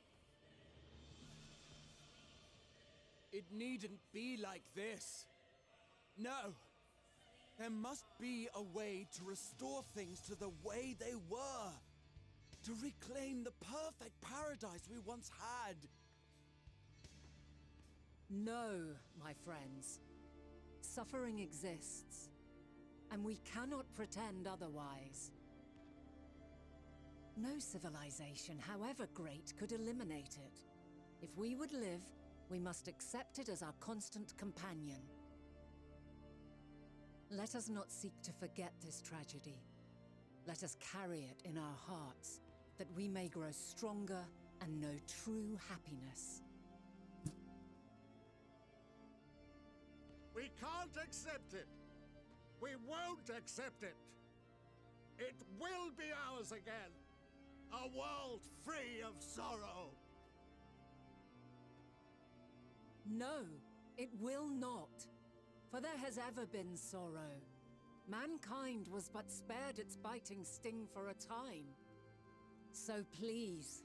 Speaker 7: It needn't be like this. No. There must be a way to restore things to the way they were. To reclaim the perfect paradise we once had.
Speaker 2: No, my friends. Suffering exists, and we cannot pretend otherwise. No civilization, however great, could eliminate it. If we would live, we must accept it as our constant companion. Let us not seek to forget this tragedy. Let us carry it in our hearts, that we may grow stronger and know true happiness.
Speaker 11: We can't accept it. We won't accept it. It will be ours again. A world free of sorrow.
Speaker 2: No, it will not. For there has ever been sorrow. Mankind was but spared its biting sting for a time. So please,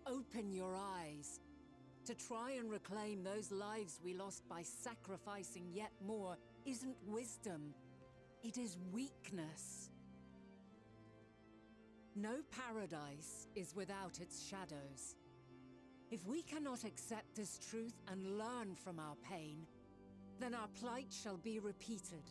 Speaker 2: open your eyes. To try and reclaim those lives we lost by sacrificing yet more isn't wisdom. It is weakness. No paradise is without its shadows. If we cannot accept this truth and learn from our pain, then our plight shall be repeated.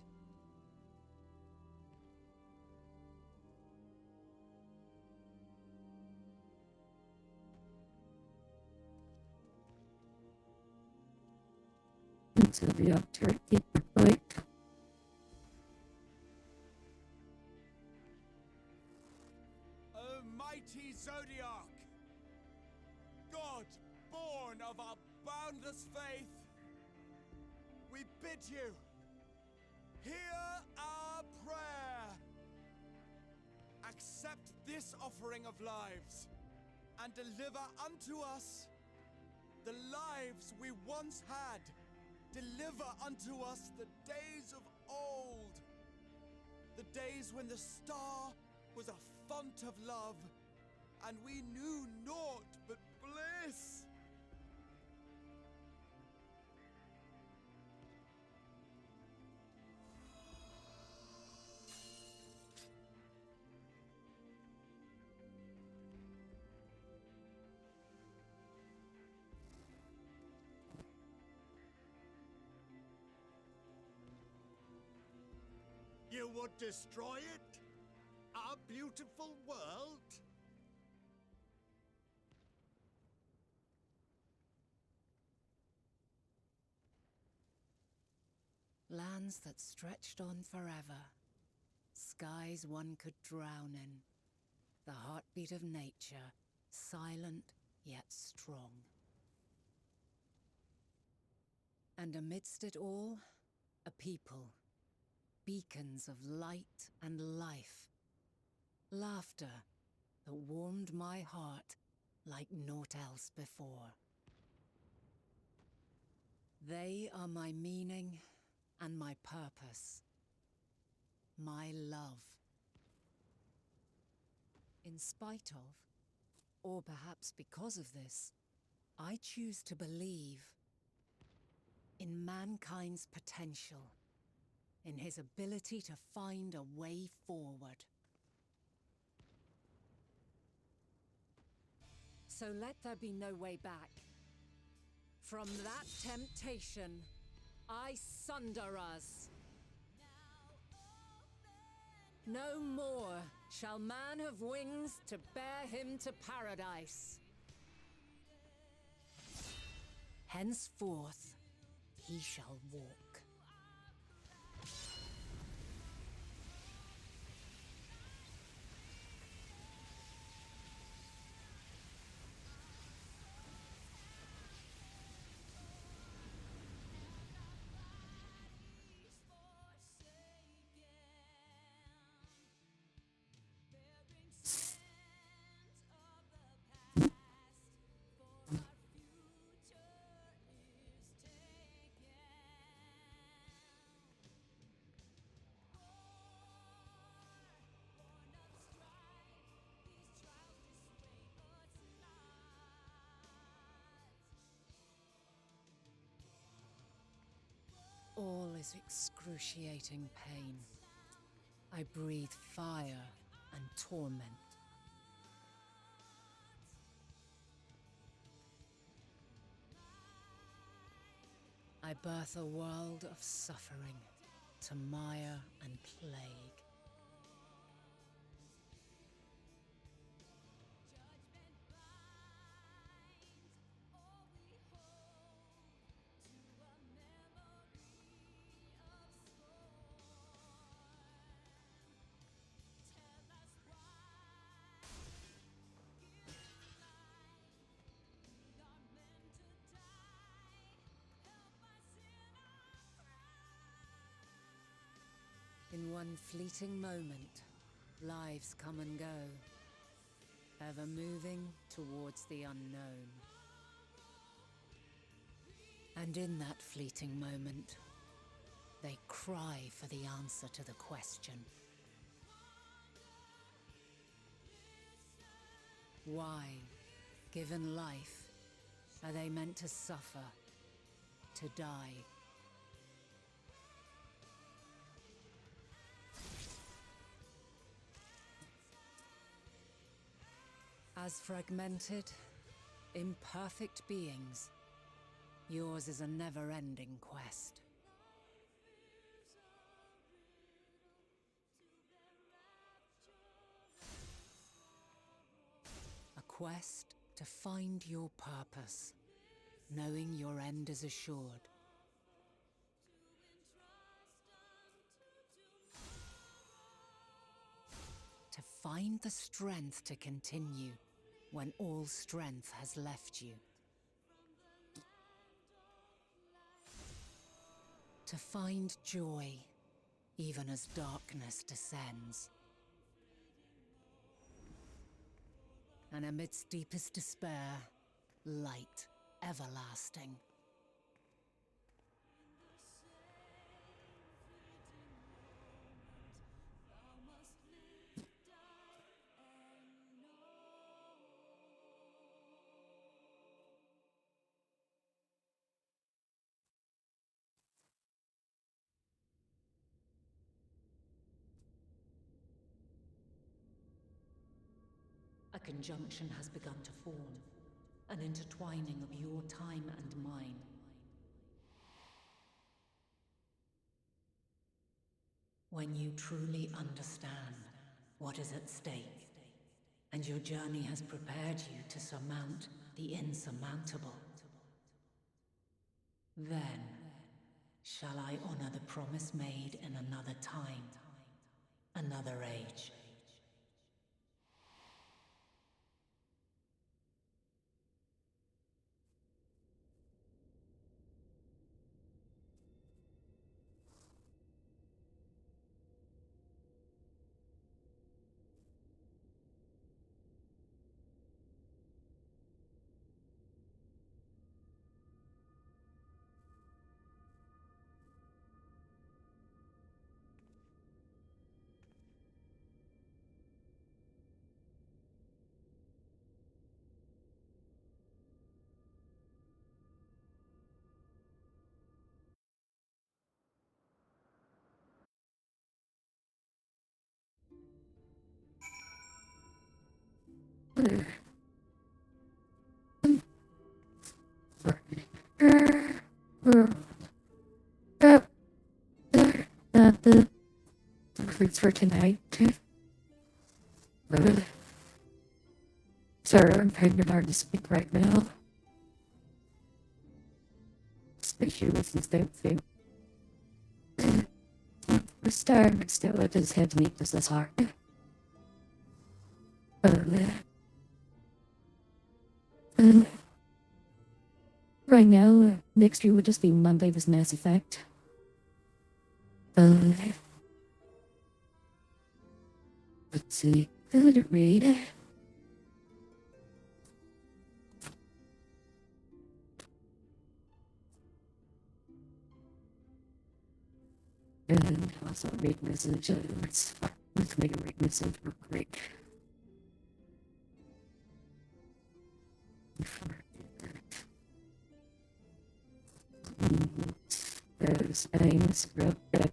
Speaker 1: Until the October fight.
Speaker 12: O mighty Zodiac! God, born of our boundless faith, we bid you, hear our prayer. Accept this offering of lives, and deliver unto us the lives we once had. Deliver unto us the days of old, the days when the star was a font of love, and we knew naught but bliss.
Speaker 11: You would destroy it? Our beautiful world?
Speaker 2: Lands that stretched on forever. Skies one could drown in. The heartbeat of nature, silent yet strong. And amidst it all, a people. Beacons of light and life. Laughter that warmed my heart like naught else before. They are my meaning and my purpose. My love. In spite of, or perhaps because of this, I choose to believe in mankind's potential. In his ability to find a way forward. So let there be no way back. From that temptation, I sunder us. No more shall man have wings to bear him to paradise. Henceforth, he shall walk. All is excruciating pain. I breathe fire and torment. I birth a world of suffering to mire and plague. One fleeting moment, lives come and go, ever moving towards the unknown. And in that fleeting moment, they cry for the answer to the question. Why, given life, are they meant to suffer, to die? As fragmented, imperfect beings, yours is a never-ending quest. A quest to find your purpose, knowing your end is assured. To find the strength to continue when all strength has left you. To find joy even as darkness descends. And amidst deepest despair, light everlasting. A conjunction has begun to form, an intertwining of your time and mine. When you truly understand what is at stake, and your journey has prepared you to surmount the insurmountable, then shall I honor the promise made in another time, another age.
Speaker 1: The recruits for tonight. Sorry, I'm kind of hard to speak right now. Especially with this damn thing. The star still it does have me just as hard. Right now, next year would just be Monday with Mass Effect. Let's see. Let it read. And also read message. Let's make a read message real quick. There's a script that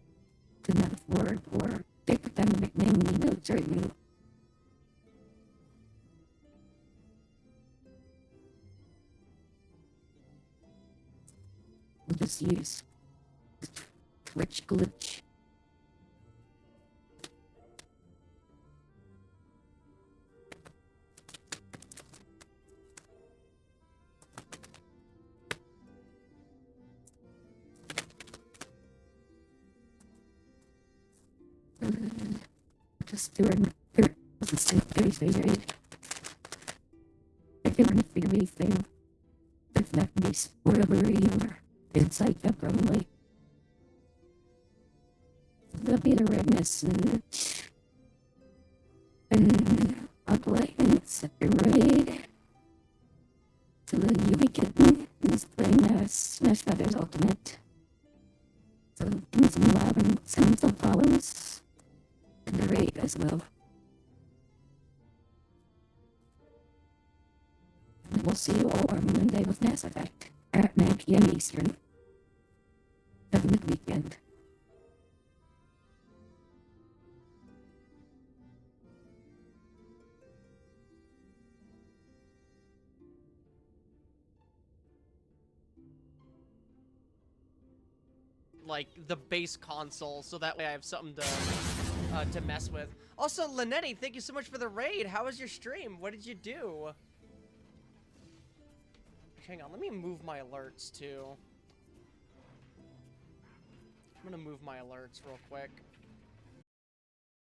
Speaker 1: did not afford or pick them nickname in the military. We'll just use Twitch glitch. Just doing very I can't feel anything. If not be spoilery or inside joke only. there'll be the redness and I'll play and set the raid. So the Yui Kitten is playing Smash Brothers Ultimate. So give me some love and send some follows. And the raid as well. And we'll see you all on Monday with Mass Effect at 9 p.m. Eastern. Have a good weekend.
Speaker 13: Like the base console, so that way I have something to mess with. Also, Linetti, thank you so much for the raid. How was your stream? What did you do? Hang on, let me move my alerts too. I'm gonna move my alerts real quick.